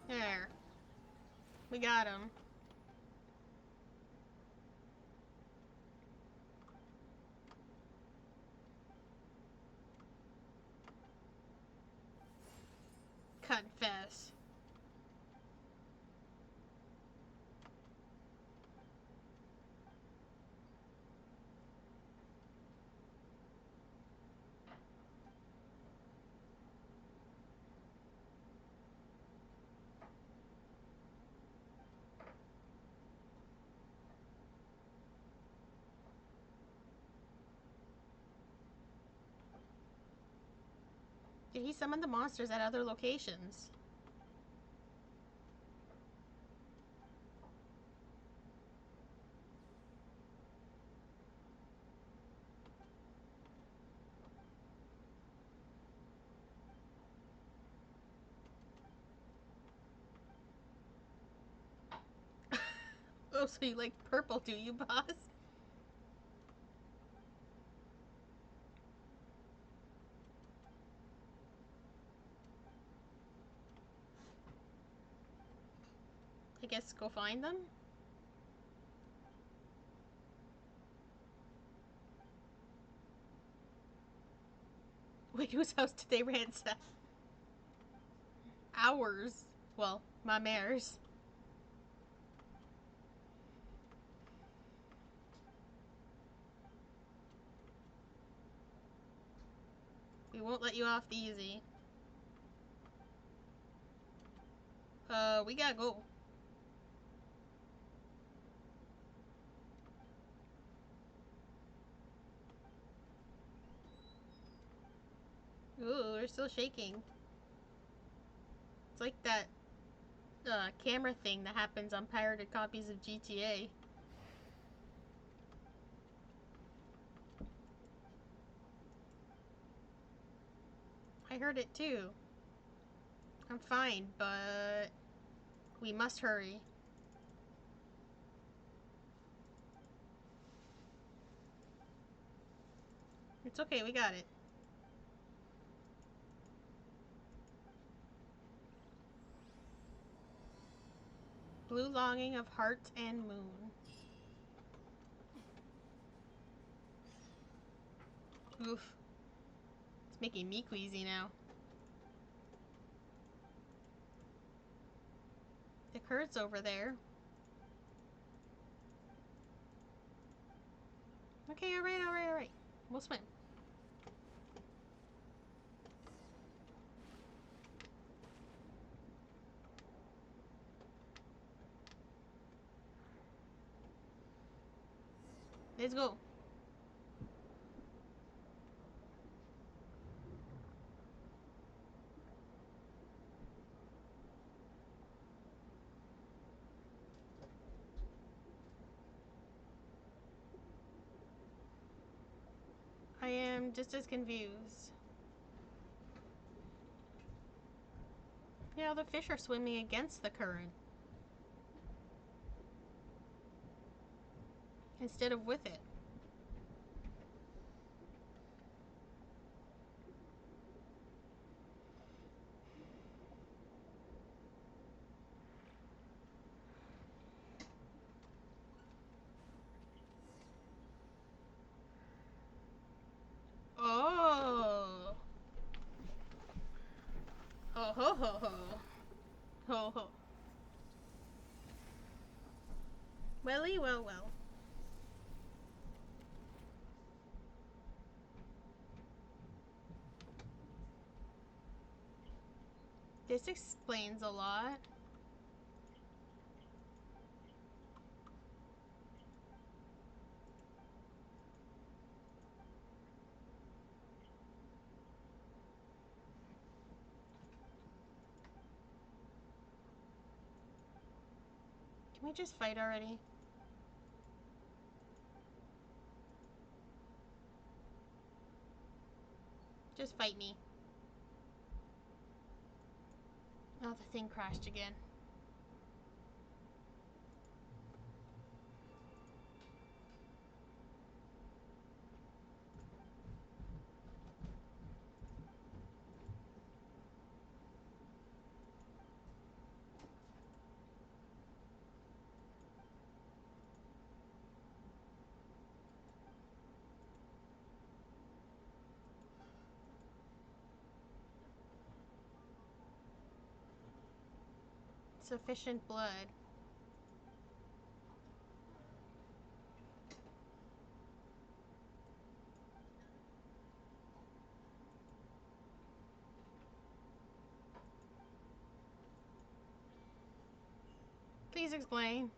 There. We got him. Confess. Did he summon the monsters at other locations? Oh, so you like purple, do you, boss? I guess go find them? Wait, whose house did they ransack? Ours. Well, my mare's. We won't let you off easy. We gotta go. Ooh, we're still shaking. It's like that camera thing that happens on pirated copies of GTA. I heard it too. I'm fine, but we must hurry. It's okay, we got it. Blue longing of heart and moon. Oof. It's making me queasy now. The Kurt's over there. Okay, alright. We'll swim. Let's go. I am just as confused. Yeah, the fish are swimming against the current instead of with it. Oh. Oh ho ho ho. Ho ho. Welly, well, well. This explains a lot. Can we just fight already? Just fight me. Oh, the thing crashed again. Sufficient blood. Please explain.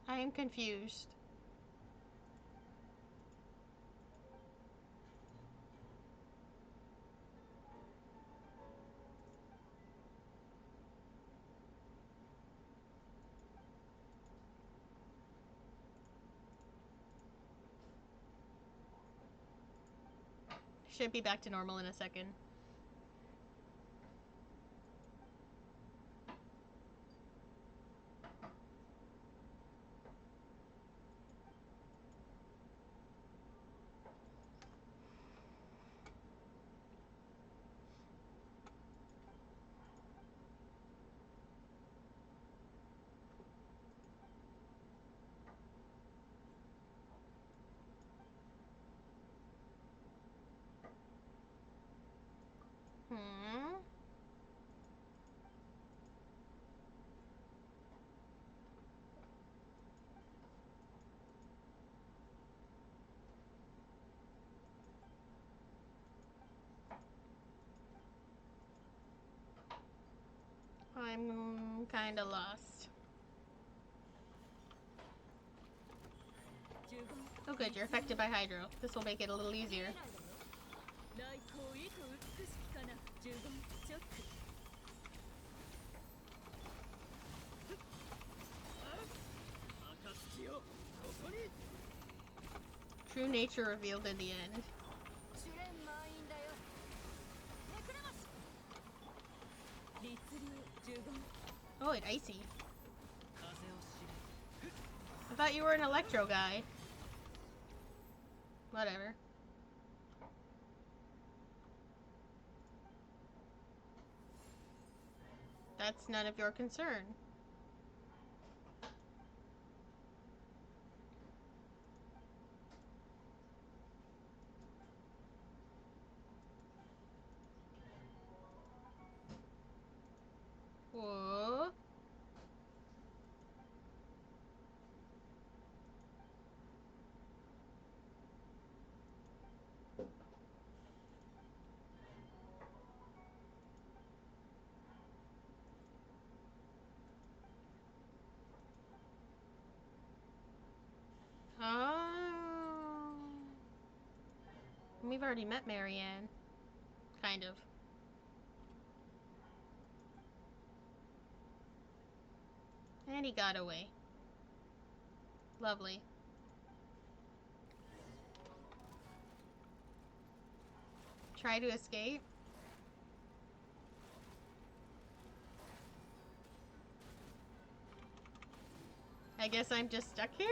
I am confused. Should be back to normal in a second. Hmm. I'm kinda lost. Oh good, you're affected by Hydro. This will make it a little easier. True nature revealed in the end. Oh, it's icy. I thought you were an electro guy. Whatever. That's none of your concern. Whoa. We've already met Marianne. Kind of. And he got away. Lovely. Try to escape? I guess I'm just stuck here?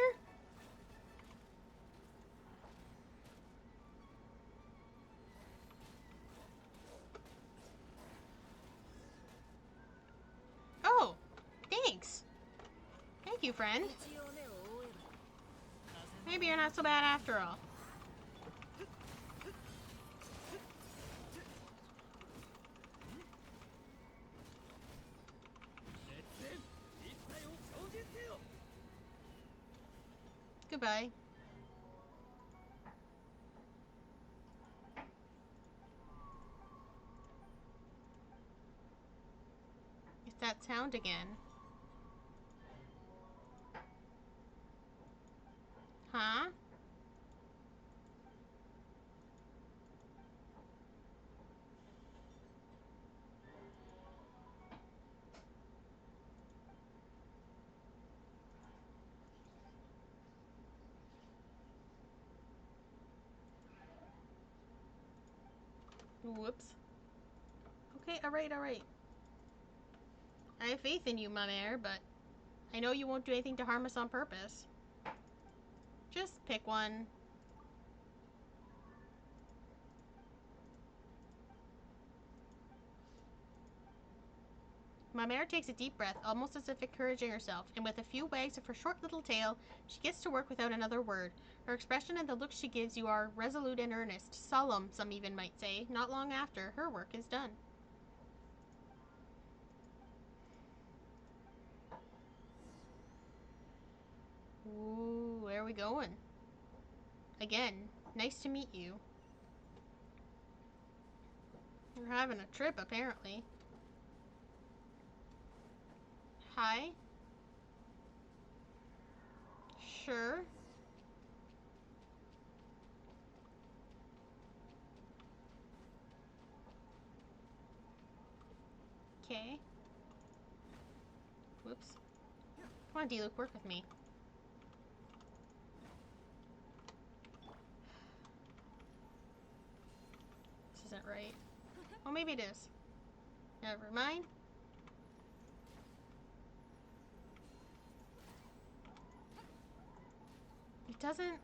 Oh! Thanks! Thank you, friend. Maybe you're not so bad after all. Goodbye. It's that sound again. Huh? Whoops. Okay, alright, alright. I have faith in you, my mare, but I know you won't do anything to harm us on purpose. Just pick one. My mare takes a deep breath, almost as if encouraging herself, and with a few wags of her short little tail, she gets to work without another word. Her expression and the look she gives you are resolute and earnest, solemn, some even might say. Not long after, her work is done. Ooh, where are we going? Again, nice to meet you. We're having a trip, apparently. Hi? Sure. Okay. Whoops. Come on, D-Luke, work with me. This isn't right. Oh, maybe it is. Never mind. It doesn't...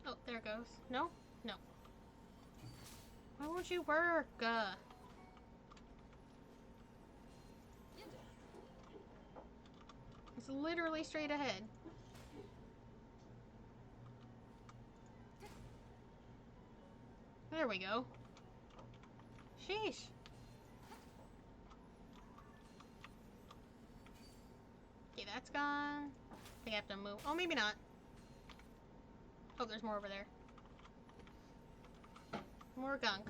Oh, there it goes. No? No. Why won't you work? It's literally straight ahead. There we go. Sheesh. Okay, that's gone. I think I have to move. Oh, maybe not. Oh, there's more over there. More gunk.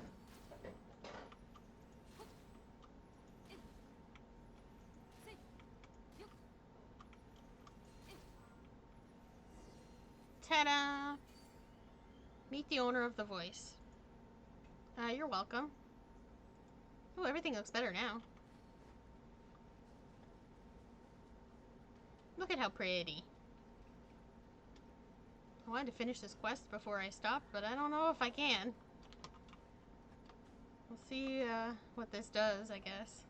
Ta-da! Meet the owner of the voice. You're welcome. Oh, everything looks better now. Look at how pretty. I wanted to finish this quest before I stopped, but I don't know if I can. We'll see what this does, I guess.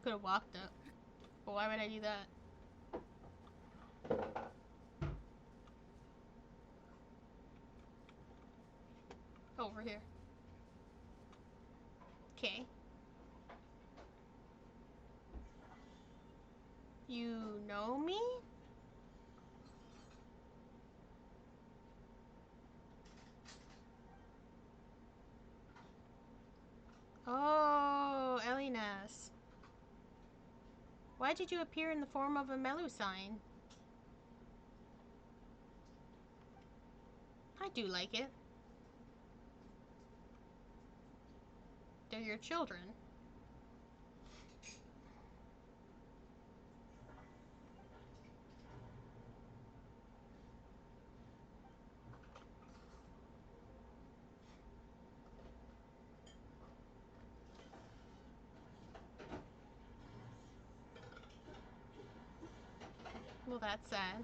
Could have walked up. But why would I do that? Over here. Okay. You know me? Oh, Elinas. Why did you appear in the form of a Melusine? I do like it. your children. Well, that's sad.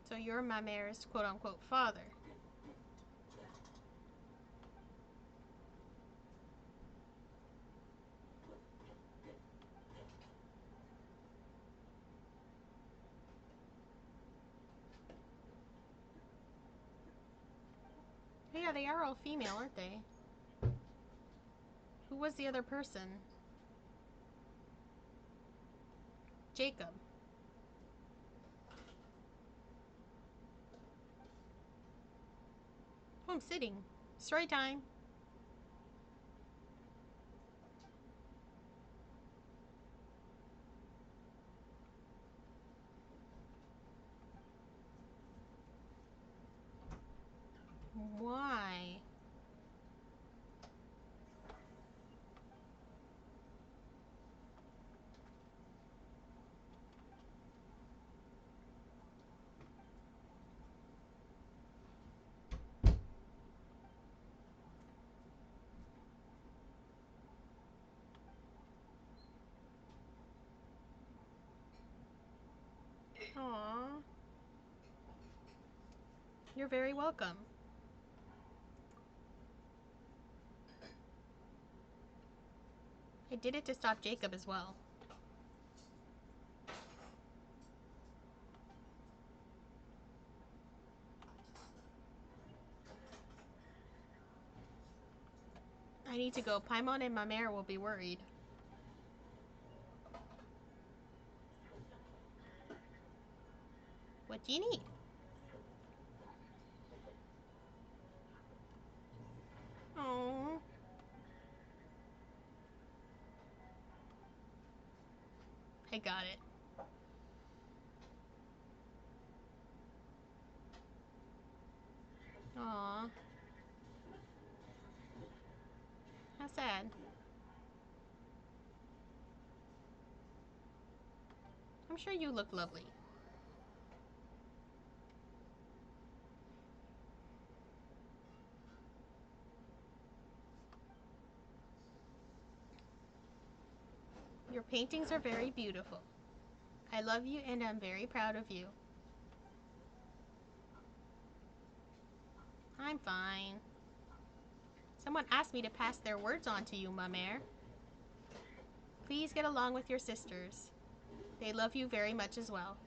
So you're my mayor's quote-unquote father. Yeah, they are all female, aren't they? Who was the other person? Jacob. Oh, I'm sitting. Story time. Why? Aww. You're very welcome. I did it to stop Jacob as well. I need to go. Paimon and my mare will be worried. What do you need? Oh. I got it. Aw. How sad. I'm sure you look lovely. Your paintings are very beautiful. I love you and I'm very proud of you. I'm fine. Someone asked me to pass their words on to you, ma mère. Please get along with your sisters. They love you very much as well.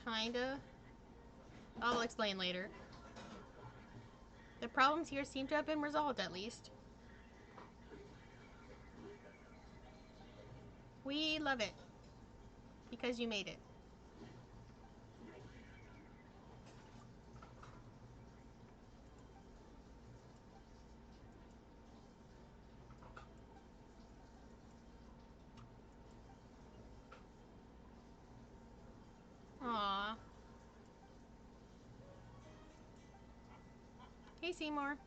Kinda. I'll explain later. The problems here seem to have been resolved at least. We love it. Because you made it. Aww. Hey, Seymour.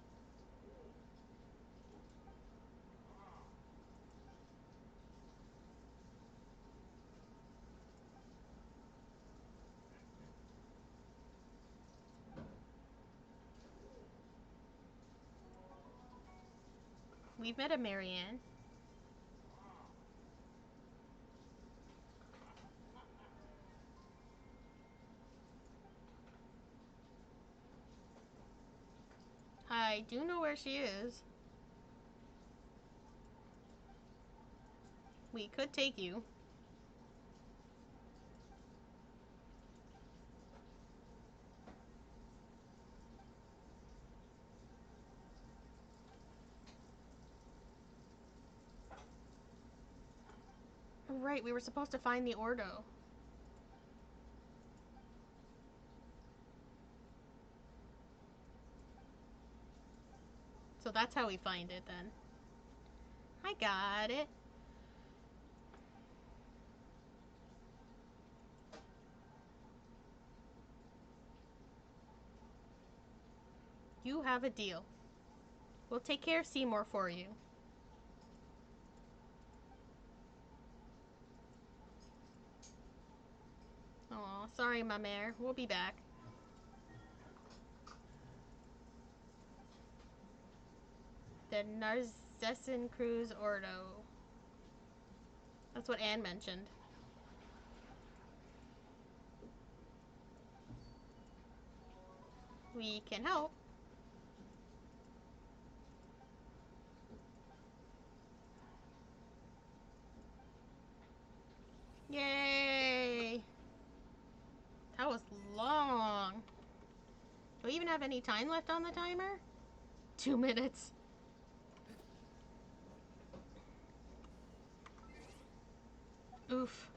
We've met a Marianne. I do know where she is. We could take you. Right, we were supposed to find the Ordo. So that's how we find it then. I got it. You have a deal. We'll take care of Seymour for you. Aw, sorry, my mare. We'll be back. The Narcessan Cruise Ordo. That's what Anne mentioned. We can help. Yay! That was long. Do we even have any time left on the timer? 2 minutes. Oof.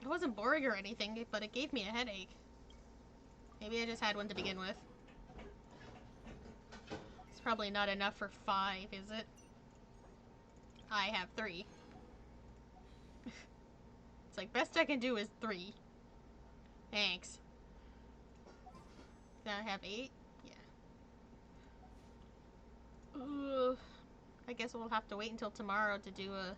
It wasn't boring or anything, but it gave me a headache. Maybe I just had one to begin with. It's probably not enough for 5, is it? I have 3. It's like, best I can do is 3. Thanks. Now I have 8? Yeah. Ugh. I guess we'll have to wait until tomorrow to do a...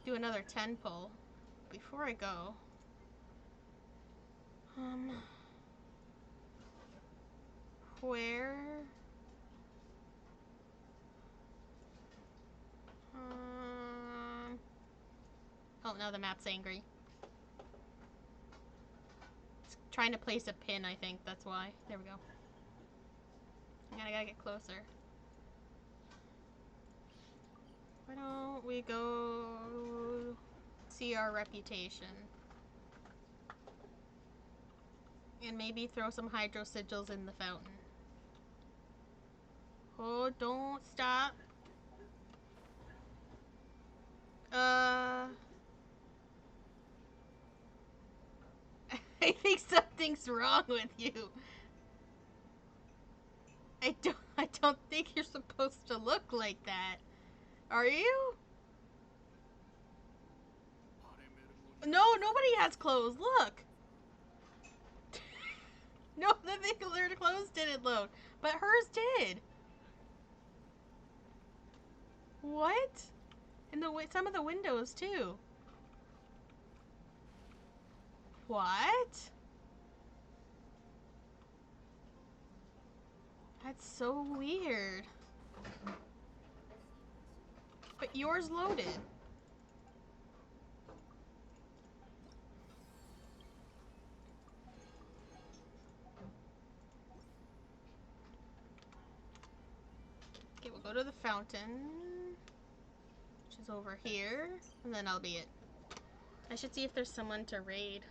do another 10 pull. Before I go... Where... Oh, now the map's angry. It's trying to place a pin, I think. That's why. There we go. I gotta get closer. Why don't we go see our reputation? And maybe throw some hydro sigils in the fountain. Oh, don't stop. I think something's wrong with you. I don't think you're supposed to look like that. Are you? No, nobody has clothes. Look. No, their clothes didn't load, but hers did. What? And some of the windows too. What? That's so weird. But yours loaded. Okay, we'll go to the fountain, which is over here, and then I'll be it. I should see if there's someone to raid.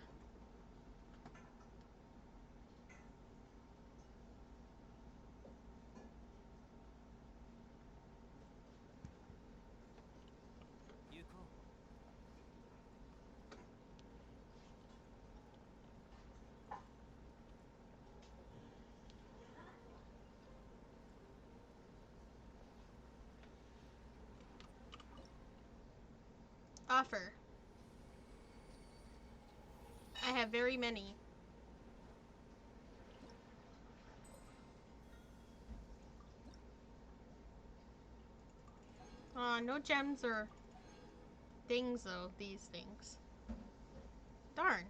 Offer. I have very many. No gems or things though, these things. Darn.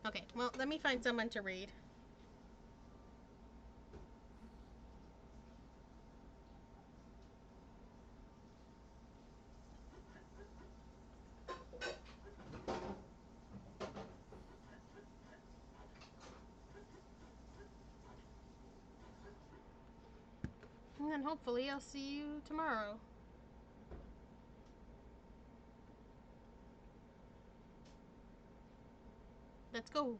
Okay, well, let me find someone to raid. And then hopefully I'll see you tomorrow. Let's go.